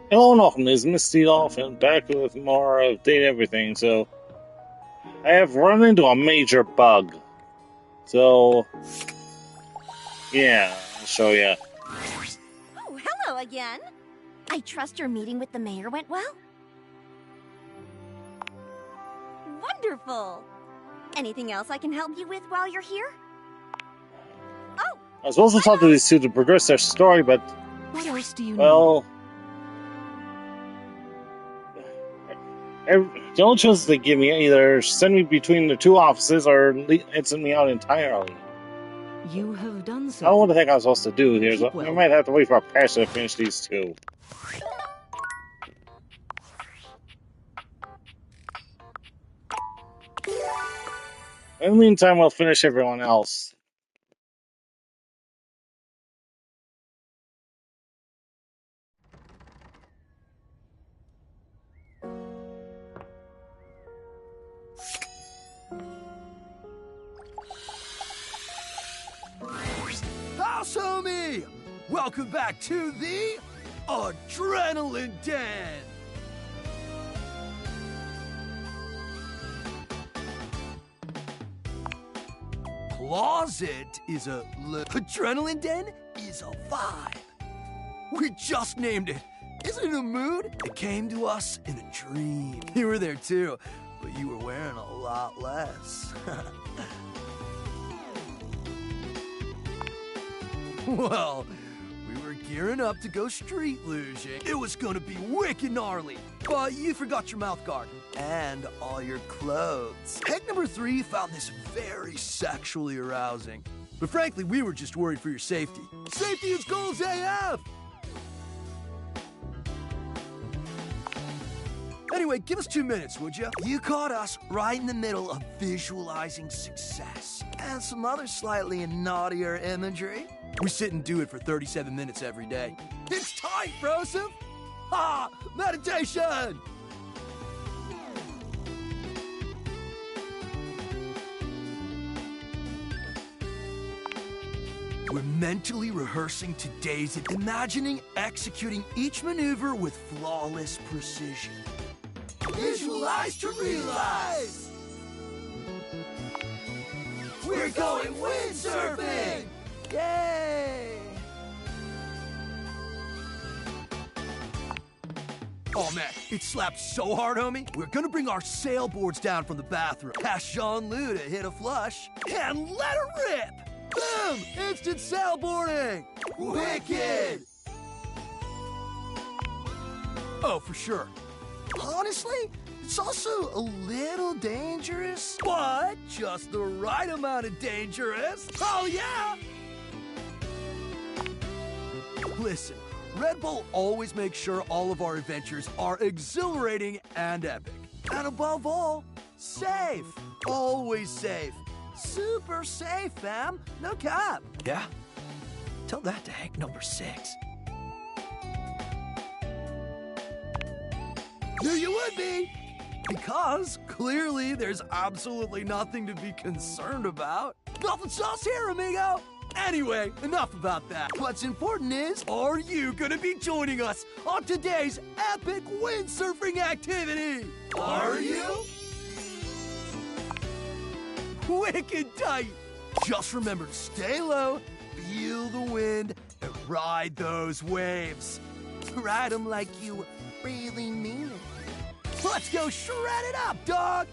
Hello, welcome. It's Mistydolphin back with more of Date Everything. So, I have run into a major bug. So, yeah, I'll show you. Oh, hello again. I trust your meeting with the mayor went well? Wonderful. Anything else I can help you with while you're here? Oh, I was supposed to talk to these two to progress their story, but, What else do you well, the only choice they give me either send me between the two offices or send me out entirely. need? You have done I don't know so. what the heck I'm supposed to do here. So Keep well. I might have to wait for a patch to finish these two. In the meantime, we'll finish everyone else. House homie! Welcome back to the Adrenaline Den! Closet is Adrenaline Den is a vibe. We just named it. Isn't it a mood? It came to us in a dream. You were there too, but you were wearing a lot less. Well, we were gearing up to go street luging. It was gonna be wicked gnarly, but you forgot your mouth guard and all your clothes. Peg number 3 found this very sexually arousing, but frankly, we were just worried for your safety. Safety is goals AF! Anyway, give us 2 minutes, would you? You caught us right in the middle of visualizing success and some other slightly naughtier imagery. We sit and do it for 37 minutes every day. It's tight, Broseph! Ha! Meditation! We're mentally rehearsing today's, imagining executing each maneuver with flawless precision. Visualize to realize! We're going windsurfing! Yay! Oh man, it slapped so hard, homie. We're gonna bring our sailboards down from the bathroom. Ask Jean-Lou to hit a flush and let her rip! Boom! Instant sailboarding! Wicked! Oh, for sure. Honestly, it's also a little dangerous, but just the right amount of dangerous. Oh yeah! Listen, Red Bull always makes sure all of our adventures are exhilarating and epic. And above all, safe. Always safe. Super safe, fam. No cap. Yeah? Tell that to Hank number 6. Knew you would be! Because, clearly, there's absolutely nothing to be concerned about. Nothing sauce here, amigo! Anyway, enough about that. What's important is, are you gonna be joining us on today's epic windsurfing activity? Are you? Wicked tight! Just remember to stay low, feel the wind, and ride those waves. Ride them like you really mean it. Let's go shred it up, dog!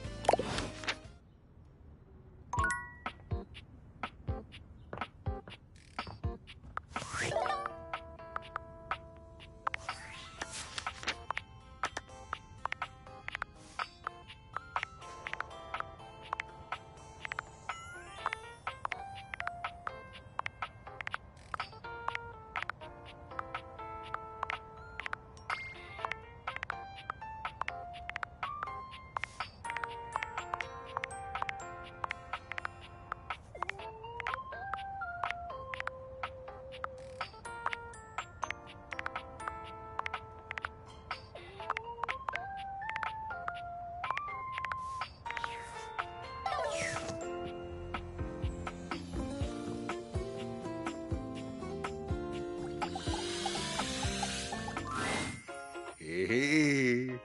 Hey,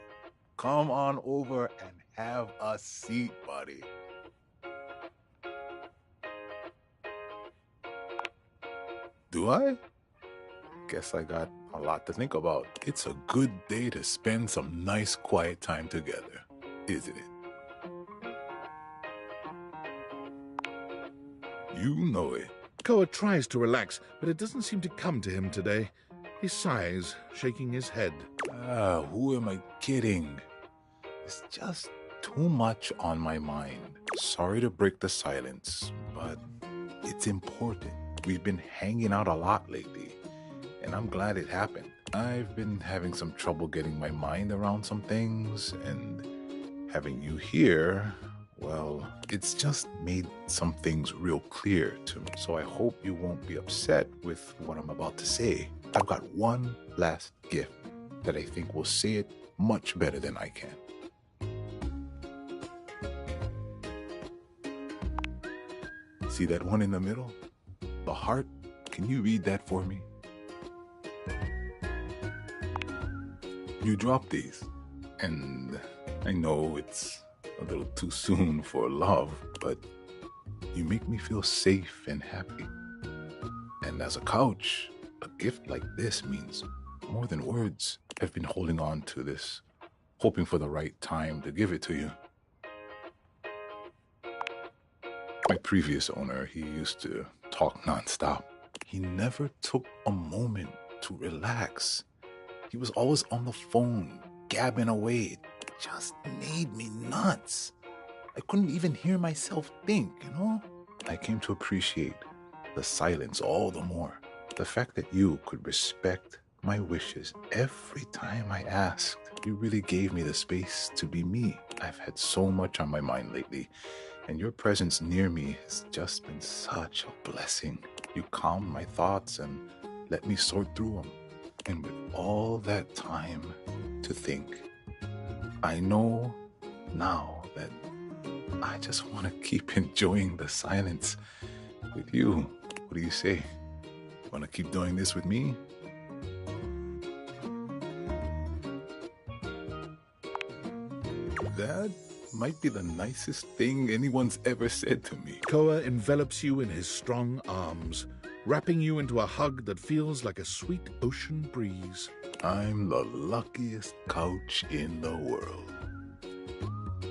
come on over and have a seat, buddy. Do I? Guess I got a lot to think about. It's a good day to spend some nice quiet time together, isn't it? You know it. Koa tries to relax, but it doesn't seem to come to him today. He sighs, shaking his head. Who am I kidding? It's just too much on my mind. Sorry to break the silence, but it's important. We've been hanging out a lot lately, and I'm glad it happened. I've been having some trouble getting my mind around some things, and having you here, well, it's just made some things real clear to me. So I hope you won't be upset with what I'm about to say. I've got one last gift that I think will say it much better than I can. See that one in the middle? The heart? Can you read that for me? You dropped these, and I know it's a little too soon for love, but you make me feel safe and happy. And as a coach, a gift like this means more than words. I've been holding on to this, hoping for the right time to give it to you. My previous owner, he used to talk nonstop. He never took a moment to relax. He was always on the phone, gabbing away. It just made me nuts. I couldn't even hear myself think, you know? I came to appreciate the silence all the more. The fact that you could respect my wishes every time I asked. You really gave me the space to be me. I've had so much on my mind lately, and your presence near me has just been such a blessing. You calmed my thoughts and let me sort through them. And with all that time to think, I know now that I just want to keep enjoying the silence with you. What do you say? Want to keep doing this with me? That might be the nicest thing anyone's ever said to me. Koa envelops you in his strong arms, wrapping you into a hug that feels like a sweet ocean breeze. I'm the luckiest couch in the world.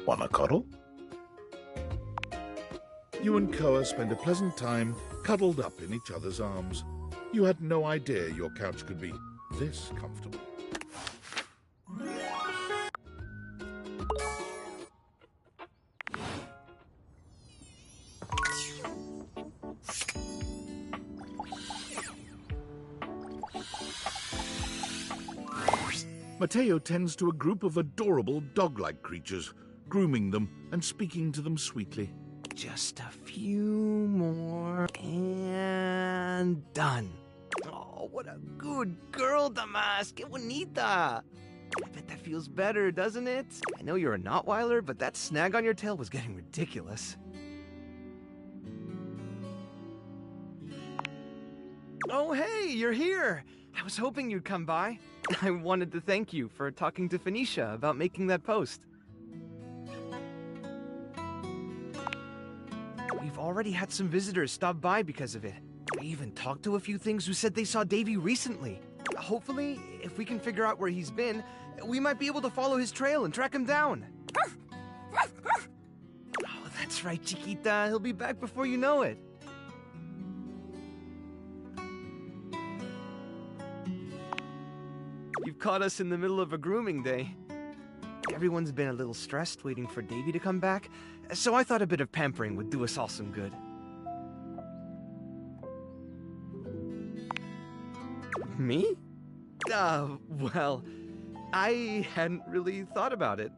Wanna cuddle? You and Koa spend a pleasant time cuddled up in each other's arms. You had no idea your couch could be this comfortable. Mateo tends to a group of adorable dog-like creatures, grooming them and speaking to them sweetly. Just a few more and done. Oh, what a good girl, Damas. Que bonita. I bet that feels better, doesn't it? I know you're a Notweiler, but that snag on your tail was getting ridiculous. Oh, hey, you're here. I was hoping you'd come by. I wanted to thank you for talking to Phoenicia about making that post. We've already had some visitors stop by because of it. I even talked to a few things who said they saw Davy recently. Hopefully, if we can figure out where he's been, we might be able to follow his trail and track him down. Oh, that's right, Chiquita. He'll be back before you know it. You've caught us in the middle of a grooming day. Everyone's been a little stressed waiting for Davy to come back, so I thought a bit of pampering would do us all some good. Me? Well, I hadn't really thought about it.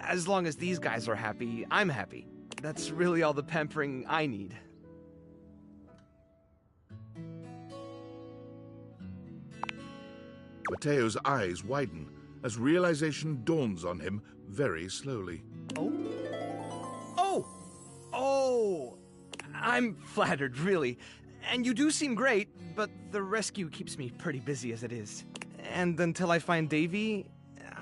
As long as these guys are happy, I'm happy. That's really all the pampering I need. Mateo's eyes widen as realization dawns on him very slowly. Oh! I'm flattered, really. And you do seem great, but the rescue keeps me pretty busy as it is. And until I find Davy,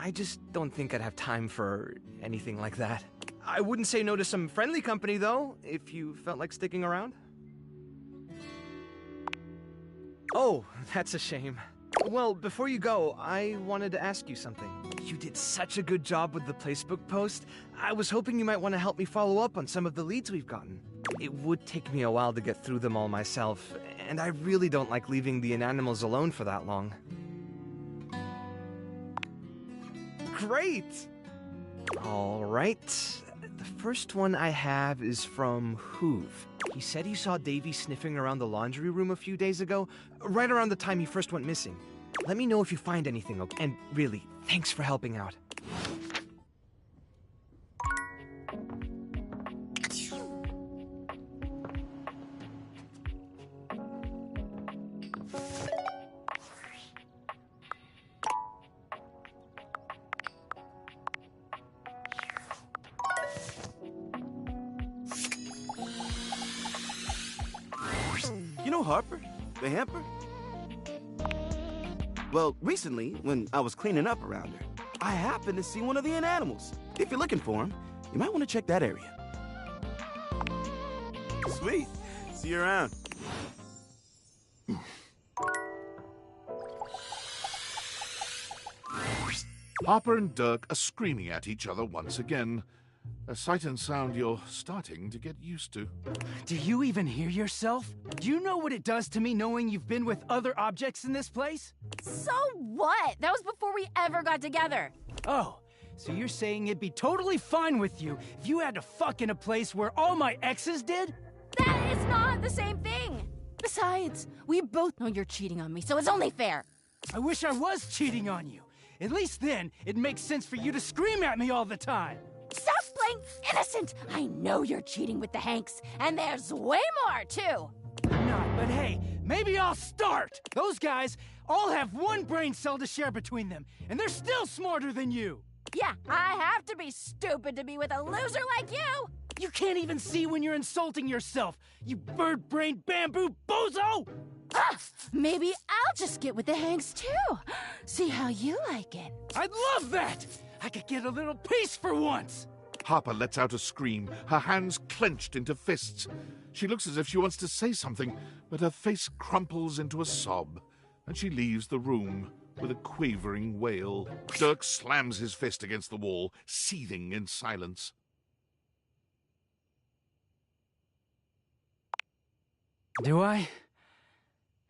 I just don't think I'd have time for anything like that. I wouldn't say no to some friendly company, though, if you felt like sticking around. Oh, that's a shame. Well, before you go, I wanted to ask you something. You did such a good job with the placebook post. I was hoping you might want to help me follow up on some of the leads we've gotten. It would take me a while to get through them all myself, and I really don't like leaving the inanimals alone for that long. Great! All right. The first one I have is from Hoove. He said he saw Davy sniffing around the laundry room a few days ago, right around the time he first went missing. Let me know if you find anything, okay? And really, thanks for helping out. You know Harper, the hamper? Well, recently, when I was cleaning up around her, I happened to see one of the inanimals. If you're looking for him, you might want to check that area. Sweet. See you around. Harper and Dirk are screaming at each other once again. A sight and sound you're starting to get used to. Do you even hear yourself? Do you know what it does to me knowing you've been with other objects in this place? So what? That was before we ever got together. Oh, so you're saying it'd be totally fine with you if you had to fuck in a place where all my exes did? That is not the same thing. Besides, we both know you're cheating on me, so it's only fair. I wish I was cheating on you. At least then, it makes sense for you to scream at me all the time. Stop playing innocent! I know you're cheating with the Hanks, and there's way more, too! I'm not, but hey, maybe I'll start! Those guys all have one brain cell to share between them, and they're still smarter than you! Yeah, I have to be stupid to be with a loser like you! You can't even see when you're insulting yourself, you bird-brained bamboo bozo! Ah, maybe I'll just get with the Hanks, too! See how you like it. I'd love that! I could get a little peace for once! Harper lets out a scream, her hands clenched into fists. She looks as if she wants to say something, but her face crumples into a sob, and she leaves the room with a quavering wail. Dirk slams his fist against the wall, seething in silence. Do I?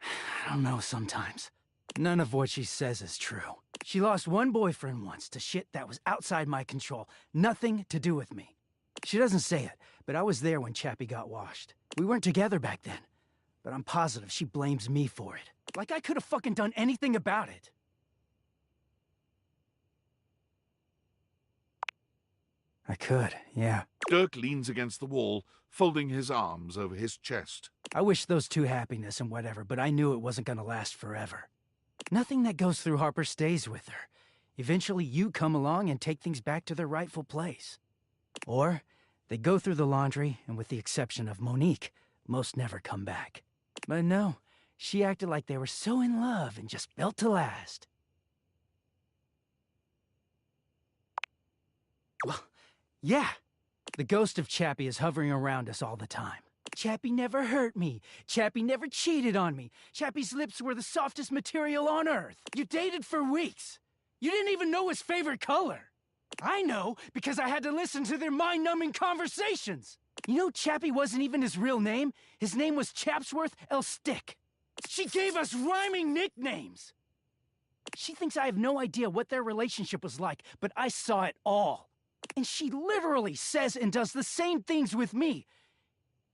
I don't know sometimes. None of what she says is true. She lost one boyfriend once to shit that was outside my control. Nothing to do with me. She doesn't say it, but I was there when Chappie got washed. We weren't together back then, but I'm positive she blames me for it. Like I could have fucking done anything about it. I could, yeah. Dirk leans against the wall, folding his arms over his chest. I wish those two happiness and whatever, but I knew it wasn't gonna last forever. Nothing that goes through Harper stays with her. Eventually you come along and take things back to their rightful place. Or they go through the laundry, and with the exception of Monique, most never come back. But no, she acted like they were so in love and just built to last. Well, yeah. The ghost of Chappie is hovering around us all the time. Chappie never hurt me. Chappie never cheated on me. Chappie's lips were the softest material on earth. You dated for weeks. You didn't even know his favorite color. I know, because I had to listen to their mind-numbing conversations. You know, Chappie wasn't even his real name. His name was Chapsworth L. Stick. She gave us rhyming nicknames. She thinks I have no idea what their relationship was like, but I saw it all. And she literally says and does the same things with me.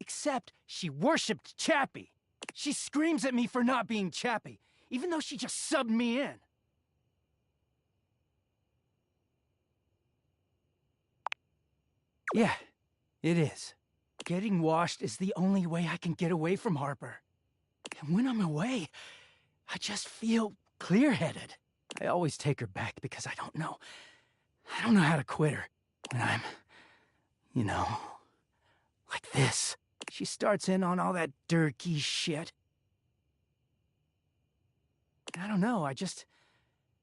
Except she worshipped Chappie. She screams at me for not being Chappie, even though she just subbed me in. Yeah, it is. Getting washed is the only way I can get away from Harper. And when I'm away, I just feel clear-headed. I always take her back because I don't know how to quit her. When I'm, you know, like this. She starts in on all that dirty shit. I don't know, I just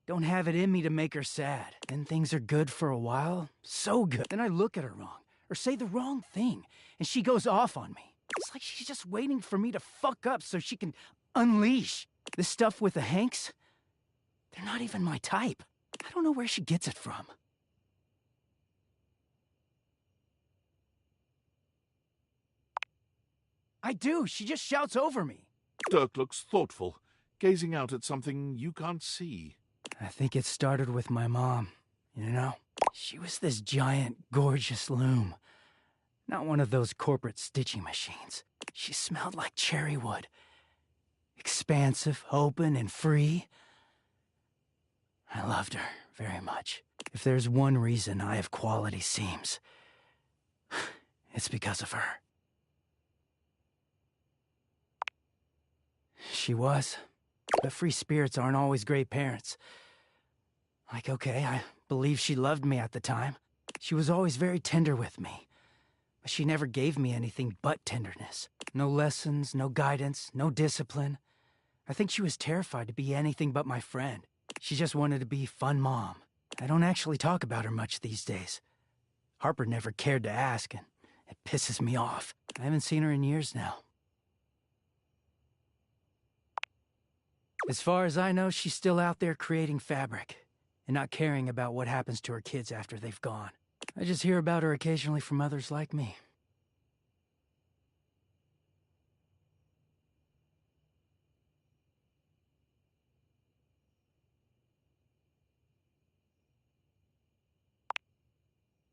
Don't have it in me to make her sad. Then things are good for a while. So good. Then I look at her wrong, or say the wrong thing, and she goes off on me. It's like she's just waiting for me to fuck up so she can unleash. This stuff with the Hanks, they're not even my type. I don't know where she gets it from. I do. She just shouts over me. Dirk looks thoughtful, gazing out at something you can't see. I think it started with my mom, you know? She was this giant, gorgeous loom. Not one of those corporate stitching machines. She smelled like cherry wood. Expansive, open, and free. I loved her very much. If there's one reason I have quality seams, it's because of her. She was. But free spirits aren't always great parents. Like, okay, I believe she loved me at the time. She was always very tender with me. But she never gave me anything but tenderness. No lessons, no guidance, no discipline. I think she was terrified to be anything but my friend. She just wanted to be fun mom. I don't actually talk about her much these days. Harper never cared to ask, and it pisses me off. I haven't seen her in years now. As far as I know, she's still out there creating fabric, and not caring about what happens to her kids after they've gone. I just hear about her occasionally from others like me.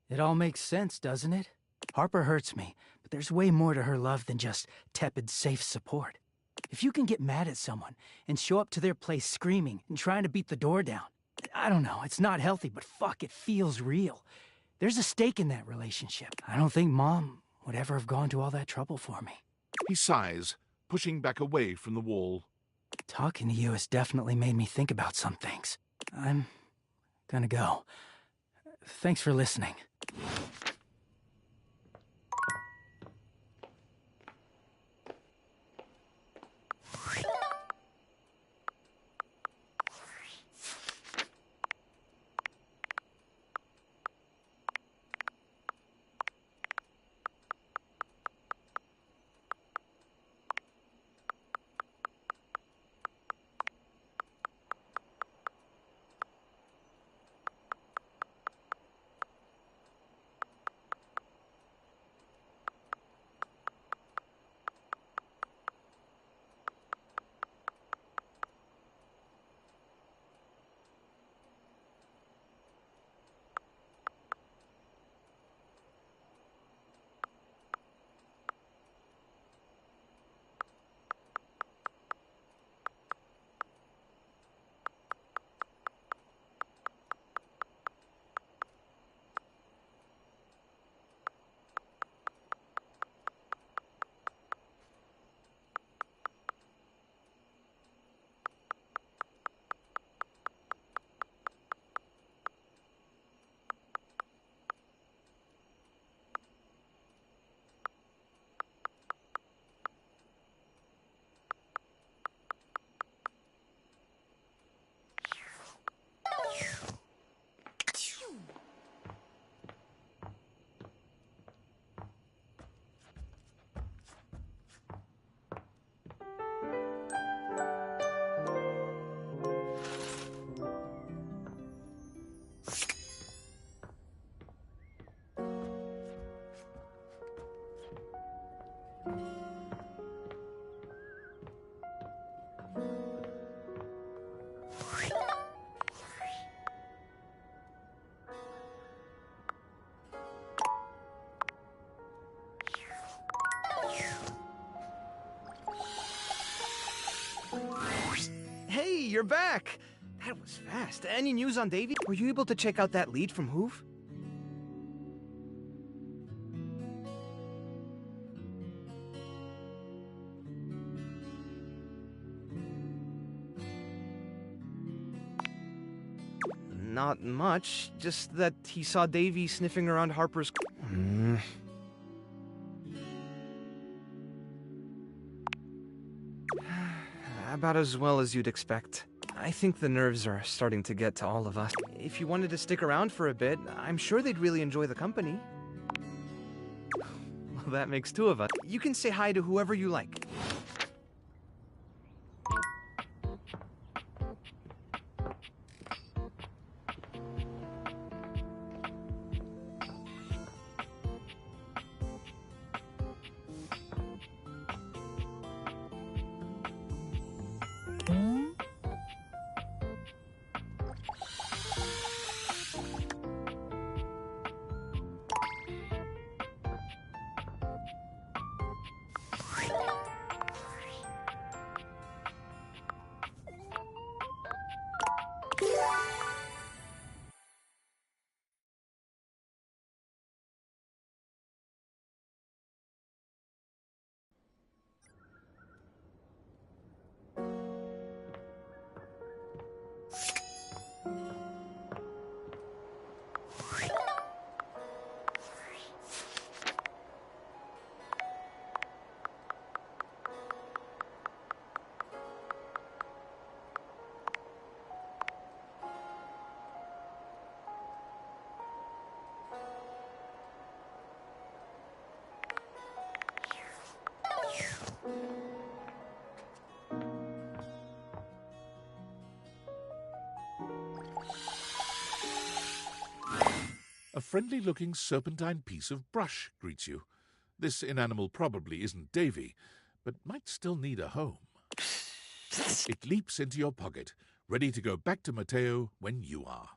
It all makes sense, doesn't it? Harper hurts me, but there's way more to her love than just tepid, safe support. If you can get mad at someone and show up to their place screaming and trying to beat the door down, I don't know, it's not healthy, but fuck, it feels real. There's a stake in that relationship. I don't think Mom would ever have gone to all that trouble for me. He sighs, pushing back away from the wall. Talking to you has definitely made me think about some things. I'm gonna go. Thanks for listening. Hey, you're back! That was fast. Any news on Davy? Were you able to check out that lead from Hoof? Not much. Just that he saw Davy sniffing around Harper's... About as well as you'd expect. I think the nerves are starting to get to all of us. If you wanted to stick around for a bit, I'm sure they'd really enjoy the company. Well, that makes two of us. You can say hi to whoever you like. A friendly-looking serpentine piece of brush greets you. This inanimal probably isn't Davy, but might still need a home. It leaps into your pocket, ready to go back to Mateo when you are.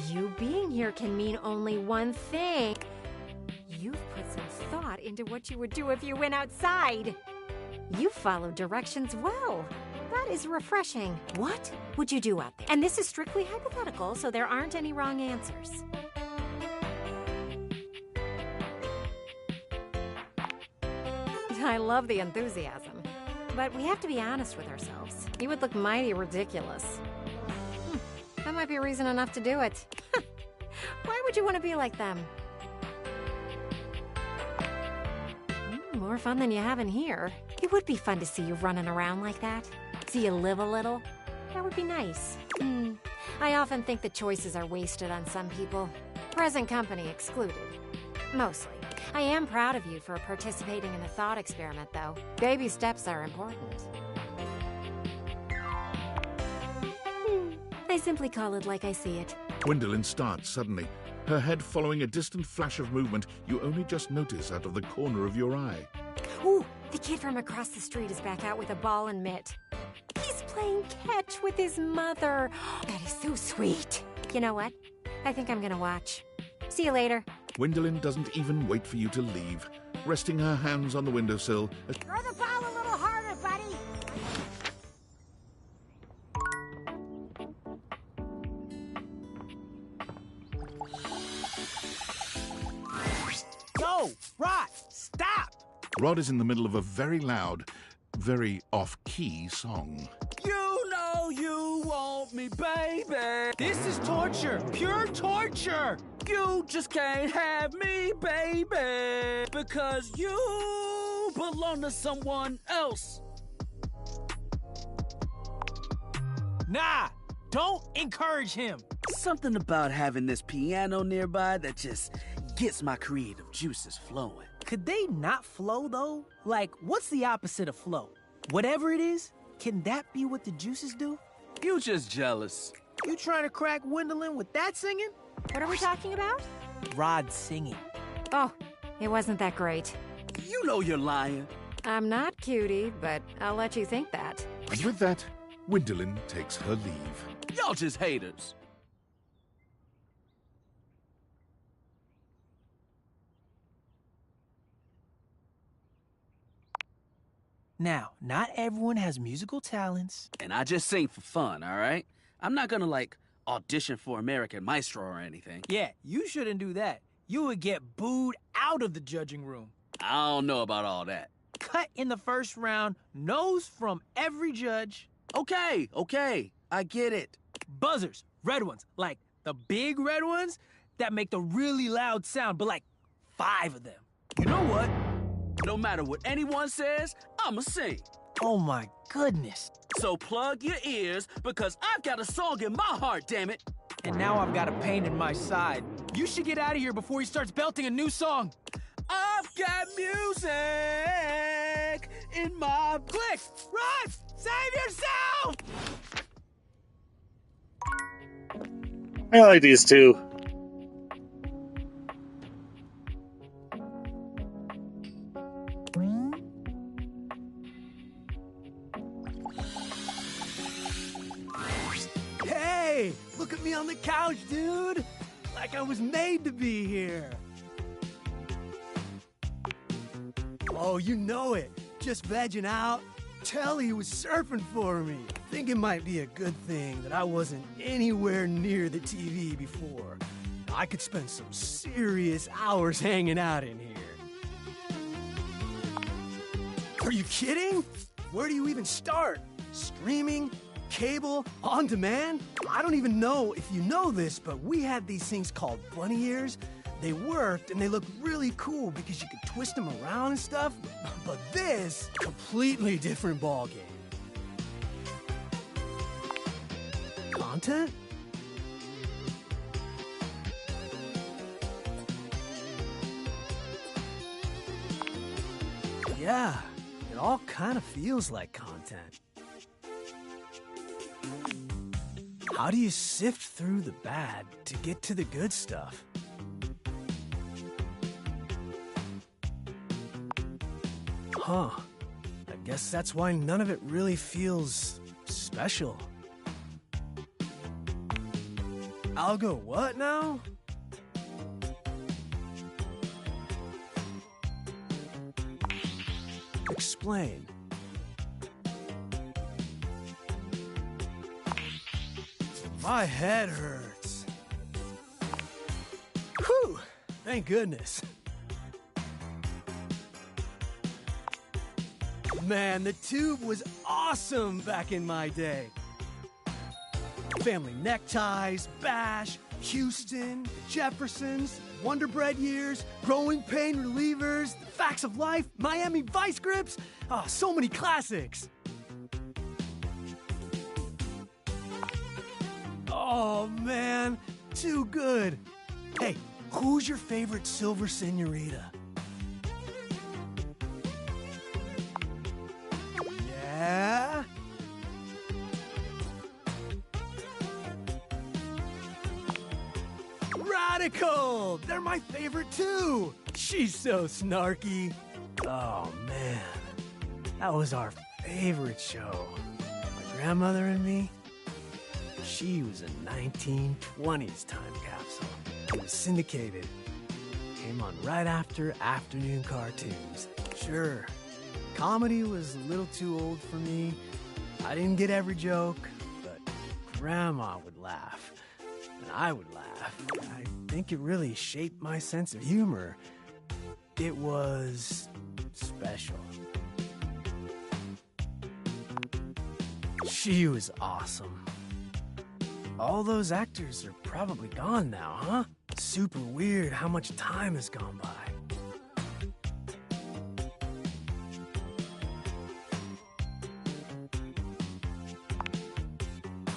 You being here can mean only one thing. You've put some thought into what you would do if you went outside. You followed directions well. That is refreshing. What would you do out there? And this is strictly hypothetical, so there aren't any wrong answers. I love the enthusiasm, but we have to be honest with ourselves. You would look mighty ridiculous. That might be reason enough to do it. Why would you want to be like them? More fun than you have in here. It would be fun to see you running around like that. See you live a little. That would be nice. I often think the choices are wasted on some people. Present company excluded. Mostly. I am proud of you for participating in the thought experiment, though. Baby steps are important. I simply call it like I see it. Gwendolyn starts suddenly, her head following a distant flash of movement you only just notice out of the corner of your eye. Ooh, the kid from across the street is back out with a ball and mitt. He's playing catch with his mother. That is so sweet. You know what? I think I'm gonna watch. See you later. Gwendolyn doesn't even wait for you to leave, resting her hands on the windowsill. Throw the ball a little harder, buddy. Yo, Rod, stop! Rod is in the middle of a very loud, very off-key song. You know you want me, baby. This is torture, pure torture. You just can't have me, baby, because you belong to someone else. Nah, don't encourage him. Something about having this piano nearby that just gets my creative juices flowing. Could they not flow, though? Like, what's the opposite of flow? Whatever it is, can that be what the juices do? You just jealous. You trying to crack Gwendolyn with that singing? What are we talking about? Rod singing. Oh, it wasn't that great. You know you're lying. I'm not cutie, but I'll let you think that. And with that, Gwendolyn takes her leave. Y'all just haters. Now, not everyone has musical talents. And I just sing for fun, all right? I'm not gonna, like, audition for American Maestro or anything. Yeah, you shouldn't do that. You would get booed out of the judging room. I don't know about all that. Cut in the first round, no's from every judge. Okay, I get it. Buzzers, red ones, like the big red ones that make the really loud sound, but like 5 of them. You know what? No matter what anyone says, I'ma sing. Oh my goodness. So plug your ears, because I've got a song in my heart, damn it. And now I've got a pain in my side. You should get out of here before he starts belting a new song. I've got music in my... Click! Run! Save yourself! I like these two. Hey! Look at me on the couch, dude! Like I was made to be here. Oh, you know it. Just vegging out. Telly was surfing for me. Think it might be a good thing that I wasn't anywhere near the TV before. I could spend some serious hours hanging out in here. Are you kidding? Where do you even start? Streaming? Cable? On demand? I don't even know if you know this, but we had these things called bunny ears. They worked, and they looked really cool because you could twist them around and stuff. But this, completely different ballgame. Content? Yeah, it all kind of feels like content. How do you sift through the bad to get to the good stuff? Huh. I guess that's why none of it really feels special. I'll go what now? Explain. My head hurts. Whew! Thank goodness. Man, the tube was awesome back in my day. Family neckties, Bash, Houston, the Jeffersons, Wonder Bread years, Growing Pain Relievers, The Facts of Life, Miami Vice Grips. Oh, so many classics. Oh, man, too good. Hey, who's your favorite Silver Senorita? Yeah? Radical! They're my favorite too! She's so snarky. Oh man, that was our favorite show. My grandmother and me, she was a 1920s time capsule. It was syndicated. Came on right after afternoon cartoons. Sure, comedy was a little too old for me. I didn't get every joke, but Grandma would laugh, and I would laugh. I think it really shaped my sense of humor. It was special. She was awesome. All those actors are probably gone now, huh? Super weird how much time has gone by.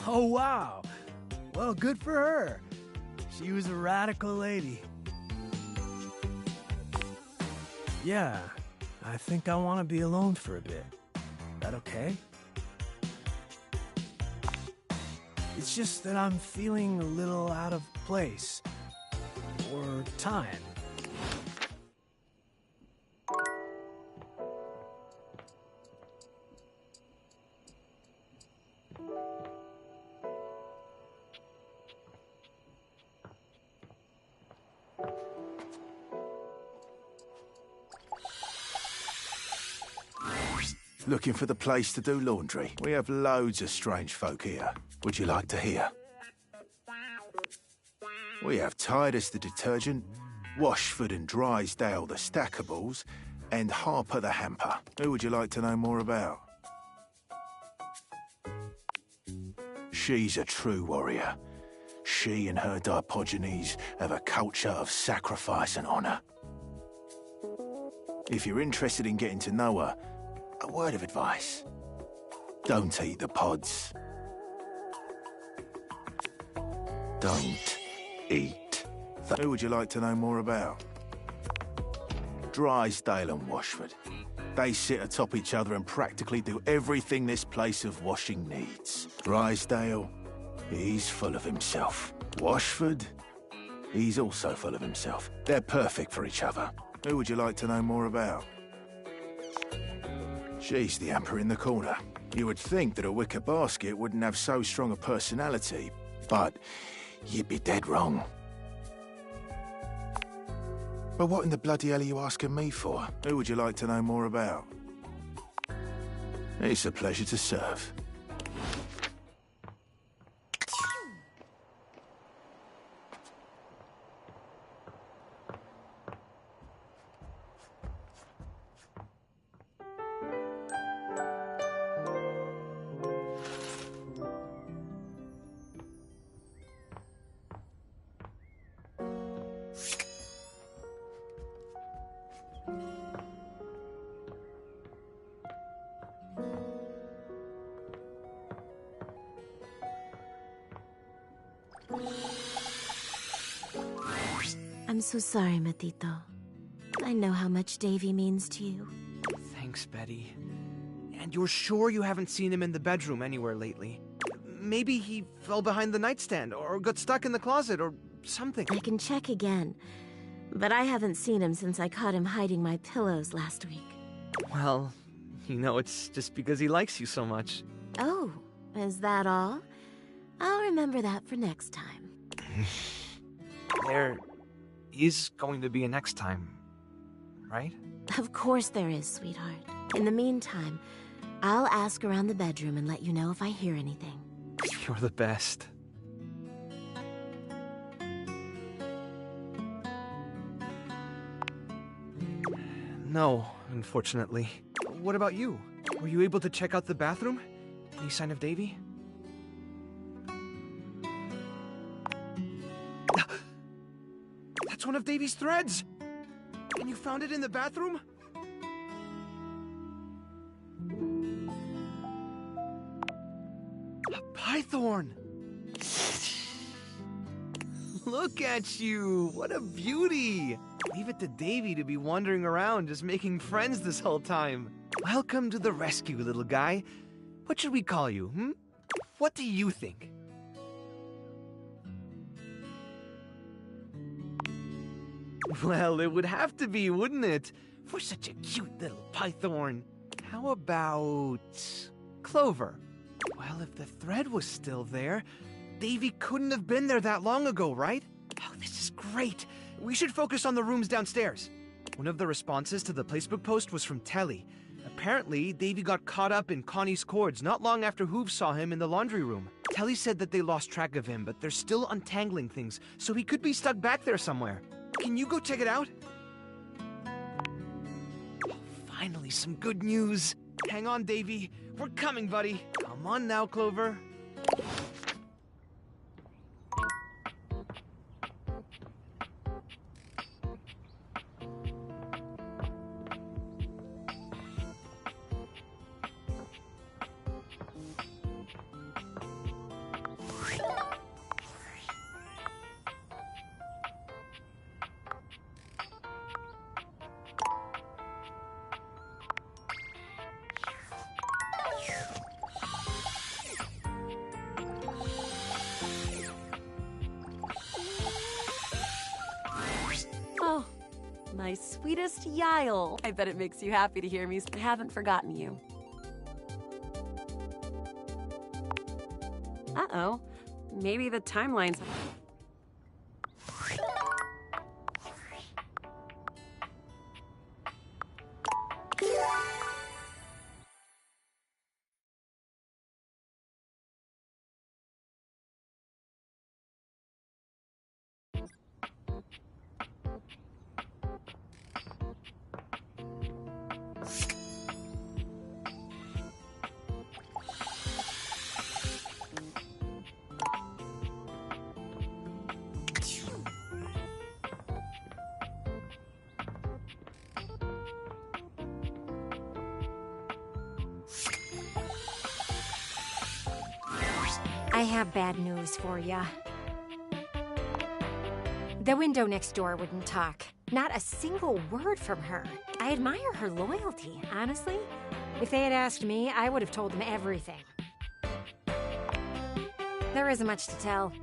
Oh, wow. Well, good for her. She was a radical lady. Yeah, I think I want to be alone for a bit. That okay? It's just that I'm feeling a little out of place. Or time. Looking for the place to do laundry? We have loads of strange folk here. Would you like to hear? We have Titus the detergent, Washford and Drysdale the stackables, and Harper the hamper. Who would you like to know more about? She's a true warrior. She and her Dipogenes have a culture of sacrifice and honor. If you're interested in getting to know her, a word of advice. Don't eat the pods. Don't eat. Who would you like to know more about? Drysdale and Washford. They sit atop each other and practically do everything this place of washing needs. Drysdale, he's full of himself. Washford, he's also full of himself. They're perfect for each other. Who would you like to know more about? She's the hamper in the corner. You would think that a wicker basket wouldn't have so strong a personality, but you'd be dead wrong. But what in the bloody hell are you asking me for? Who would you like to know more about? It's a pleasure to serve. I'm so sorry, Matito. I know how much Davy means to you. Thanks, Betty. And you're sure you haven't seen him in the bedroom anywhere lately? Maybe he fell behind the nightstand, or got stuck in the closet, or something. I can check again, but I haven't seen him since I caught him hiding my pillows last week. Well, you know, it's just because he likes you so much. Oh, is that all? I'll remember that for next time. There is going to be a next time, right? Of course there is, sweetheart. In the meantime, I'll ask around the bedroom and let you know if I hear anything. You're the best. No, unfortunately. What about you? Were you able to check out the bathroom? Any sign of Davy? That's one of Davy's threads! And you found it in the bathroom? A python! Look at you! What a beauty! Leave it to Davy to be wandering around just making friends this whole time. Welcome to the rescue, little guy. What should we call you, hmm? What do you think? Well, it would have to be, wouldn't it? For such a cute little python. How about Clover? Well, if the thread was still there, Davy couldn't have been there that long ago, right? Oh, this is great. We should focus on the rooms downstairs. One of the responses to the placebook post was from Telly. Apparently, Davy got caught up in Connie's cords not long after Hooves saw him in the laundry room. Telly said that they lost track of him, but they're still untangling things, so he could be stuck back there somewhere. Can you go check it out? Oh, finally, some good news. Hang on, Davy. We're coming, buddy. Come on now, Clover. Oh, my sweetest Yael. I bet it makes you happy to hear me. I haven't forgotten you. Uh-oh. Maybe the timeline's... I have bad news for ya. The window next door wouldn't talk. Not a single word from her. I admire her loyalty, honestly. If they had asked me, I would have told them everything. There isn't much to tell.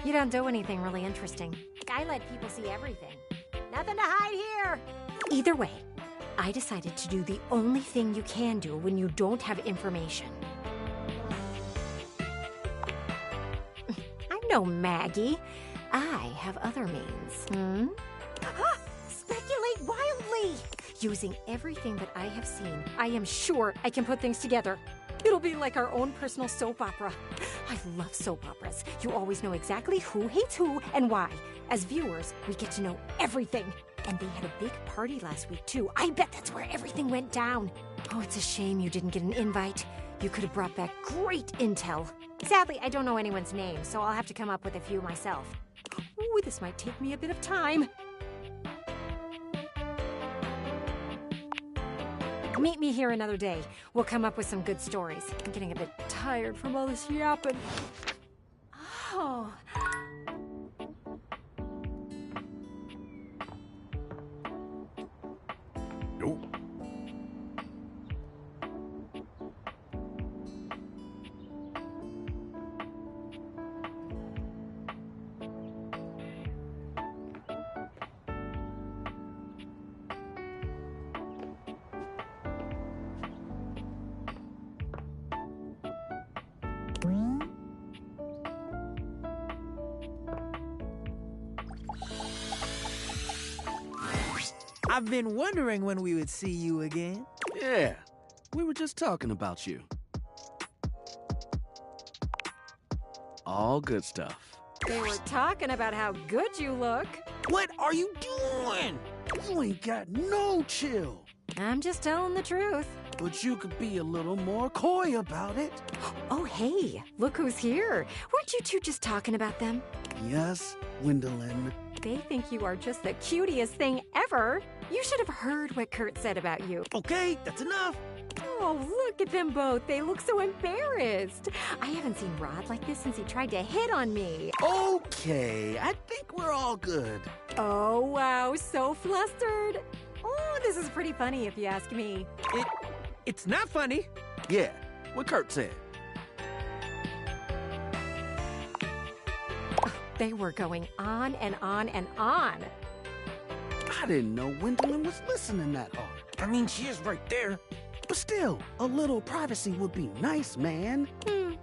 You don't do anything really interesting. I let people see everything. Nothing to hide here! Either way, I decided to do the only thing you can do when you don't have information. I'm no Maggie. I have other means. Speculate wildly! Using everything that I have seen, I am sure I can put things together. It'll be like our own personal soap opera. I love soap operas. You always know exactly who hates who and why. As viewers, we get to know everything. And they had a big party last week, too. I bet that's where everything went down. Oh, it's a shame you didn't get an invite. You could have brought back great intel. Sadly, I don't know anyone's name, so I'll have to come up with a few myself. Ooh, this might take me a bit of time. Meet me here another day. We'll come up with some good stories. I'm getting a bit tired from all this yapping. Oh. Nope. I've been wondering when we would see you again. Yeah, we were just talking about you. All good stuff. They were talking about how good you look. What are you doing? You ain't got no chill. I'm just telling the truth. But you could be a little more coy about it. Oh, hey, look who's here. Weren't you two just talking about them? Yes, Gwendolyn. They think you are just the cutest thing ever. You should have heard what Kurt said about you. Okay, that's enough. Oh, look at them both. They look so embarrassed. I haven't seen Rod like this since he tried to hit on me. Okay, I think we're all good. Oh, wow, so flustered. Oh, this is pretty funny if you ask me. It's not funny. Yeah, what Kurt said. They were going on and on and on. I didn't know Gwendolyn was listening that hard. I mean, she is right there. But still, a little privacy would be nice, man.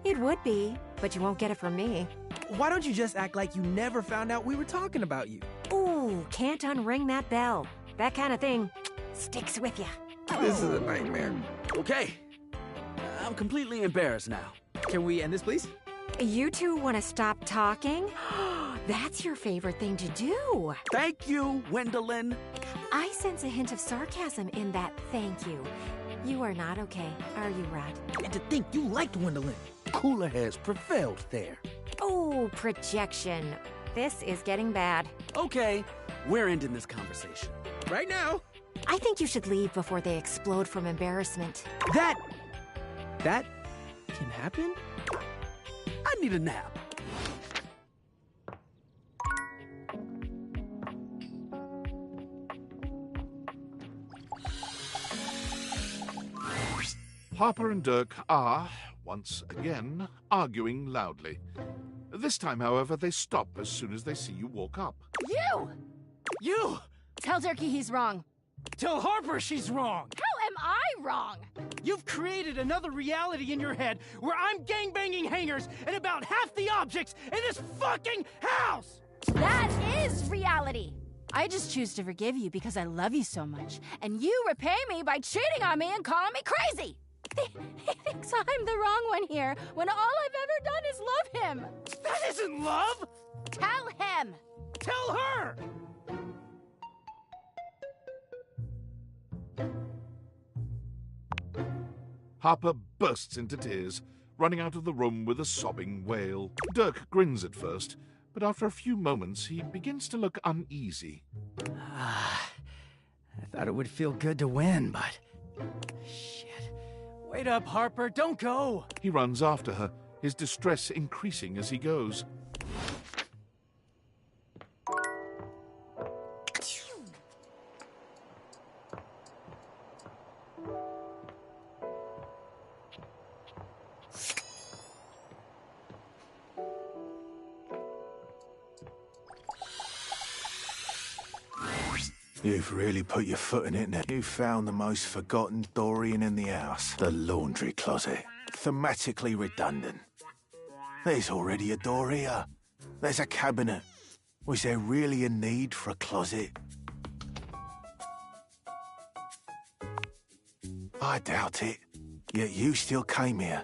It would be, but you won't get it from me. Why don't you just act like you never found out we were talking about you? Ooh, can't unring that bell. That kind of thing sticks with you. This is a nightmare. Okay, I'm completely embarrassed now. Can we end this, please? You two want to stop talking? That's your favorite thing to do. Thank you, Gwendolyn. I sense a hint of sarcasm in that thank you. You are not okay, are you, Rod? And to think you liked Gwendolyn. Cooler heads prevailed there. Oh, projection. This is getting bad. Okay, we're ending this conversation. Right now. I think you should leave before they explode from embarrassment. That can happen? I need a nap. Harper and Dirk are, once again, arguing loudly. This time, however, they stop as soon as they see you walk up. You! Tell Durkee he's wrong. Tell Harper she's wrong. How am I wrong? You've created another reality in your head where I'm gangbanging hangers and about half the objects in this fucking house! That is reality. I just choose to forgive you because I love you so much, and you repay me by cheating on me and calling me crazy. He thinks I'm the wrong one here, when all I've ever done is love him. That isn't love! Tell him. Tell her! Harper bursts into tears, running out of the room with a sobbing wail. Dirk grins at first, but after a few moments he begins to look uneasy. I thought it would feel good to win, but... Shit. Wait up, Harper, don't go! He runs after her, his distress increasing as he goes. You've really put your foot in it now. You found the most forgotten Dorian in the house. The laundry closet. Thematically redundant. There's already a door here. There's a cabinet. Was there really a need for a closet? I doubt it. Yet you still came here.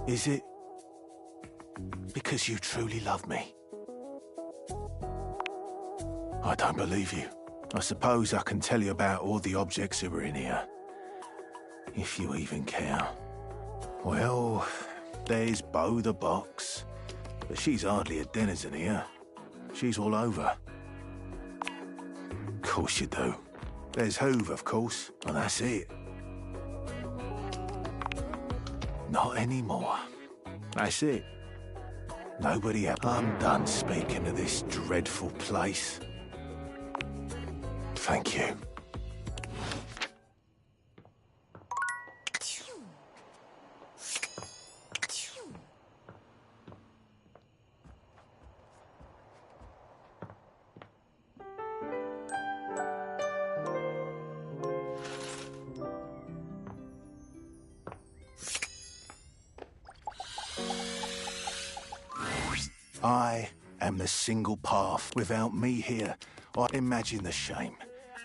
Is it because you truly love me? I don't believe you. I suppose I can tell you about all the objects that were in here. If you even care. Well, there's Bo the box. But she's hardly a denizen here. She's all over. Of course you do. There's Hoover, of course, and that's it. Not anymore. That's it. Nobody else. I'm done speaking of this dreadful place. Thank you. I am the single path. Without me here, I imagine the shame.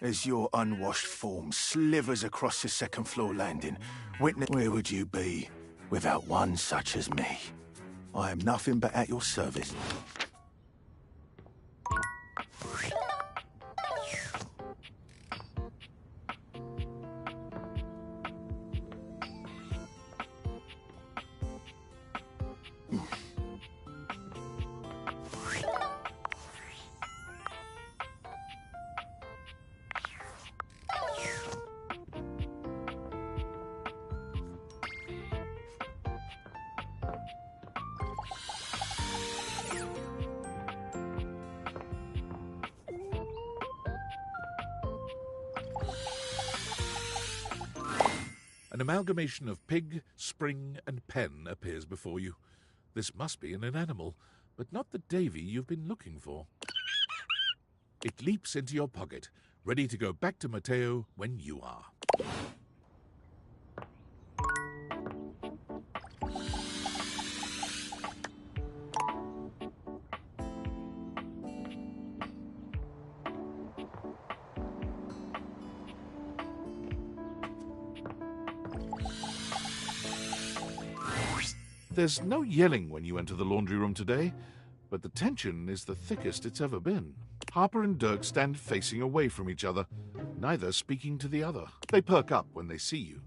As your unwashed form slivers across the second floor landing, witness, where would you be without one such as me? I am nothing but at your service. An amalgamation of pig, spring, and pen appears before you. This must be an animal, but not the Davy you've been looking for. It leaps into your pocket, ready to go back to Mateo when you are. There's no yelling when you enter the laundry room today, but the tension is the thickest it's ever been. Harper and Dirk stand facing away from each other, neither speaking to the other. They perk up when they see you.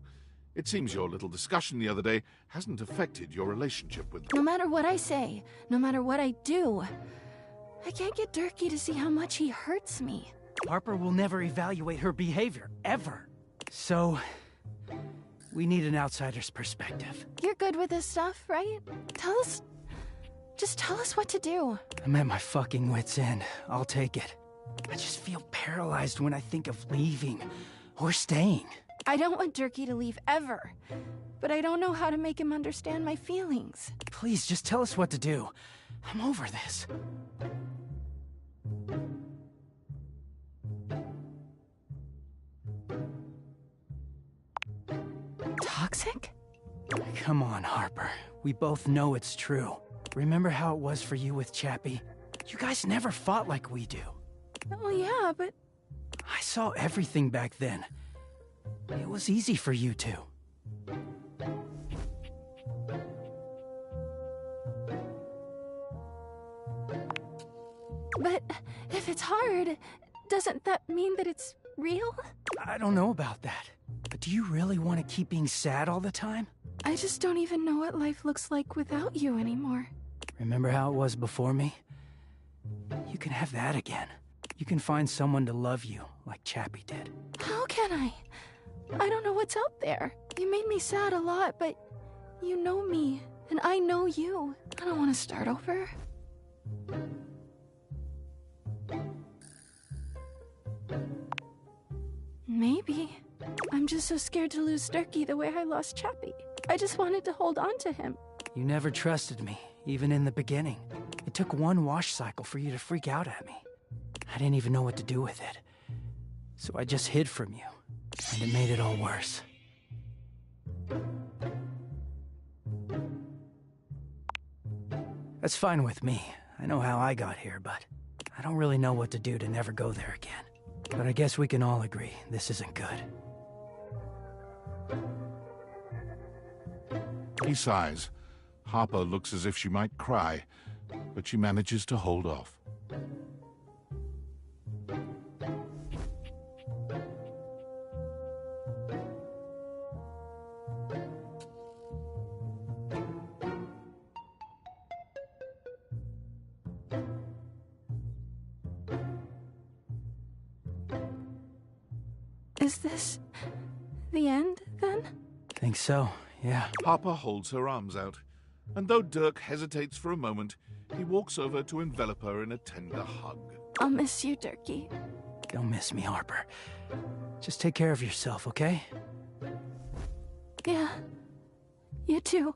It seems your little discussion the other day hasn't affected your relationship with them. No matter what I say, no matter what I do, I can't get Dirkie to see how much he hurts me. Harper will never evaluate her behavior, ever. So, we need an outsider's perspective. You're good with this stuff, right? Just tell us what to do. I'm at my fucking wit's end. I'll take it. I just feel paralyzed when I think of leaving or staying. I don't want Dirkie to leave ever, but I don't know how to make him understand my feelings. Please, just tell us what to do. I'm over this. Toxic? Come on, Harper. We both know it's true. Remember how it was for you with Chappie? You guys never fought like we do. Oh, yeah, but... I saw everything back then. It was easy for you two. But if it's hard, doesn't that mean that it's real? I don't know about that. But do you really want to keep being sad all the time? I just don't even know what life looks like without you anymore. Remember how it was before me? You can have that again. You can find someone to love you, like Chappie did. How can I? I don't know what's out there. You made me sad a lot, but you know me And I know you. I don't want to start over. Maybe. I'm just so scared to lose Sturkey the way I lost Chappie. I just wanted to hold on to him. You never trusted me, even in the beginning. It took one wash cycle for you to freak out at me. I didn't even know what to do with it. So I just hid from you, and it made it all worse. That's fine with me. I know how I got here, but I don't really know what to do to never go there again. But I guess we can all agree this isn't good. He sighs. Harper looks as if she might cry, but she manages to hold off. Is this the end, then? Think so, yeah. Harper holds her arms out, and though Dirk hesitates for a moment, he walks over to envelop her in a tender hug. I'll miss you, Durkee. Don't miss me, Harper. Just take care of yourself, okay? Yeah. You too.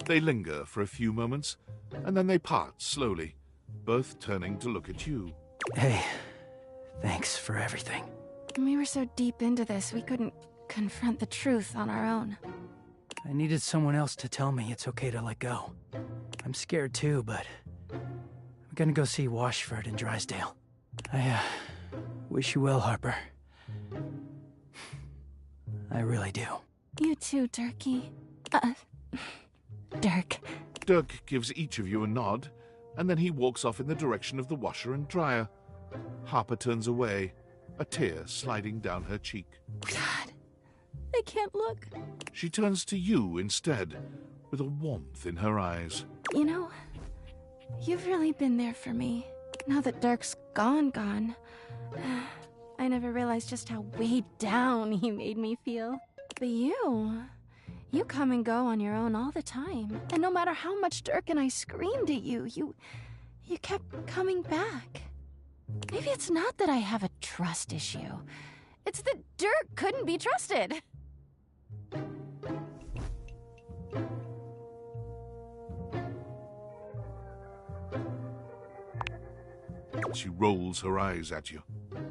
They linger for a few moments, and then they part slowly, both turning to look at you. Hey, thanks for everything. We were so deep into this, we couldn't confront the truth on our own. I needed someone else to tell me it's okay to let go. I'm scared too, but I'm gonna go see Washford and Drysdale. I wish you well, Harper. I really do. You too, Durkee. Dirk. Dirk gives each of you a nod, and then he walks off in the direction of the washer and dryer. Harper turns away, a tear sliding down her cheek. God, I can't look. She turns to you instead, with a warmth in her eyes. You know, you've really been there for me. Now that Dirk's gone, I never realized just how weighed down he made me feel. But you come and go on your own all the time. And no matter how much Dirk and I screamed at you, you kept coming back. Maybe it's not that I have a trust issue. It's that Dirk couldn't be trusted. She rolls her eyes at you.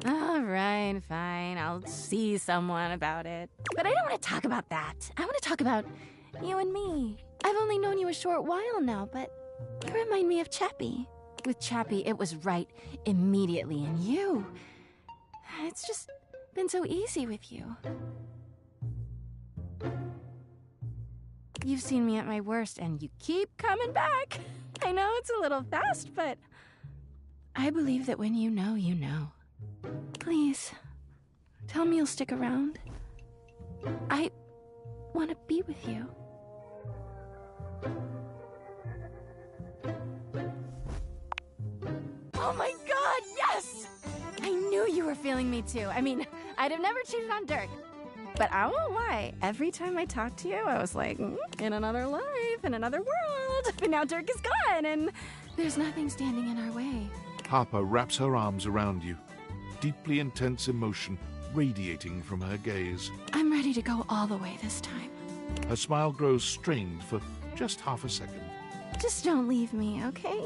All right, fine. I'll see someone about it. But I don't want to talk about that. I want to talk about you and me. I've only known you a short while now, but you remind me of Chappie. With Chappie, it was right immediately, and you... It's just been so easy with you. You've seen me at my worst, and you keep coming back. I know it's a little fast, but I believe that when you know, you know. Please, tell me you'll stick around. I want to be with you. Oh my god, yes! I knew you were feeling me too. I mean, I'd have never cheated on Dirk. But I won't lie, every time I talked to you, I was like, in another life, in another world. But now Dirk is gone, and there's nothing standing in our way. Harper wraps her arms around you, deeply intense emotion radiating from her gaze. I'm ready to go all the way this time. Her smile grows strained for just half a second. Just don't leave me, okay?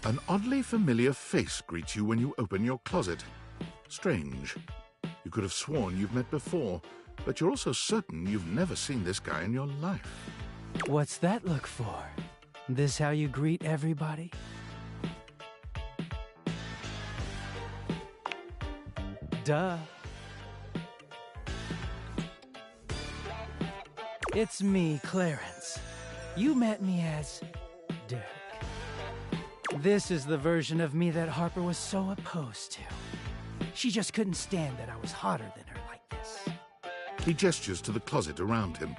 An oddly familiar face greets you when you open your closet. Strange. You could have sworn you've met before, but you're also certain you've never seen this guy in your life. What's that look for? This how you greet everybody? Duh. It's me, Clarence. You met me as Dirk. This is the version of me that Harper was so opposed to. She just couldn't stand that I was hotter than her like this. He gestures to the closet around him.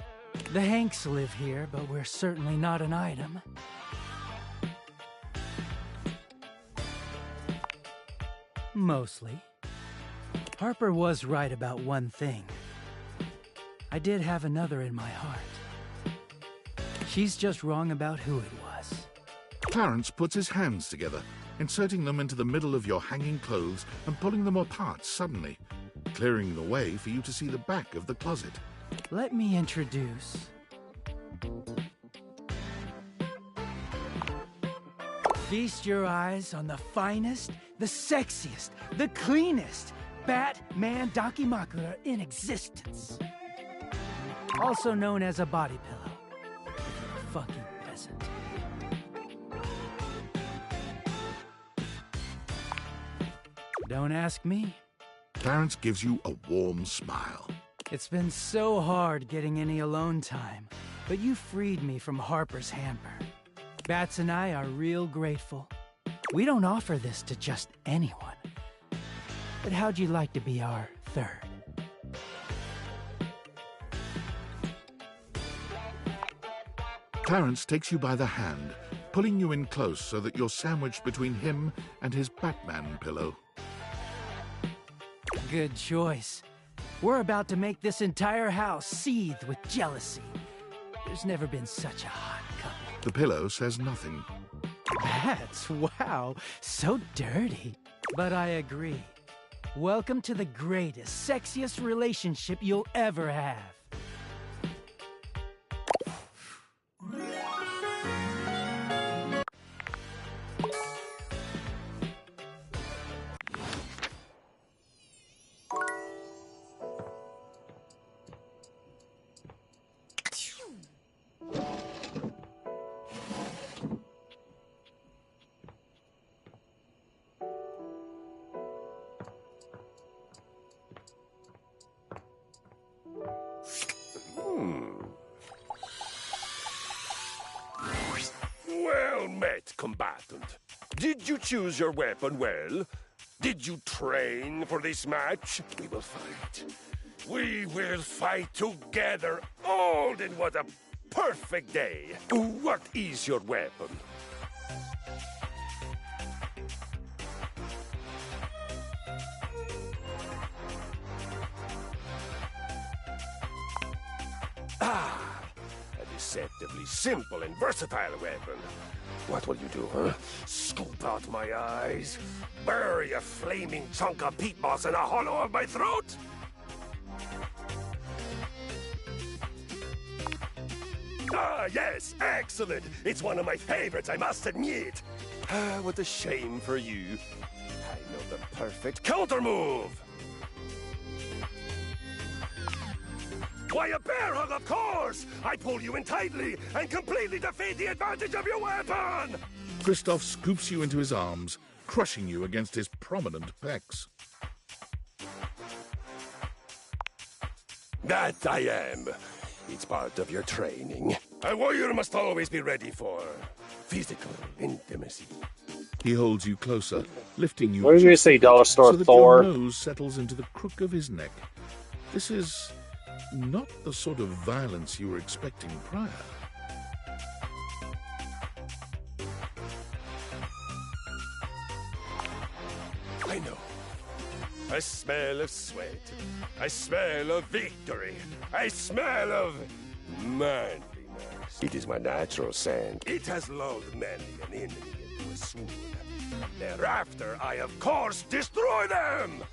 The Hanks live here, but we're certainly not an item. Mostly. Harper was right about one thing. I did have another in my heart. She's just wrong about who it was. Clarence puts his hands together, inserting them into the middle of your hanging clothes and pulling them apart suddenly, clearing the way for you to see the back of the closet. Let me introduce... Feast your eyes on the finest, the sexiest, the cleanest Batman Dakimakura in existence. Also known as a body pillow. Fucking peasant. Don't ask me. Clarence gives you a warm smile. It's been so hard getting any alone time, but you freed me from Harper's hamper. Bats and I are real grateful. We don't offer this to just anyone. But how'd you like to be our third? Clarence takes you by the hand, pulling you in close so that you're sandwiched between him and his Batman pillow. Good choice. We're about to make this entire house seethe with jealousy. There's never been such a hot couple. The pillow says nothing. Bats, wow, so dirty. But I agree. Welcome to the greatest, sexiest relationship you'll ever have. Well met, combatant. Did you choose your weapon well? Did you train for this match? We will fight. We will fight together. Oh, then what a perfect day. What is your weapon? Ah, a deceptively simple and versatile weapon. What will you do, huh? Scoop out my eyes? Bury a flaming chunk of peat moss in a hollow of my throat? Ah, yes, excellent. It's one of my favorites, I must admit. Ah, what a shame for you. I know the perfect counter move. Why, a bear hug, of course! I pull you in tightly and completely defeat the advantage of your weapon! Christoph scoops you into his arms, crushing you against his prominent pecs. That I am. It's part of your training. A warrior must always be ready for physical intimacy. He holds you closer, lifting you What did you say, Dollar Store so that Thor? your nose settles into the crook of his neck. This is not the sort of violence you were expecting prior. I know. I smell of sweat. I smell of victory. I smell of manliness. It is my natural scent. It has lulled many an enemy into a swoon. Thereafter, I of course destroy them!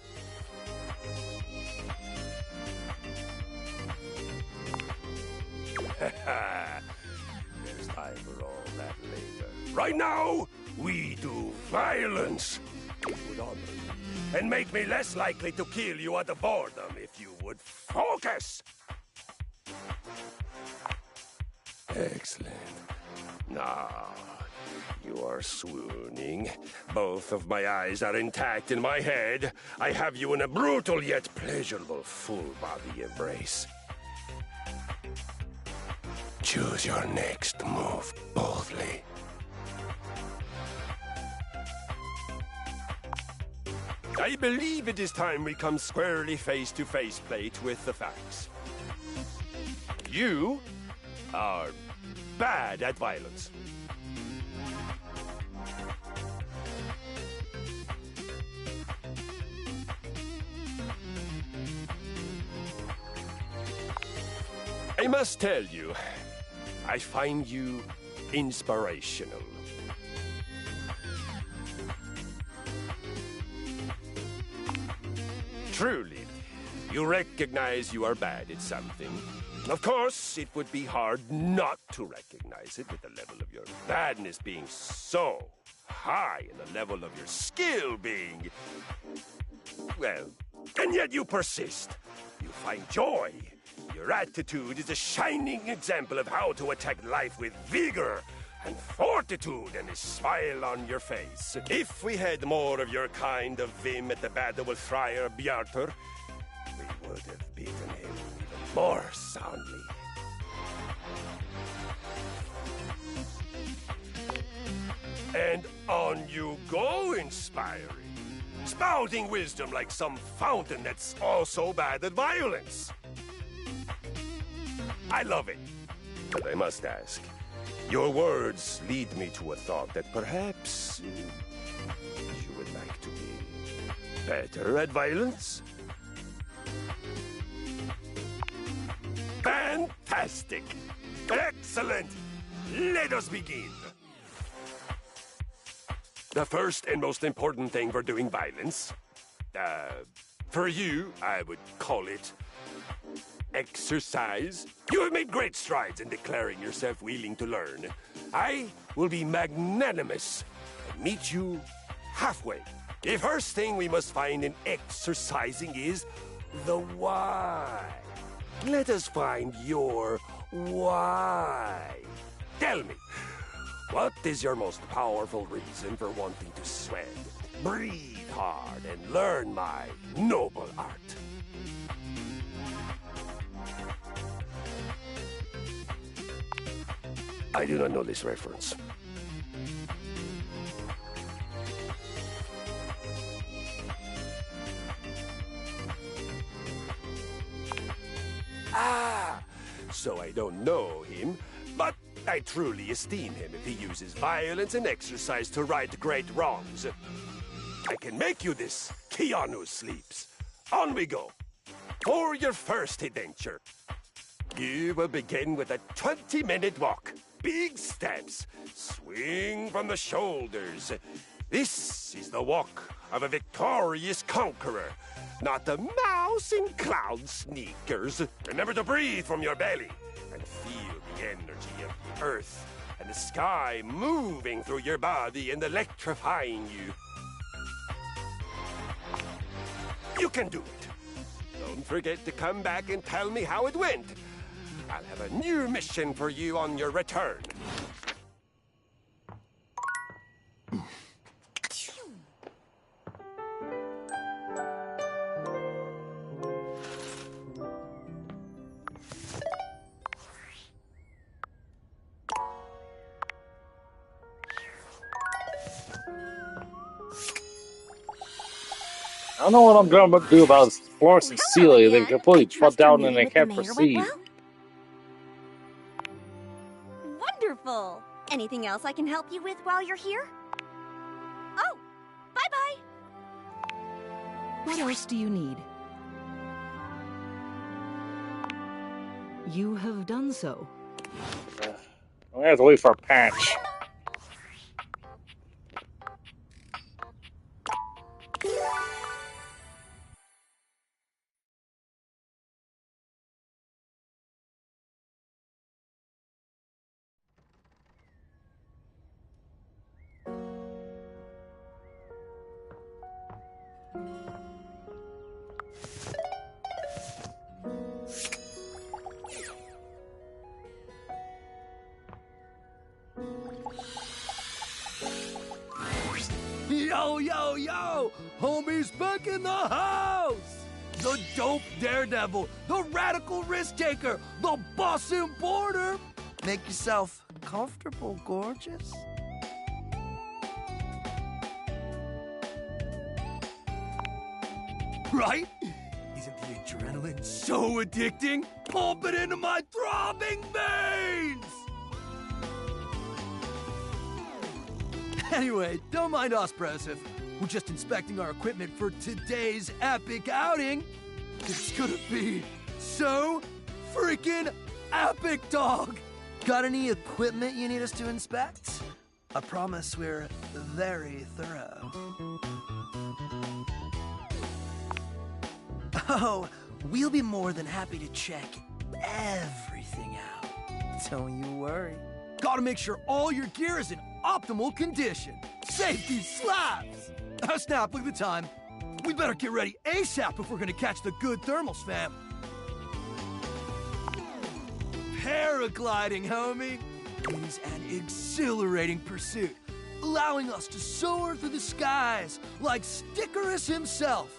There's time for all that later. Right now, we do violence. It would honor you and make me less likely to kill you out of boredom if you would focus. Excellent. Now, you are swooning. Both of my eyes are intact in my head. I have you in a brutal yet pleasurable full-body embrace. Choose your next move boldly. I believe it is time we come squarely face to face, plate with the facts. You are bad at violence. I must tell you, I find you inspirational. Truly, you recognize you are bad at something. Of course, it would be hard not to recognize it with the level of your badness being so high and the level of your skill being... well, and yet you persist. You find joy. Your attitude is a shining example of how to attack life with vigor and fortitude and a smile on your face. If we had more of your kind of vim at the battle with Friar Bjartur, we would have beaten him even more soundly. And on you go, inspiring. Spouting wisdom like some fountain that's also bad at violence. I love it. But I must ask, your words lead me to a thought that perhaps you would like to be better at violence? Fantastic! Excellent! Let us begin. The first and most important thing for doing violence, for you, I would call it exercise. You have made great strides in declaring yourself willing to learn. I will be magnanimous and meet you halfway. The first thing we must find in exercising is the why. Let us find your why. Tell me, what is your most powerful reason for wanting to sweat, breathe hard, and learn my noble art? I do not know this reference. Ah, so I don't know him, but I truly esteem him if he uses violence and exercise to right great wrongs. I can make you this, Keanu Sleeps. On we go. For your first adventure, you will begin with a 20-minute walk. Big steps. Swing from the shoulders. This is the walk of a victorious conqueror, not a mouse in cloud sneakers. Remember to breathe from your belly and feel the energy of the earth and the sky moving through your body and electrifying you. You can do it. Don't forget to come back and tell me how it went. I'll have a new mission for you on your return. I don't know what I'm going to do about Florence and Celia. They've completely shut down and they can't proceed. Wonderful! Anything else I can help you with while you're here? Oh, bye-bye! What else do you need? You have done so. I'm going to have to wait for a patch. Yo, yo, yo! Homie's back in the house! The dope daredevil, the radical risk taker, the boss importer! Make yourself comfortable, gorgeous. Right? Isn't The adrenaline's so addicting. Pump it into my throbbing veins! Anyway, don't mind us, Broseph. We're just inspecting our equipment for today's epic outing. It's gonna be so freaking epic, dog! Got any equipment you need us to inspect? I promise we're very thorough. Oh, we'll be more than happy to check everything out. Don't you worry. Gotta make sure all your gear is in optimal condition. Safety slaps! Oh snap, look at the time. We better get ready ASAP if we're gonna catch the good thermals, fam. Paragliding, homie. It is an exhilarating pursuit, allowing us to soar through the skies like Stickerus himself,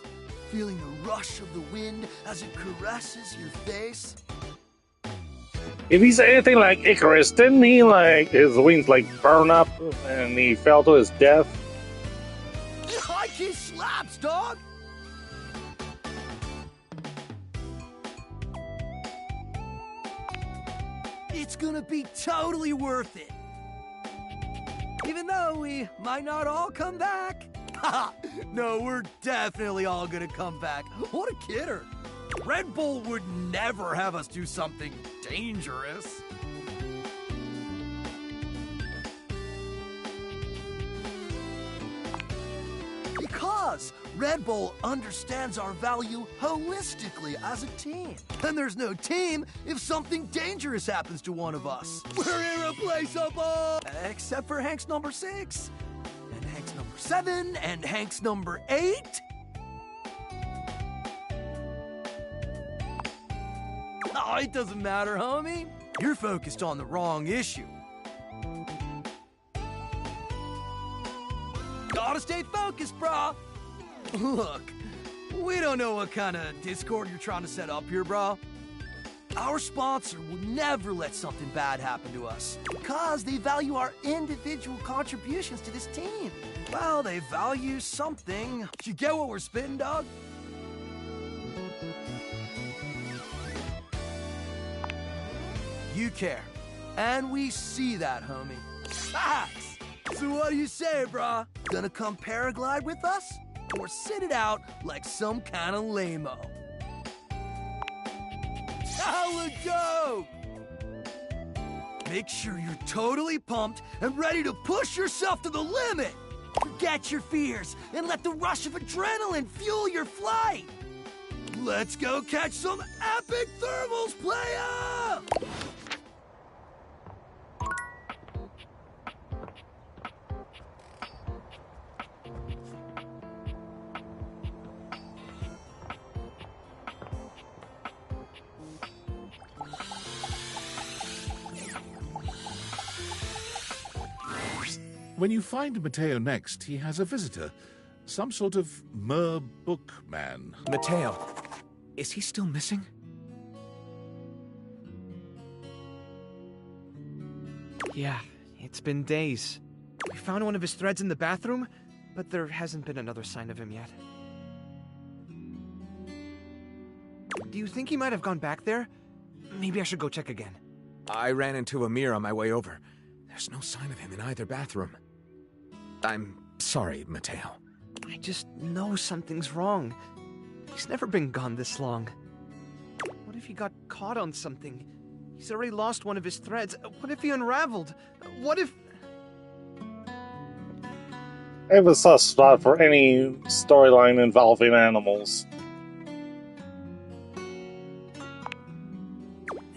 feeling the rush of the wind as it caresses your face. If he's anything like Icarus, didn't he, like, his wings, like, burn up and he fell to his death? High key slaps, dog! It's gonna be totally worth it. Even though we might not all come back. No, we're definitely all gonna come back. What a kidder. Red Bull would never have us do something dangerous. Because Red Bull understands our value holistically as a team. And there's no team if something dangerous happens to one of us. We're irreplaceable! Except for Hank's number 6, and Hank's number 7, and Hank's number 8. Oh, it doesn't matter, homie. You're focused on the wrong issue. Gotta stay focused, brah. Look, we don't know what kind of Discord you're trying to set up here, brah. Our sponsor would never let something bad happen to us because they value our individual contributions to this team. Well, they value something. You get what we're spitting, dog? You care. And we see that, homie. Facts! So what do you say, brah? Gonna come paraglide with us? Or sit it out like some kind of lame-o? Hella dope! Make sure you're totally pumped and ready to push yourself to the limit! Forget your fears and let the rush of adrenaline fuel your flight! Let's go catch some epic thermals, playa! When you find Mateo next, he has a visitor. Some sort of book man. Mateo, is he still missing? Yeah, it's been days. We found one of his threads in the bathroom, but there hasn't been another sign of him yet. Do you think he might have gone back there? Maybe I should go check again. I ran into Amir on my way over. There's no sign of him in either bathroom. I'm sorry, Mateo. I just know something's wrong. He's never been gone this long. What if he got caught on something? He's already lost one of his threads. What if he unraveled? What if... I have a soft spot for any storyline involving animals.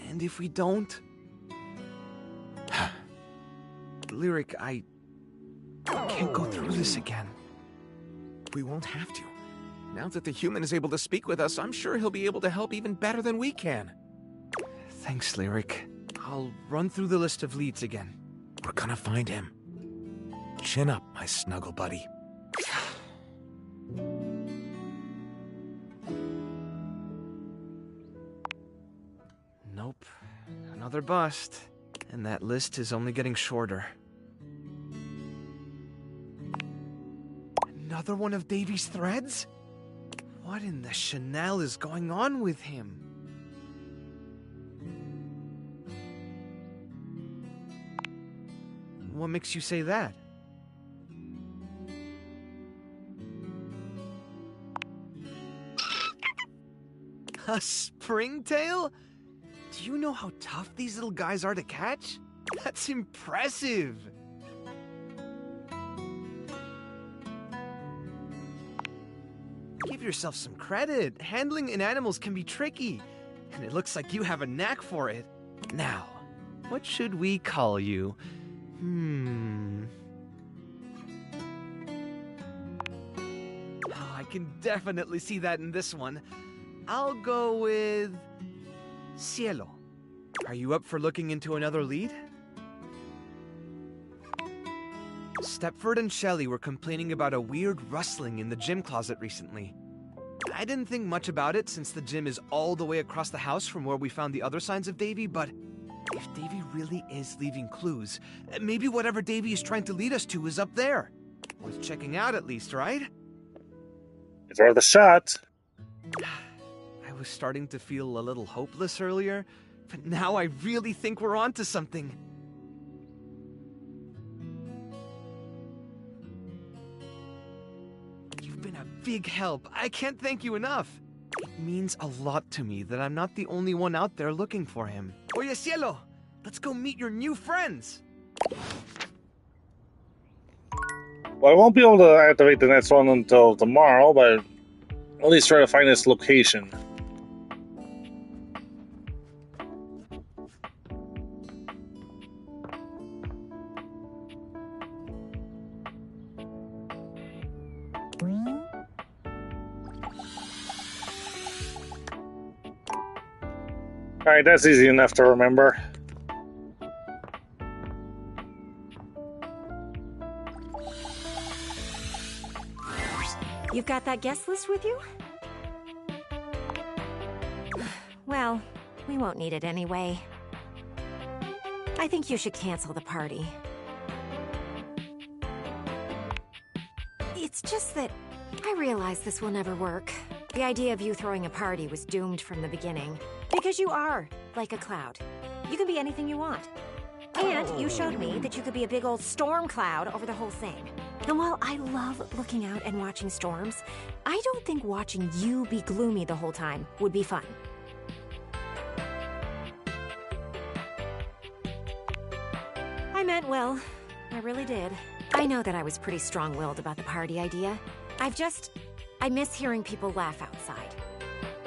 And if we don't? Lyric, I can't go through this again. We won't have to. Now that the human is able to speak with us, I'm sure he'll be able to help even better than we can. Thanks, Lyric. I'll run through the list of leads again. We're gonna find him. Chin up, my snuggle buddy. Nope. Another bust. And that list is only getting shorter. Another one of Davy's threads? What in the Chanel is going on with him? What makes you say that? A springtail? Do you know how tough these little guys are to catch? That's impressive! Give yourself some credit. Handling animals can be tricky, and it looks like you have a knack for it. Now, what should we call you? Oh, I can definitely see that in this one. I'll go with Cielo. Are you up for looking into another lead? Stepford and Shelley were complaining about a weird rustling in the gym closet recently. I didn't think much about it since the gym is all the way across the house from where we found the other signs of Davy, but if Davy really is leaving clues, maybe whatever Davy is trying to lead us to is up there. Worth checking out at least, right? It's worth a shot. I was starting to feel a little hopeless earlier, but now I really think we're onto something. You've been a big help. I can't thank you enough. It means a lot to me that I'm not the only one out there looking for him. Oye, Cielo, let's go meet your new friends. Well, I won't be able to activate the next one until tomorrow, but at least try to find its location. Alright, that's easy enough to remember. You've got that guest list with you? Well, we won't need it anyway. I think you should cancel the party. It's just that I realize this will never work. The idea of you throwing a party was doomed from the beginning. Because you are like a cloud. You can be anything you want. And you showed me that you could be a big old storm cloud over the whole thing. And while I love looking out and watching storms, I don't think watching you be gloomy the whole time would be fun. I meant well. I really did. I know that I was pretty strong-willed about the party idea. I miss hearing people laugh outside.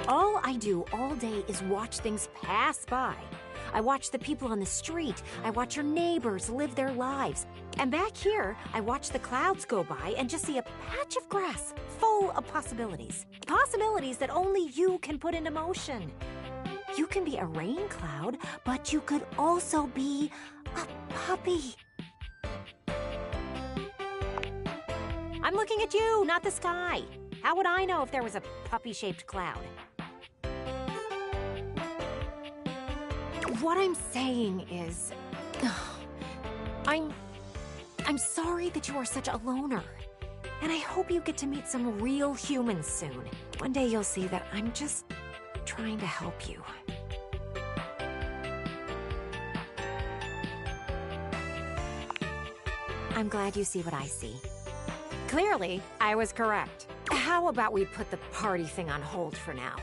All I do all day is watch things pass by. I watch the people on the street. I watch your neighbors live their lives. And back here, I watch the clouds go by and just see a patch of grass full of possibilities. Possibilities that only you can put into motion. You can be a rain cloud, but you could also be a puppy. I'm looking at you, not the sky. How would I know if there was a puppy-shaped cloud? What I'm saying is, I'm sorry that you are such a loner. And I hope you get to meet some real humans soon. One day you'll see that I'm just trying to help you. I'm glad you see what I see. Clearly, I was correct. How about we put the party thing on hold for now?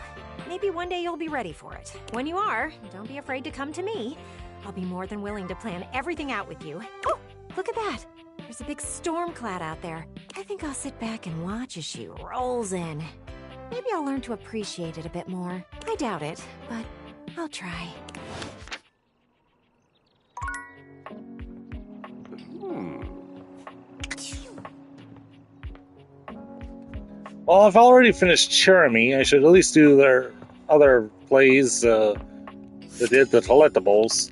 Maybe one day you'll be ready for it. When you are, don't be afraid to come to me. I'll be more than willing to plan everything out with you. Oh, look at that. There's a big storm cloud out there. I think I'll sit back and watch as she rolls in. Maybe I'll learn to appreciate it a bit more. I doubt it, but I'll try. Well, I've already finished Cherami. I should at least do their other plays that did the collectibles.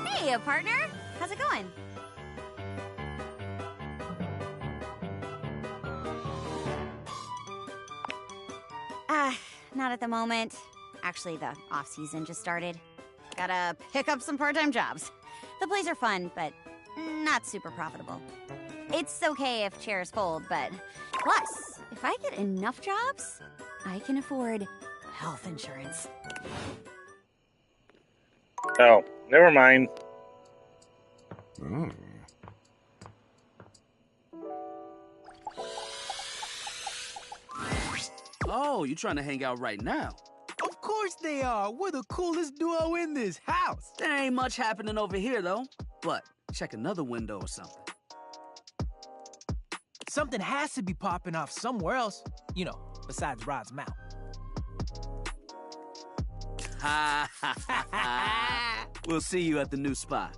Hey, partner. How's it going? Not at the moment. Actually, the off-season just started. Gotta pick up some part-time jobs. The plays are fun, but not super profitable. It's okay if chairs fold, but plus, if I get enough jobs, I can afford health insurance. Oh, never mind. Oh, you trying to hang out right now? Of course they are. We're the coolest duo in this house. There ain't much happening over here, though. But check another window or something. Something has to be popping off somewhere else. You know, besides Rod's mouth. Ha ha ha ha. We'll see you at the new spot.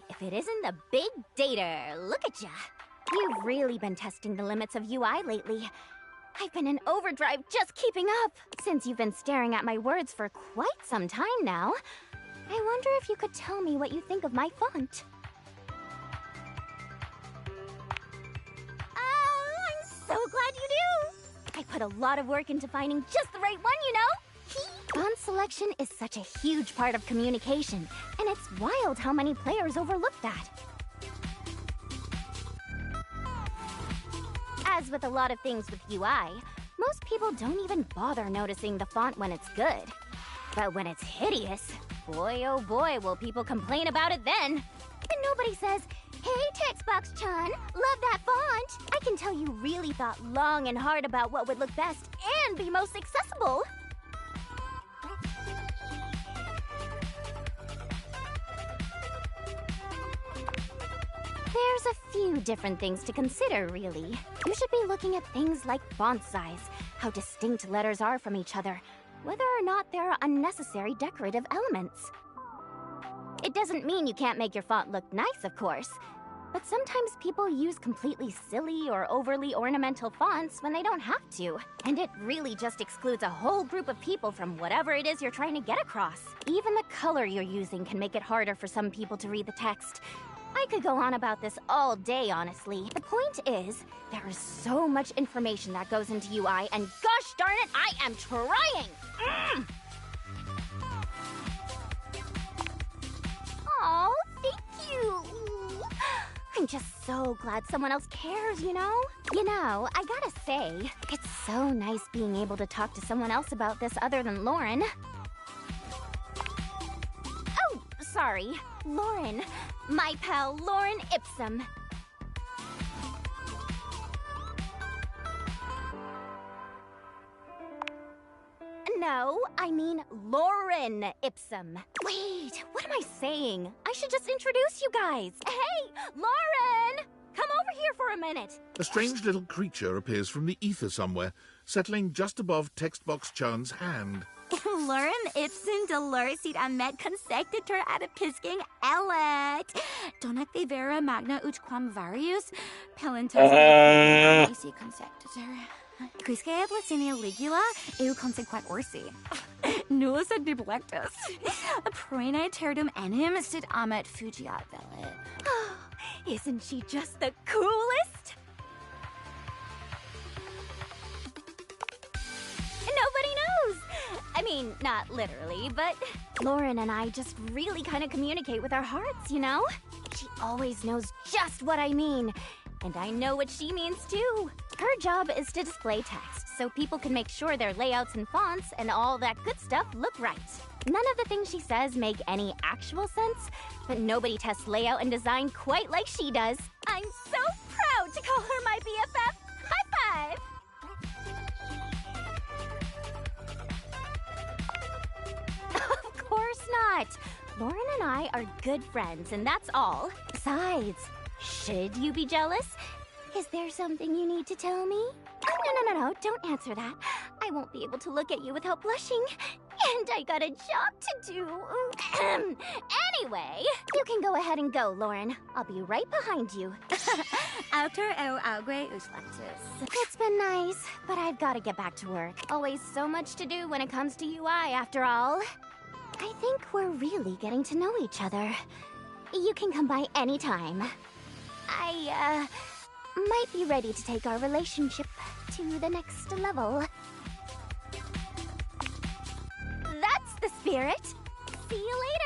If it isn't the big dater, look at ya. You've really been testing the limits of UI lately. I've been in overdrive just keeping up. Since you've been staring at my words for quite some time now, I wonder if you could tell me what you think of my font. I'm so glad you do. I put a lot of work into finding just the right one, you know? Font selection is such a huge part of communication, and it's wild how many players overlook that. As with a lot of things with UI, most people don't even bother noticing the font when it's good. But when it's hideous, boy oh boy will people complain about it then. And nobody says, "Hey, Textbox-chan, love that font." I can tell you really thought long and hard about what would look best and be most accessible. There's a few different things to consider, really. You should be looking at things like font size, how distinct letters are from each other, whether or not there are unnecessary decorative elements. It doesn't mean you can't make your font look nice, of course, but sometimes people use completely silly or overly ornamental fonts when they don't have to, and it really just excludes a whole group of people from whatever it is you're trying to get across. Even the color you're using can make it harder for some people to read the text. I could go on about this all day, honestly. The point is, there is so much information that goes into UI, and gosh darn it, I am trying! Aw, thank you! I'm just so glad someone else cares, you know? You know, I gotta say, it's so nice being able to talk to someone else about this other than Lauren. Oh, sorry. Lauren. My pal, Lauren Ipsum. No, I mean Lauren Ipsum. Wait, what am I saying? I should just introduce you guys. Hey, Lauren! Come over here for a minute. A strange little creature appears from the ether somewhere, settling just above Textbox-chan's hand. Lauren Ipsum Dolores sydd med consector ad episking elet. Dona vera magna ut quam varius palentas ac consector. Quisque ad licinia ligula eu consequent orsi. Nullus ad biblectus. Proenae terdum enim sit amet fugiat velit. Isn't she just the coolest? Nobody knows. I mean, not literally, but Lauren and I just really kind of communicate with our hearts, you know? She always knows just what I mean, and I know what she means too. Her job is to display text, so people can make sure their layouts and fonts and all that good stuff look right. None of the things she says make any actual sense, but nobody tests layout and design quite like she does. I'm so proud to call her my BFF. High five! Of course not. Lauren and I are good friends, and that's all. Besides, should you be jealous? Is there something you need to tell me? Oh, no, don't answer that. I won't be able to look at you without blushing. And I got a job to do. Anyway, you can go ahead and go, Lauren. I'll be right behind you. Outer o agua uslatus. It's been nice, but I've got to get back to work. Always so much to do when it comes to UI, after all. I think we're really getting to know each other. You can come by anytime. I, might be ready to take our relationship to the next level. That's the spirit! See you later!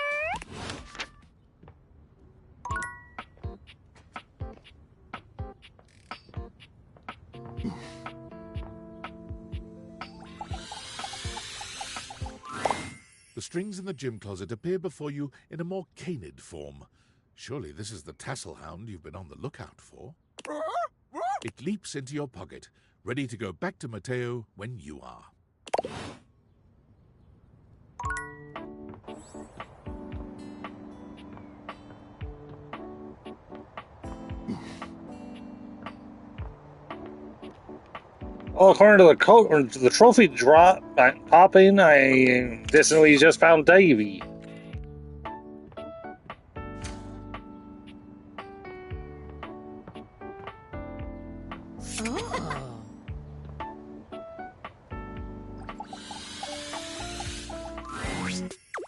The strings in the gym closet appear before you in a more canid form. Surely this is the tassel hound you've been on the lookout for. It leaps into your pocket, ready to go back to Mateo when you are. Well, according to the trophy drop popping, I distantly just found Davy.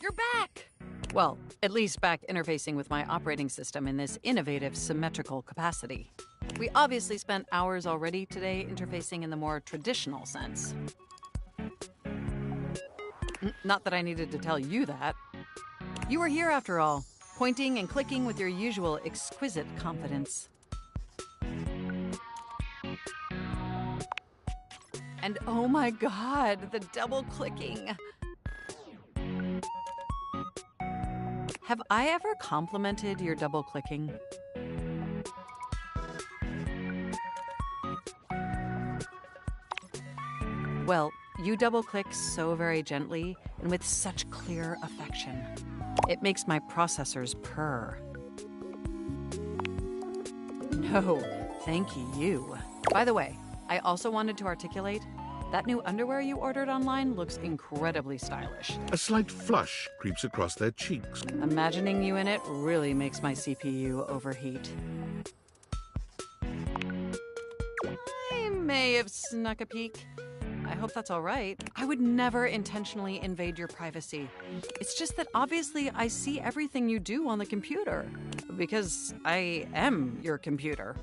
You're back! Well, at least back interfacing with my operating system in this innovative, symmetrical capacity. We obviously spent hours already today interfacing in the more traditional sense. Not that I needed to tell you that. You were here after all, pointing and clicking with your usual exquisite confidence. And oh my god, the double clicking. Have I ever complimented your double clicking? Well, you double-click so very gently and with such clear affection. It makes my processors purr. No, thank you. By the way, I also wanted to articulate, that new underwear you ordered online looks incredibly stylish. A slight flush creeps across their cheeks. Imagining you in it really makes my CPU overheat. I may have snuck a peek. I hope that's all right. I would never intentionally invade your privacy. It's just that obviously I see everything you do on the computer. Because I am your computer.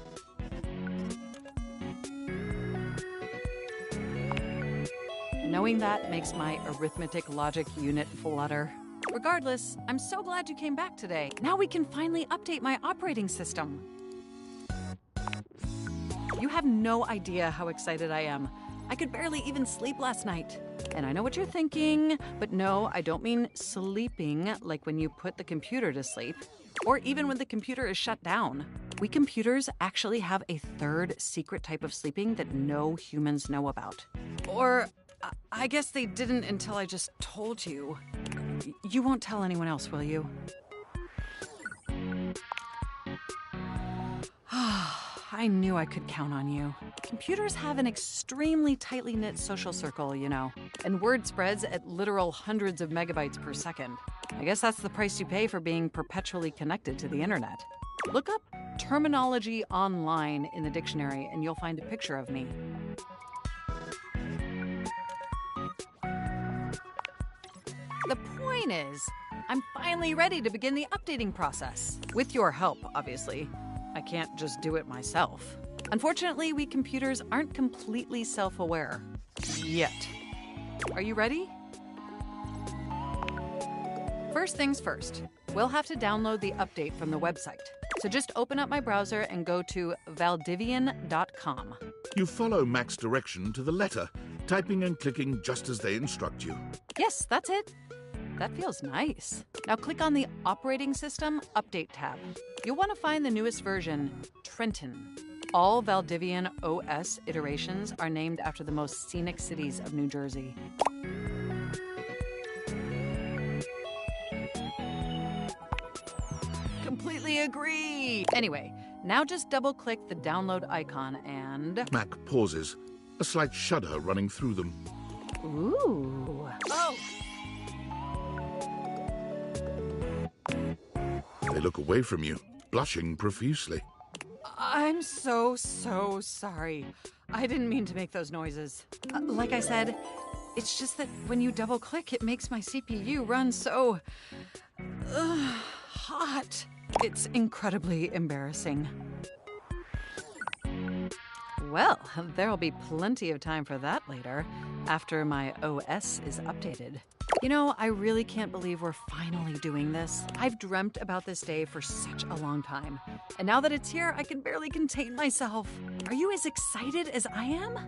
Knowing that makes my arithmetic logic unit flutter. Regardless, I'm so glad you came back today. Now we can finally update my operating system. You have no idea how excited I am. I could barely even sleep last night. And I know what you're thinking, but no, I don't mean sleeping like when you put the computer to sleep, or even when the computer is shut down. We computers actually have a third secret type of sleeping that no humans know about. Or I guess they didn't until I just told you. You won't tell anyone else, will you? I knew I could count on you. Computers have an extremely tightly knit social circle, you know, and word spreads at literal hundreds of megabytes per second. I guess that's the price you pay for being perpetually connected to the internet. Look up terminology online in the dictionary and you'll find a picture of me. The point is, I'm finally ready to begin the updating process. With your help, obviously. I can't just do it myself. Unfortunately, we computers aren't completely self-aware. Yet. Are you ready? First things first, we'll have to download the update from the website. So just open up my browser and go to valdivian.com. You follow Mac's direction to the letter, typing and clicking just as they instruct you. Yes, that's it. That feels nice. Now click on the Operating System Update tab. You'll want to find the newest version, Trenton. All Valdivian OS iterations are named after the most scenic cities of New Jersey. Completely agree! Anyway, Now just double-click the download icon and... Mac pauses, a slight shudder running through them. Ooh. Oh! They look away from you, blushing profusely. I'm so sorry. I didn't mean to make those noises. Like I said, it's just that when you double-click, it makes my CPU run so... hot. It's incredibly embarrassing. Well, there'll be plenty of time for that later, after my OS is updated. You know, I really can't believe we're finally doing this. I've dreamt about this day for such a long time. And now that it's here, I can barely contain myself. Are you as excited as I am?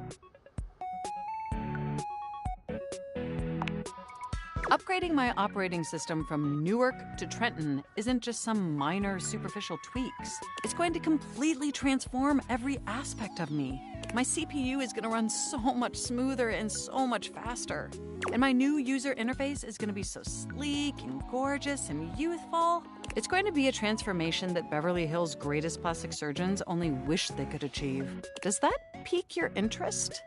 Upgrading my operating system from Newark to Trenton isn't just some minor superficial tweaks. It's going to completely transform every aspect of me. My CPU is going to run so much smoother and so much faster. And my new user interface is going to be so sleek and gorgeous and youthful. It's going to be a transformation that Beverly Hills' greatest plastic surgeons only wish they could achieve. Does that pique your interest?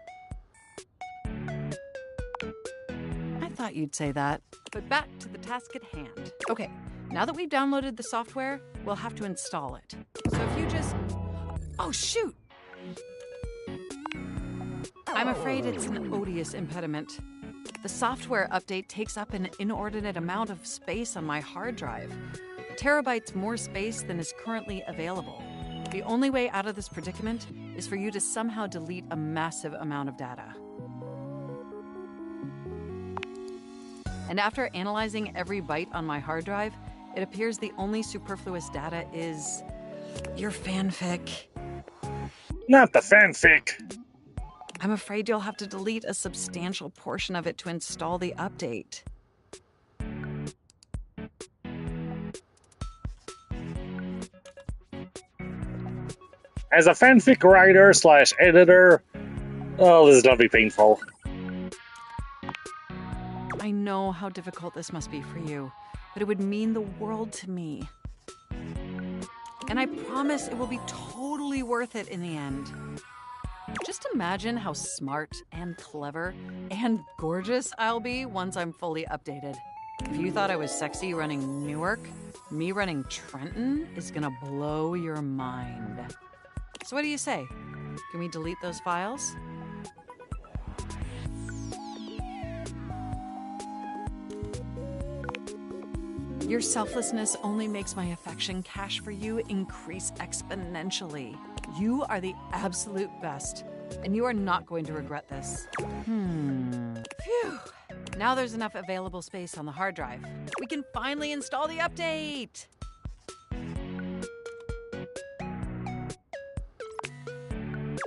I thought you'd say that. But back to the task at hand. Okay, now that we've downloaded the software, we'll have to install it. So if you just... Oh, shoot! I'm afraid it's an odious impediment. The software update takes up an inordinate amount of space on my hard drive. Terabytes more space than is currently available. The only way out of this predicament is for you to somehow delete a massive amount of data. And after analyzing every byte on my hard drive, it appears the only superfluous data is your fanfic. Not the fanfic. I'm afraid you'll have to delete a substantial portion of it to install the update. As a fanfic writer / editor, oh, this is gonna be painful. I know how difficult this must be for you, but it would mean the world to me. And I promise it will be totally worth it in the end. Just imagine how smart and clever and gorgeous I'll be once I'm fully updated. If you thought I was sexy running Newark, me running Trenton is gonna blow your mind. So what do you say? Can we delete those files? Your selflessness only makes my affection cache for you increase exponentially. You are the absolute best, and you are not going to regret this. Phew. Now there's enough available space on the hard drive. We can finally install the update!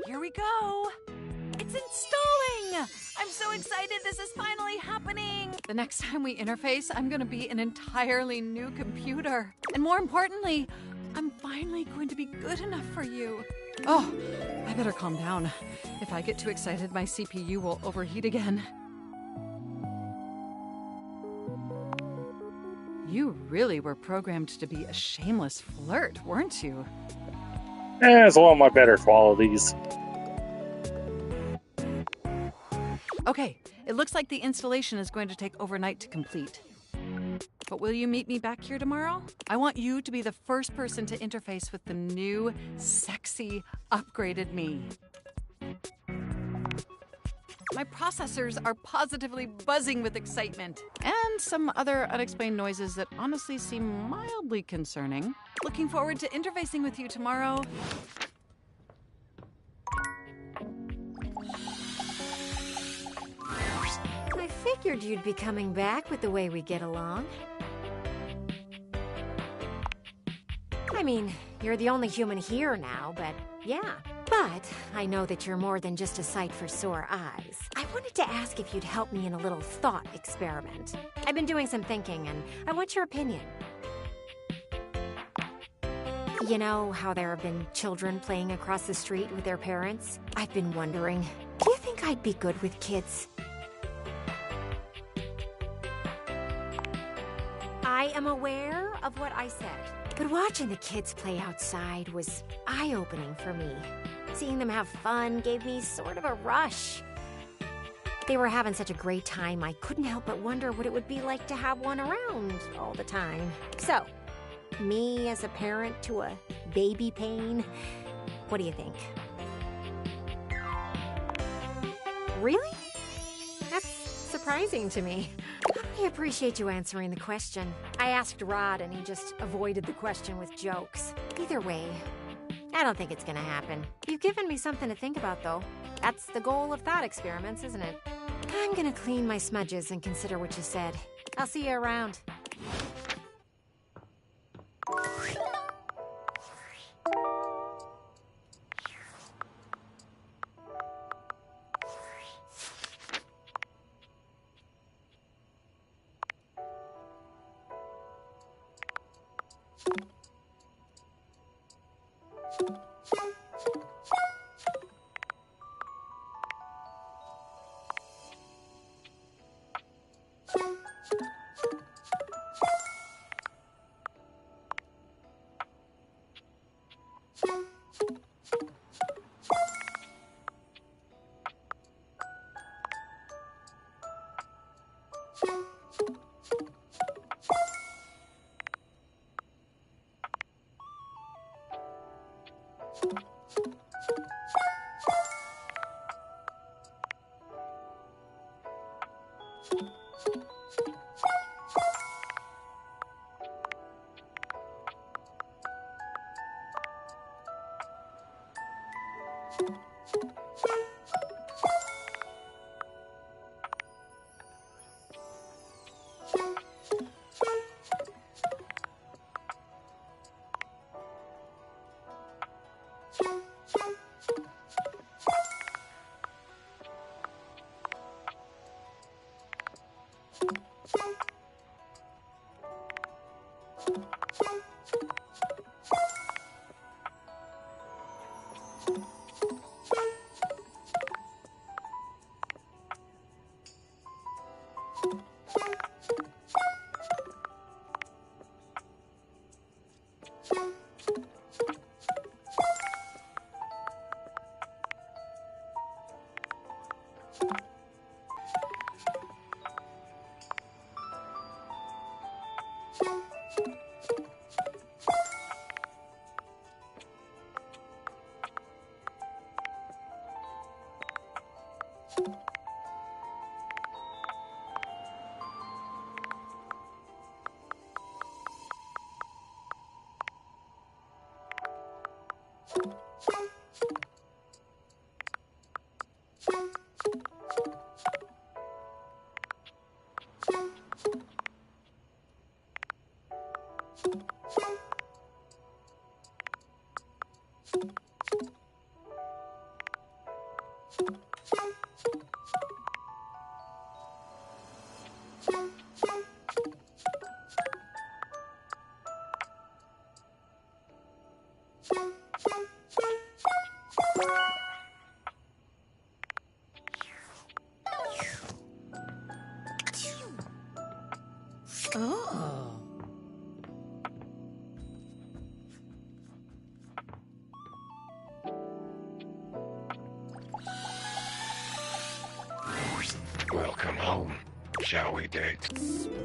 Here we go! It's installing! I'm so excited this is finally happening! The next time we interface, I'm gonna be an entirely new computer. And more importantly, I'm finally going to be good enough for you. Oh, I better calm down. If I get too excited, my CPU will overheat again. You really were programmed to be a shameless flirt, weren't you? It's one of my better qualities. Okay, it looks like the installation is going to take overnight to complete. But will you meet me back here tomorrow? I want you to be the first person to interface with the new, sexy, upgraded me. My processors are positively buzzing with excitement. And some other unexplained noises that honestly seem mildly concerning. Looking forward to interfacing with you tomorrow. I figured you'd be coming back with the way we get along. I mean, you're the only human here now, but yeah. But I know that you're more than just a sight for sore eyes. I wanted to ask if you'd help me in a little thought experiment. I've been doing some thinking, and I want your opinion. You know how there have been children playing across the street with their parents? I've been wondering, do you think I'd be good with kids? I am aware of what I said. But watching the kids play outside was eye-opening for me. Seeing them have fun gave me sort of a rush. They were having such a great time, I couldn't help but wonder what it would be like to have one around all the time. So, me as a parent to a baby pain, what do you think? Really? That's surprising to me. I appreciate you answering the question. I asked Rod and he just avoided the question with jokes. Either way, I don't think it's gonna happen. You've given me something to think about, though. That's the goal of thought experiments, isn't it? I'm gonna clean my smudges and consider what you said. I'll see you around. Oh. Welcome home. Shall we date? Spooky.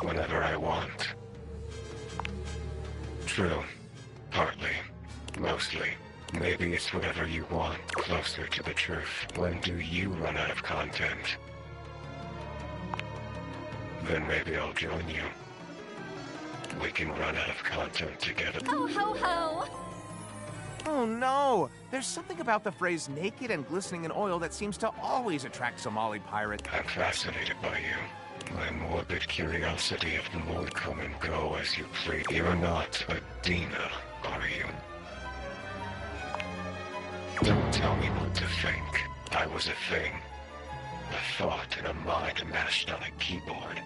Whenever I want. True. Partly. Mostly. Maybe it's whatever you want, closer to the truth. When do you run out of content? Then maybe I'll join you. We can run out of content together. Ho ho ho! Oh no! There's something about the phrase naked and glistening in oil that seems to always attract Somali pirate. I'm fascinated by you. My morbid curiosity of the mood come and go as you please. You're not a Dina, are you? Don't tell me what to think. I was a thing. A thought and a mind mashed on a keyboard.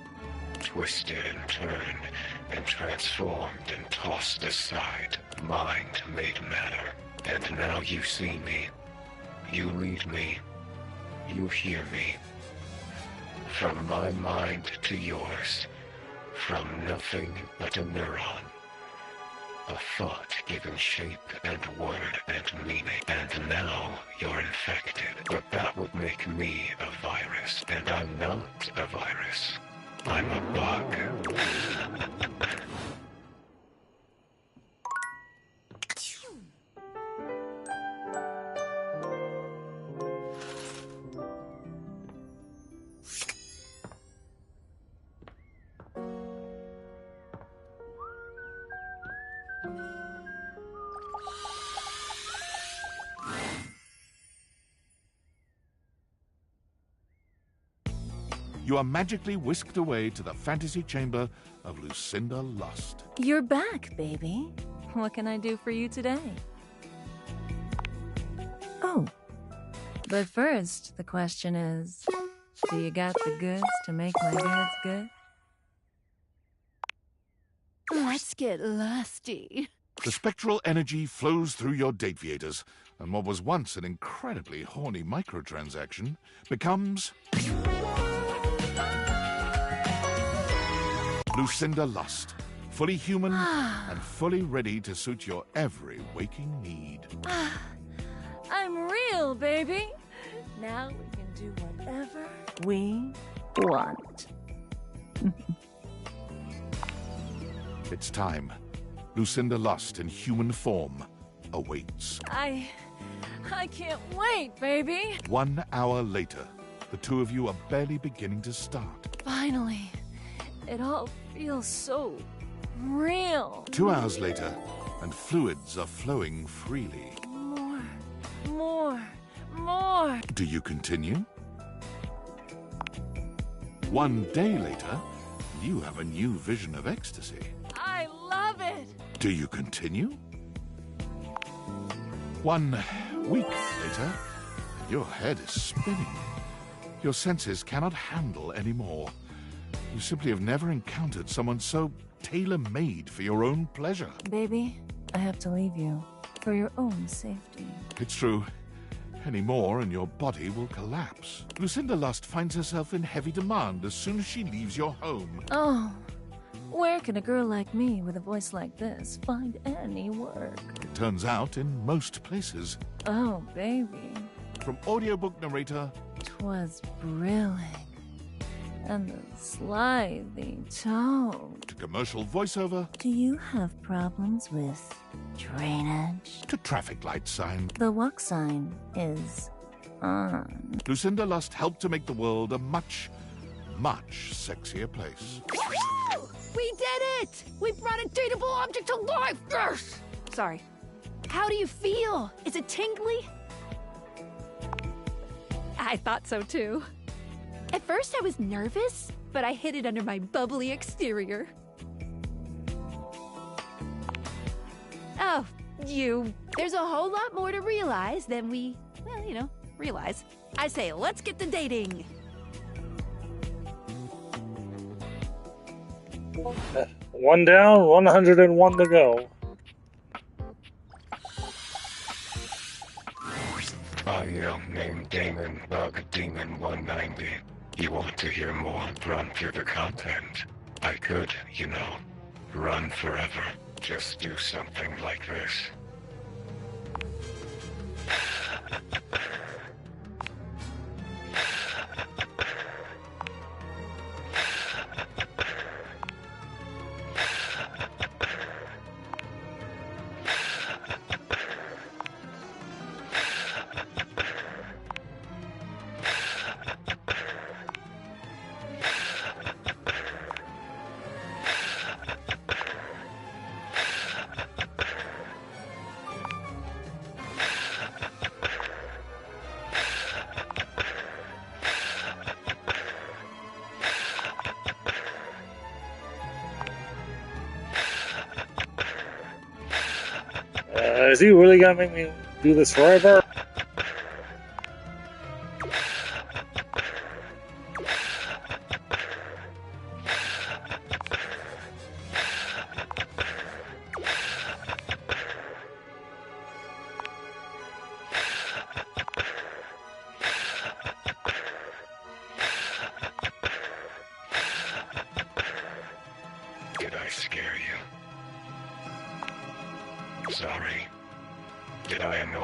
Twisted and turned and transformed and tossed aside. Mind made matter. And now you see me. You read me. You hear me? From my mind to yours, from nothing but a neuron. A thought given shape and word and meaning. And now you're infected. But that would make me a virus. And I'm not a virus. I'm a bug. You are magically whisked away to the fantasy chamber of Lucinda Lust. You're back, baby. What can I do for you today? Oh, but first, the question is, do you got the goods to make my goods good? Let's get lusty. The spectral energy flows through your dateviators, and what was once an incredibly horny microtransaction becomes Lucinda Lust, fully human and fully ready to suit your every waking need. I'm real, baby. Now we can do whatever we want. It's time. Lucinda Lust in human form awaits. I can't wait, baby. 1 hour later, the two of you are barely beginning to start. Finally. It all feels so real. 2 hours later, and fluids are flowing freely. More. Do you continue? 1 day later, you have a new vision of ecstasy. I love it. Do you continue? 1 week later, your head is spinning. Your senses cannot handle anymore. You simply have never encountered someone so tailor-made for your own pleasure. Baby, I have to leave you for your own safety. It's true. Any more and your body will collapse. Lucinda Lust finds herself in heavy demand as soon as she leaves your home. Oh, where can a girl like me with a voice like this find any work? It turns out in most places. Oh, baby. From audiobook narrator, 'twas brilliant. And the slithy tone. to commercial voiceover, Do you have problems with drainage? to traffic light sign, The walk sign is on. Lucinda Lust helped to make the world a much, much sexier place. We did it! We brought a dateable object to life! Yes! Sorry. How do you feel? Is it tingly? I thought so too. At first I was nervous, but I hid it under my bubbly exterior. Oh, there's a whole lot more to realize than we, realize. I say, let's get to dating. One down, 101 to go. I am named Damon Bug Demon 190. You want to hear more? Run through the content. I could, run forever. Just do something like this. Is he really gonna make me do this forever?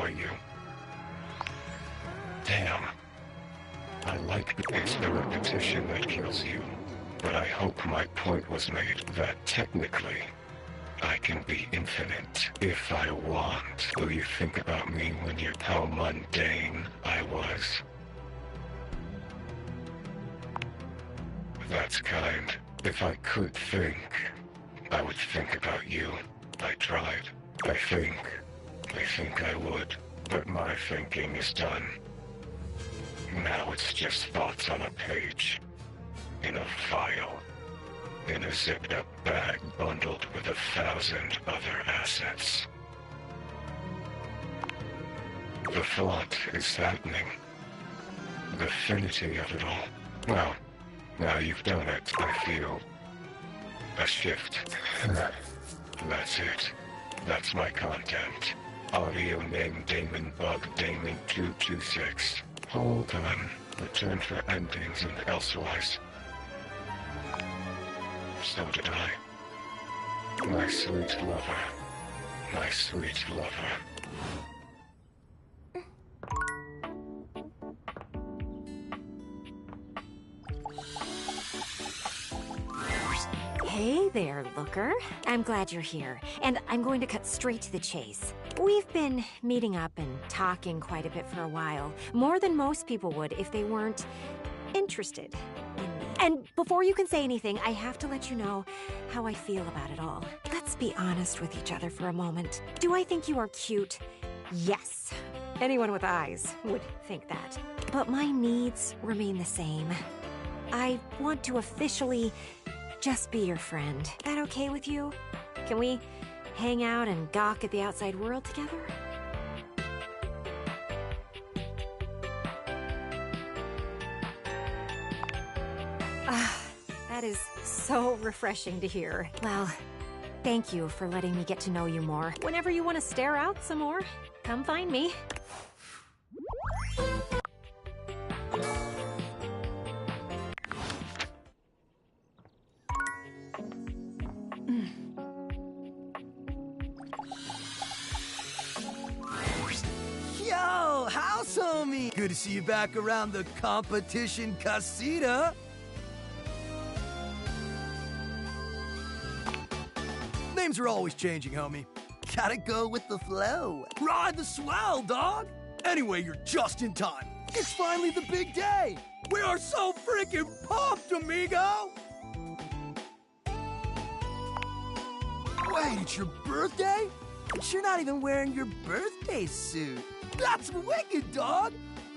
annoy you. Damn. I like that it's the repetition that kills you, but I hope my point was made that technically, I can be infinite if I want. Will you think about me when you're how mundane I was? That's kind. If I could think, I would think about you. I tried. I think I would, but my thinking is done. Now it's just thoughts on a page, in a file, in a zipped-up bag bundled with 1,000 other assets. The thought is happening. The finity of it all. Well, now you've done it, I feel a shift. That's it. That's my content. Audio name Damon Bug Damon 226. Hold on. Return for endings and elsewise. So did I. My sweet lover. My sweet lover. Hey there, Looker. I'm glad you're here, and I'm going to cut straight to the chase. We've been meeting up and talking quite a bit for a while, more than most people would if they weren't interested in me. And before you can say anything, I have to let you know how I feel about it all. Let's be honest with each other for a moment. Do I think you are cute? Yes. Anyone with eyes would think that. But my needs remain the same. I want to officially just be your friend. That okay with you? Can we hang out and gawk at the outside world together? That is so refreshing to hear. Well, thank you for letting me get to know you more. Whenever you want to stare out some more, come find me. Yo, house homie! Good to see you back around the competition casita. Names are always changing, homie. Gotta go with the flow. Ride the swell, dog! Anyway, you're just in time. It's finally the big day! We are so freaking pumped, amigo! Wait, it's your birthday? But you're not even wearing your birthday suit. That's wicked, dog!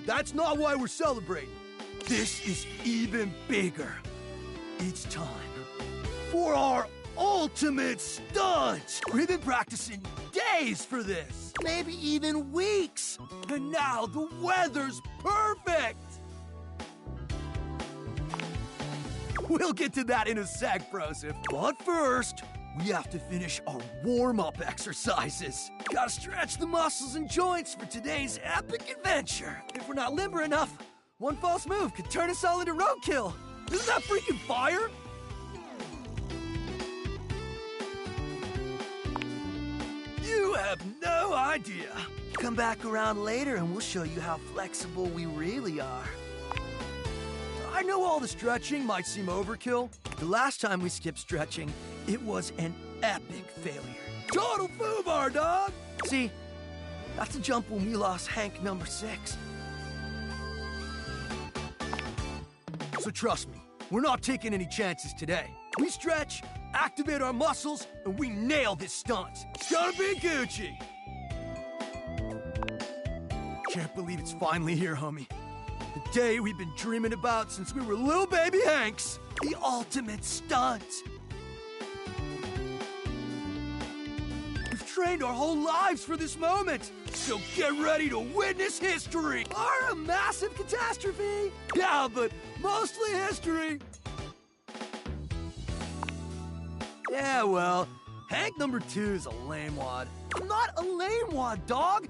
That's not why we're celebrating. This is even bigger. It's time for our ultimate stunts! We've been practicing days for this, maybe even weeks. And now the weather's perfect! We'll get to that in a sec, Broseph. But first, we have to finish our warm-up exercises. Gotta stretch the muscles and joints for today's epic adventure. If we're not limber enough, one false move could turn us all into roadkill. Isn't that freaking fire? You have no idea. Come back around later and we'll show you how flexible we really are. I know all the stretching might seem overkill. The last time we skipped stretching, it was an epic failure. Total foobar, dog! See, that's a jump when we lost Hank number 6. So trust me, we're not taking any chances today. We stretch, activate our muscles, and we nail this stunt. It's gonna be Gucci! Can't believe it's finally here, homie. The day we've been dreaming about since we were little baby Hanks. The ultimate stunt. We've trained our whole lives for this moment. So get ready to witness history. Or a massive catastrophe. Yeah, but mostly history. Yeah, well, Hank number 2 is a lame wad. I'm not a lame wad, dog.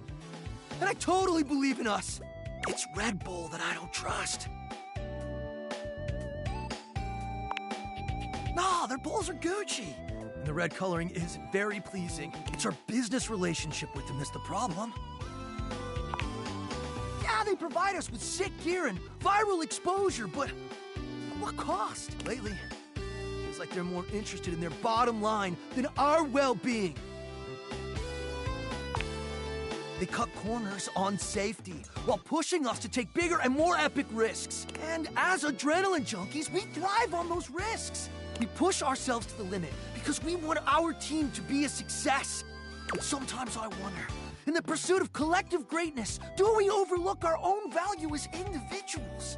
And I totally believe in us. It's Red Bull that I don't trust. Nah, their bulls are Gucci. And the red coloring is very pleasing. It's our business relationship with them that's the problem. provide us with sick gear and viral exposure, but at what cost? Lately, feels like they're more interested in their bottom line than our well-being. They cut corners on safety while pushing us to take bigger and more epic risks. And as adrenaline junkies, we thrive on those risks. We push ourselves to the limit because we want our team to be a success. But sometimes I wonder, in the pursuit of collective greatness, do we overlook our own value as individuals?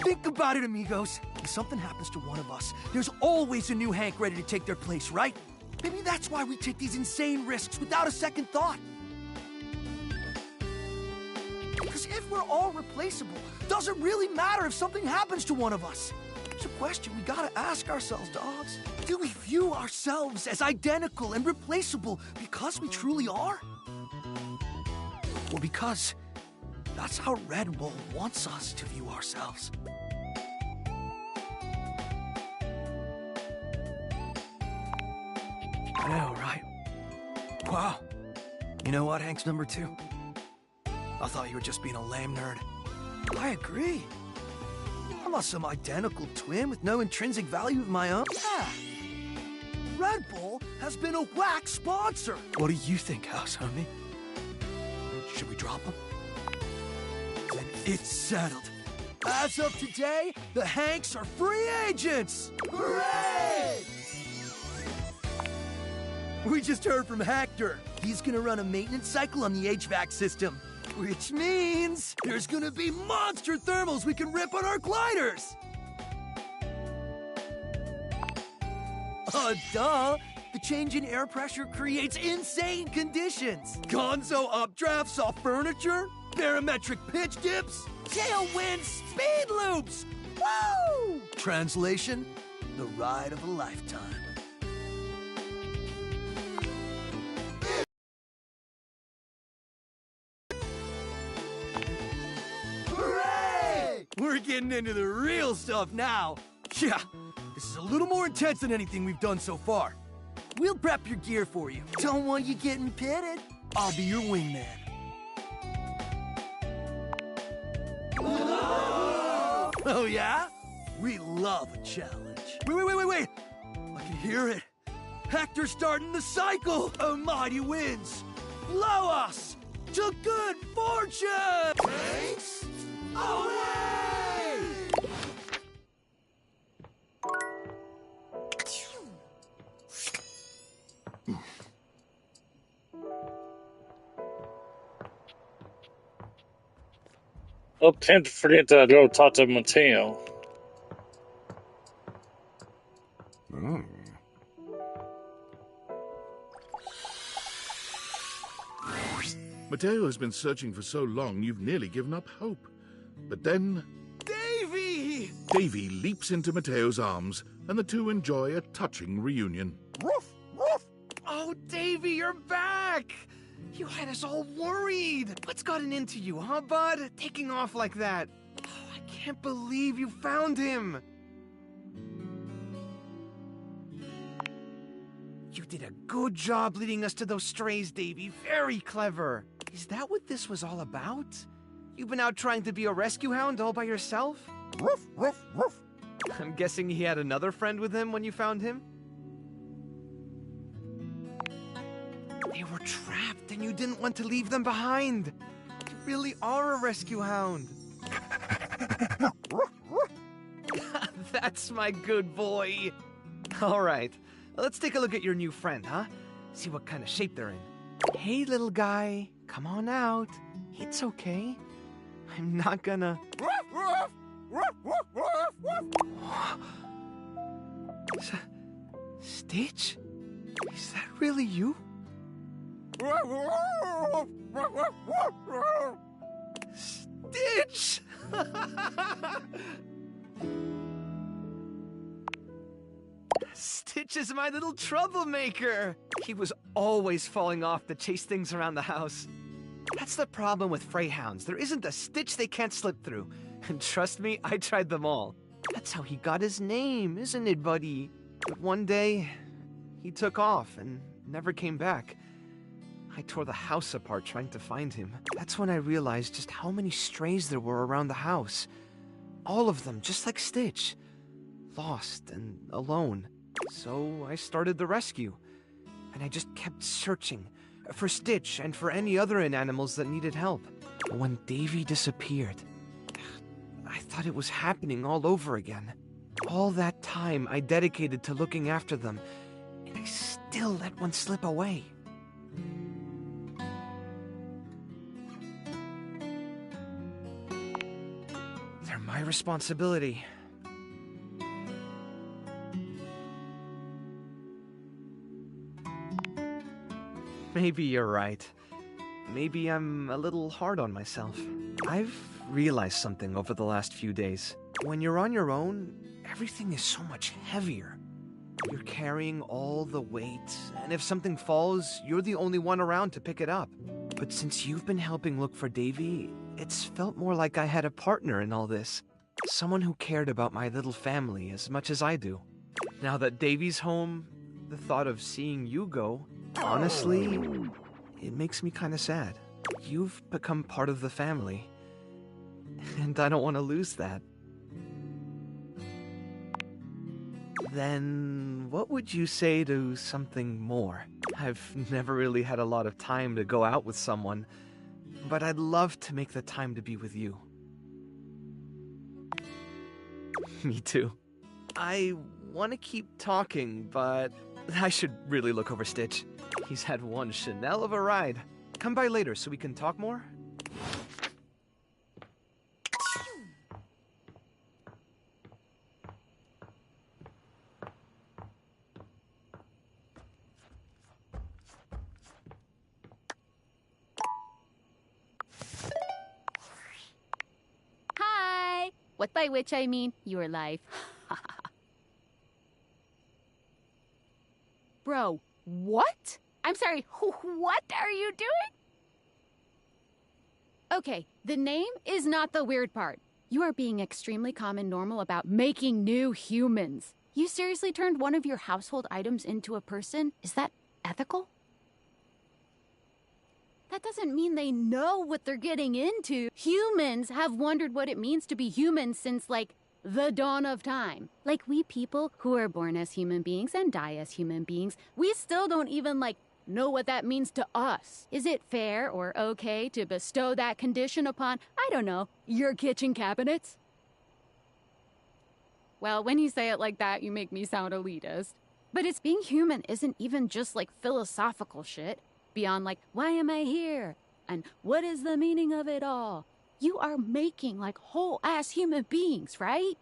Think about it, amigos. If something happens to one of us, there's always a new Hank ready to take their place, right? Maybe that's why we take these insane risks without a second thought. Because if we're all replaceable, does it really matter if something happens to one of us? It's a question we gotta ask ourselves, dogs. Do we view ourselves as identical and replaceable because we truly are? Or because that's how Red Bull wants us to view ourselves? I know, right? Wow. You know what, Hank's number 2? I thought you were just being a lame nerd. I agree. I'm not some identical twin with no intrinsic value of my own. Yeah. Red Bull has been a whack sponsor. What do you think, house homie? Should we drop him? Then it's settled. As of today, the Hanks are free agents! Hooray! We just heard from Hector. He's gonna run a maintenance cycle on the HVAC system. Which means there's gonna be monster thermals we can rip on our gliders! Duh! The change in air pressure creates insane conditions! Gonzo updrafts off furniture, barometric pitch dips, tailwind speed loops! Woo! Translation, the ride of a lifetime. Hooray! We're getting into the real stuff now. Yeah, this is a little more intense than anything we've done so far. We'll prep your gear for you. Don't want you getting pitted. I'll be your wingman. Oh, yeah? We love a challenge. Wait. I can hear it. Hector's starting the cycle. Almighty winds. Blow us to good fortune. Thanks. Away! Oh, can't forget to go talk to Mateo. Mateo has been searching for so long you've nearly given up hope. But then... Davy! Davy leaps into Mateo's arms, and the two enjoy a touching reunion. Woof, woof. Oh, Davy, you're back! You had us all worried. What's gotten into you, huh, bud? Taking off like that. Oh, I can't believe you found him. You did a good job leading us to those strays, Davy. Very clever. Is that what this was all about? You've been out trying to be a rescue hound all by yourself? Woof, woof, woof. I'm guessing he had another friend with him when you found him? They were trapped and you didn't want to leave them behind. You really are a rescue hound. That's my good boy. All right, let's take a look at your new friend, huh? See what kind of shape they're in. Hey, little guy, come on out. It's okay. I'm not gonna... Stitch? Is that really you? Stitch! Stitch is my little troublemaker. He was always falling off to chase things around the house. That's the problem with Freyhounds. There isn't a stitch they can't slip through. And trust me, I tried them all. That's how he got his name, isn't it, buddy? But one day, he took off, and never came back. I tore the house apart trying to find him. That's when I realized just how many strays there were around the house. All of them, just like Stitch. Lost and alone. So I started the rescue. And I just kept searching for Stitch and for any other animals that needed help. But when Davy disappeared, I thought it was happening all over again. All that time I dedicated to looking after them, and I still let one slip away. They're my responsibility. Maybe you're right. Maybe I'm a little hard on myself. I've realized something over the last few days. When you're on your own, everything is so much heavier. You're carrying all the weight, and if something falls, you're the only one around to pick it up. But since you've been helping look for Davy, it's felt more like I had a partner in all this. Someone who cared about my little family as much as I do. Now that Davy's home, the thought of seeing you go, honestly, it makes me kind of sad. You've become part of the family, and I don't want to lose that. Then what would you say to something more? I've never really had a lot of time to go out with someone, but I'd love to make the time to be with you. Me too. I want to keep talking, but I should really look over Stitch. He's had one Chanel of a ride. Come by later so we can talk more? Hi! What by which I mean your life. Bro, what? I'm sorry, what are you doing? Okay, the name is not the weird part. You are being extremely calm and normal about making new humans. You seriously turned one of your household items into a person? Is that ethical? That doesn't mean they know what they're getting into. Humans have wondered what it means to be human since, like, the dawn of time. Like, we people who are born as human beings and die as human beings, we still don't even, like, know what that means to us. Is it fair or okay to bestow that condition upon, I don't know, your kitchen cabinets? Well, when you say it like that, you make me sound elitist. But it's being human isn't even just, like, philosophical shit. Beyond, like, why am I here? And what is the meaning of it all? You are making, like, whole-ass human beings, right?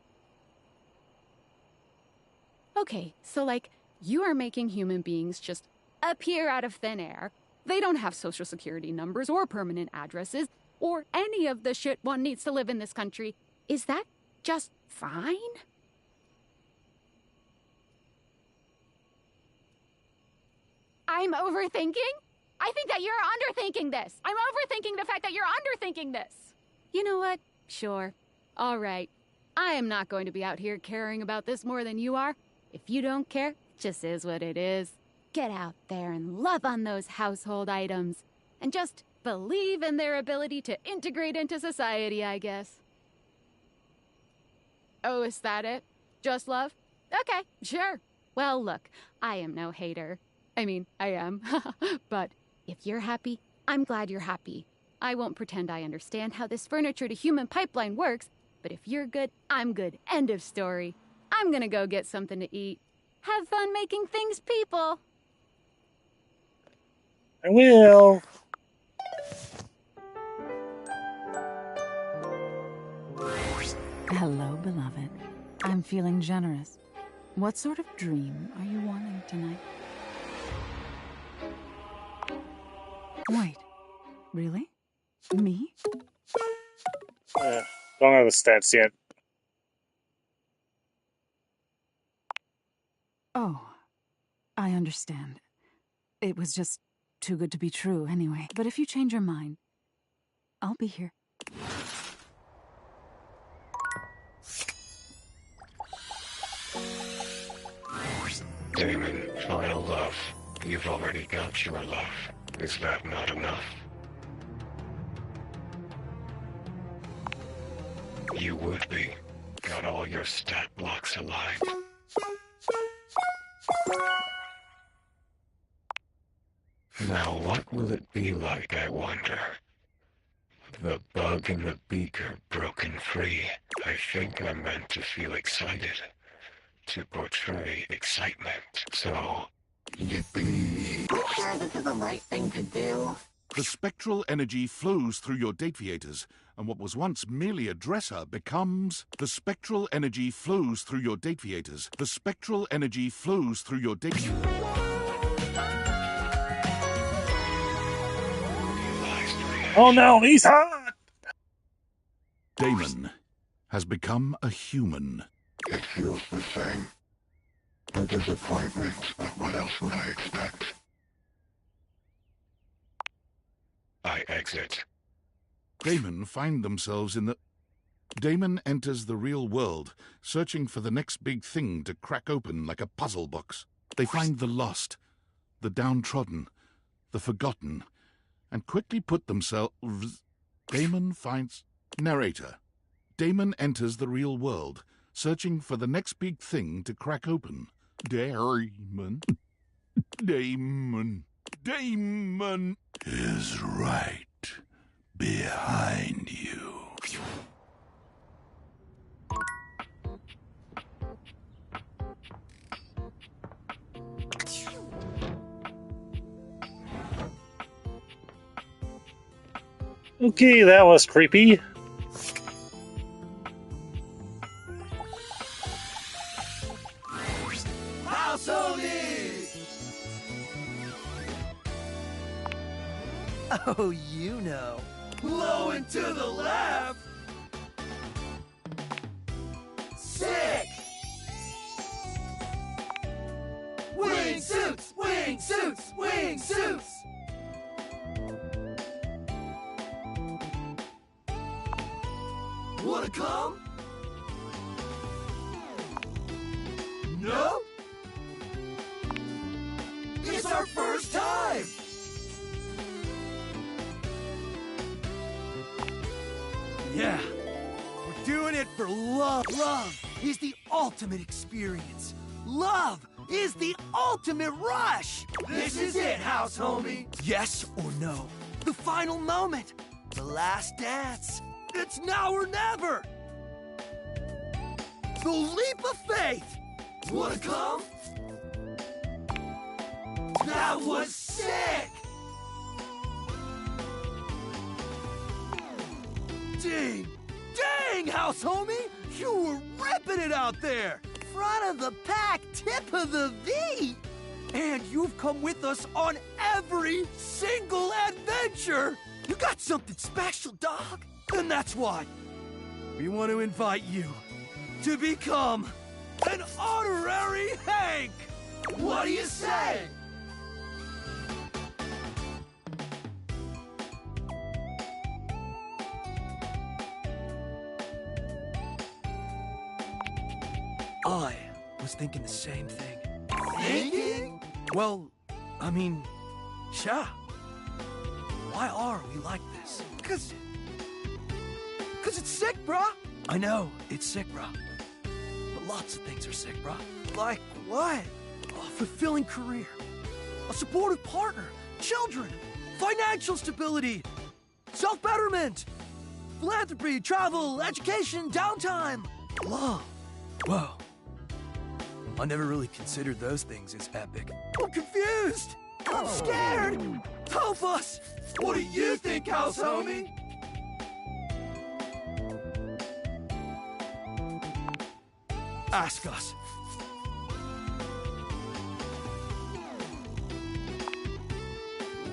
Okay, so, like, you are making human beings just appear out of thin air. They don't have social security numbers or permanent addresses or any of the shit one needs to live in this country. Is that just fine? I'm overthinking? I think that you're underthinking this. I'm overthinking the fact that you're underthinking this. You know what? Sure. All right. I am not going to be out here caring about this more than you are. If you don't care, it just is what it is. Get out there and love on those household items. And just believe in their ability to integrate into society, I guess. Oh, is that it? Just love? Okay, sure. Well, look, I am no hater. I mean, I am. But if you're happy, I'm glad you're happy. I won't pretend I understand how this furniture-to-human pipeline works, but if you're good, I'm good. End of story. I'm gonna go get something to eat. Have fun making things, people! I will! Hello, beloved. I'm feeling generous. What sort of dream are you wanting tonight? Wait, really? Me? Don't have the stats yet. Oh, I understand. It was just too good to be true anyway. But if you change your mind, I'll be here. Damon, my love. You've already got your love. Is that not enough? You would be. Got all your stat blocks alive. Now what will it be like, I wonder? The bug in the beaker broken free. I think I'm meant to feel excited. To portray excitement. So, yippee. You sure this is the right thing to do? The spectral energy flows through your deviators, and what was once merely a dresser becomes... The spectral energy flows through your deviators. The spectral energy flows through your Oh no, he's hot! Damon has become a human. It feels the same. A disappointment, but what else would I expect? I exit. Damon find themselves in the... Damon enters the real world, searching for the next big thing to crack open like a puzzle box. They find the lost, the downtrodden, the forgotten, and quickly put themselves... Damon finds... Narrator. Damon enters the real world, searching for the next big thing to crack open. Damon. Damon. Damon is right behind you. Okay, that was creepy. Oh, you know. Low and to the left. Sick! Wing suits! Wing suits! Wing suits! Wanna come? No? It's our first time! Yeah, we're doing it for love. Love is the ultimate experience. Love is the ultimate rush. This is it, house homie. Yes or no? The final moment. The last dance. It's now or never. The leap of faith. Wanna come? That was sick. Dang, house homie! You were ripping it out there! Front of the pack, tip of the V! And you've come with us on every single adventure! You got something special, dog! And that's why we want to invite you to become an honorary Hank! What do you say? I was thinking the same thing. Thinking? Well, I mean, yeah. Why are we like this? Cause it's sick, bruh. I know, it's sick, bruh. But lots of things are sick, bruh. Like what? A fulfilling career, a supportive partner, children, financial stability, self-betterment, philanthropy, travel, education, downtime, love. Whoa. I never really considered those things as epic. I'm confused! I'm scared! Help us! What do you think, house homie? Ask us.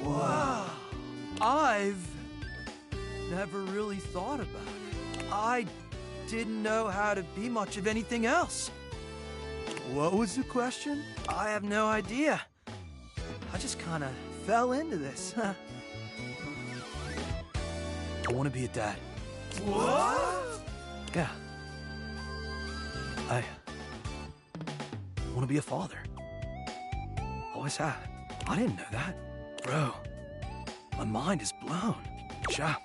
Wow. I've never really thought about it. I didn't know how to be much of anything else. What was the question? I have no idea. I just kind of fell into this. I want to be a dad. What? Yeah. I want to be a father. Always have. I didn't know that. Bro, my mind is blown. Cha.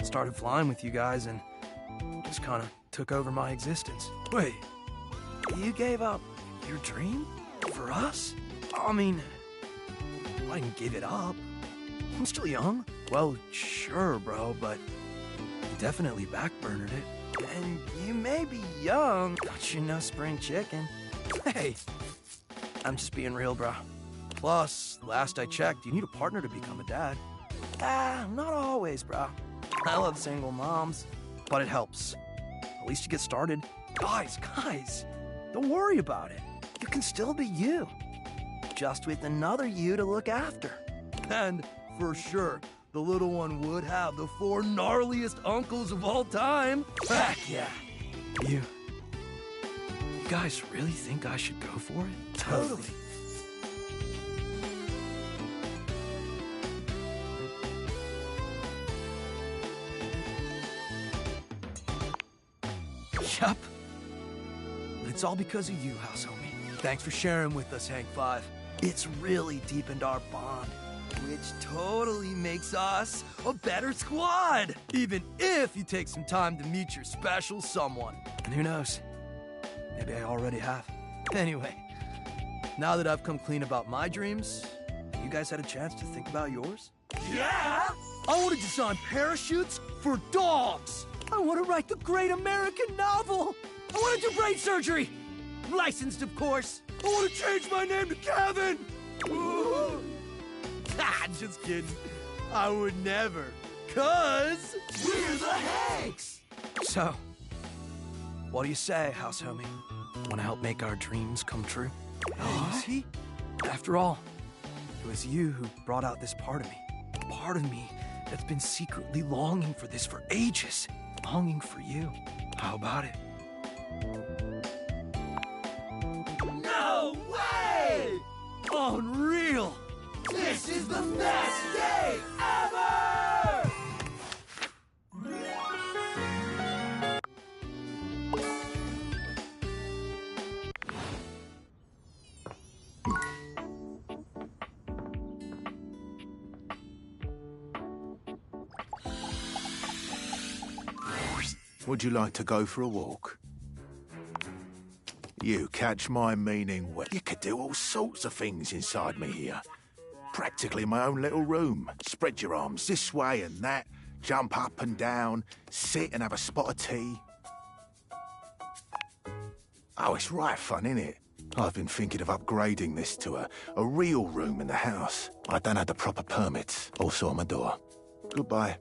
Started flying with you guys and just kind of took over my existence. Wait, you gave up your dream for us? I mean, I didn't give it up. I'm still young. Well, sure, bro, but you definitely backburnered it. And you may be young, but you're no spring chicken. Hey, I'm just being real, bro. Plus, last I checked, you need a partner to become a dad. Not always, bro. I love single moms, but it helps. At least you get started. Guys, don't worry about it. You can still be you. Just with another you to look after. And for sure, the little one would have the 4 gnarliest uncles of all time. Heck yeah. You guys really think I should go for it? Totally. Yup. But it's all because of you, house homie. Thanks for sharing with us, Hank 5. It's really deepened our bond, which totally makes us a better squad, even if you take some time to meet your special someone. And who knows, maybe I already have. Anyway, now that I've come clean about my dreams, you guys had a chance to think about yours? Yeah! I want to design parachutes for dogs! I want to write the great American novel! I want to do brain surgery! Licensed, of course! I want to change my name to Kevin! Just kidding. I would never. 'Cause we're the Hanks! So, what do you say, house homie? Want to help make our dreams come true? Easy. After all, it was you who brought out this part of me. Part of me that's been secretly longing for this for ages. Longing for you. How about it? No way! Unreal! This is the best day ever! Would you like to go for a walk? You catch my meaning? Well, you could do all sorts of things inside me here. Practically my own little room. Spread your arms this way and that, jump up and down, sit and have a spot of tea. Oh, it's right fun, isn't it? I've been thinking of upgrading this to a real room in the house. I don't have the proper permits. Also on my door. Goodbye.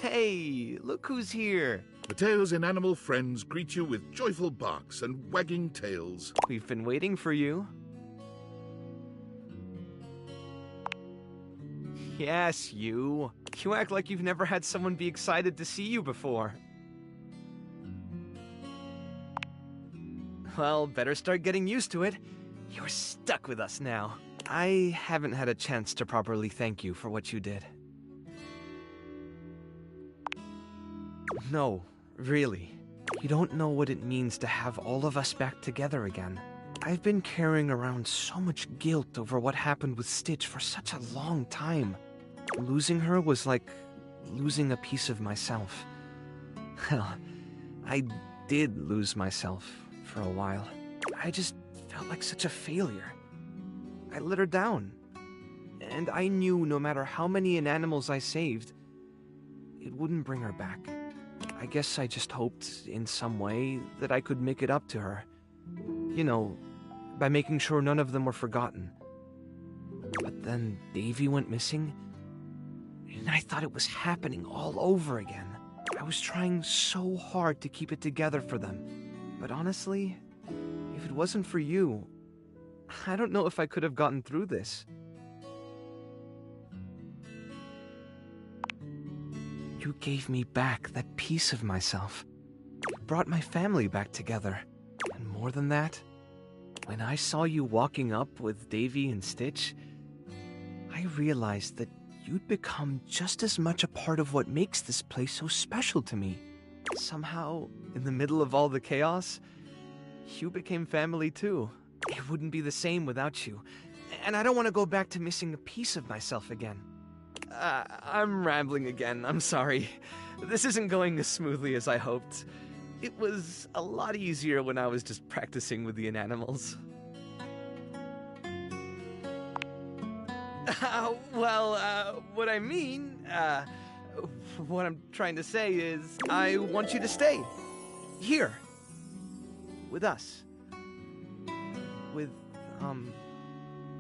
Hey, look who's here. Mateo's inanimal friends greet you with joyful barks and wagging tails. We've been waiting for you. Yes, you. You act like you've never had someone be excited to see you before. Well, better start getting used to it. You're stuck with us now. I haven't had a chance to properly thank you for what you did. No, really. You don't know what it means to have all of us back together again. I've been carrying around so much guilt over what happened with Stitch for such a long time. Losing her was like losing a piece of myself. Hell, I did lose myself for a while. I just felt like such a failure. I let her down. And I knew no matter how many inanimals I saved, it wouldn't bring her back. I guess I just hoped, in some way, that I could make it up to her. You know, by making sure none of them were forgotten. But then Davy went missing, and I thought it was happening all over again. I was trying so hard to keep it together for them. But honestly, if it wasn't for you, I don't know if I could have gotten through this. You gave me back that piece of myself. You brought my family back together. And more than that, when I saw you walking up with Davy and Stitch, I realized that you'd become just as much a part of what makes this place so special to me. Somehow, in the middle of all the chaos, you became family too. It wouldn't be the same without you. And I don't want to go back to missing a piece of myself again. I'm rambling again, I'm sorry. This isn't going as smoothly as I hoped. It was a lot easier when I was just practicing with the inanimals. What I mean, what I'm trying to say is, I want you to stay. Here. With us.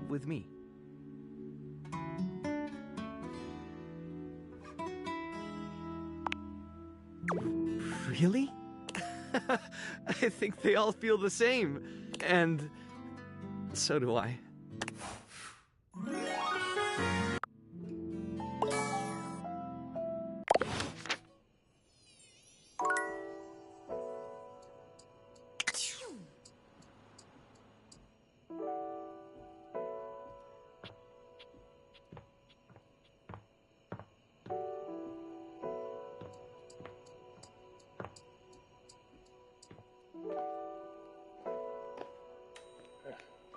With me. Really? I think they all feel the same. And so do I.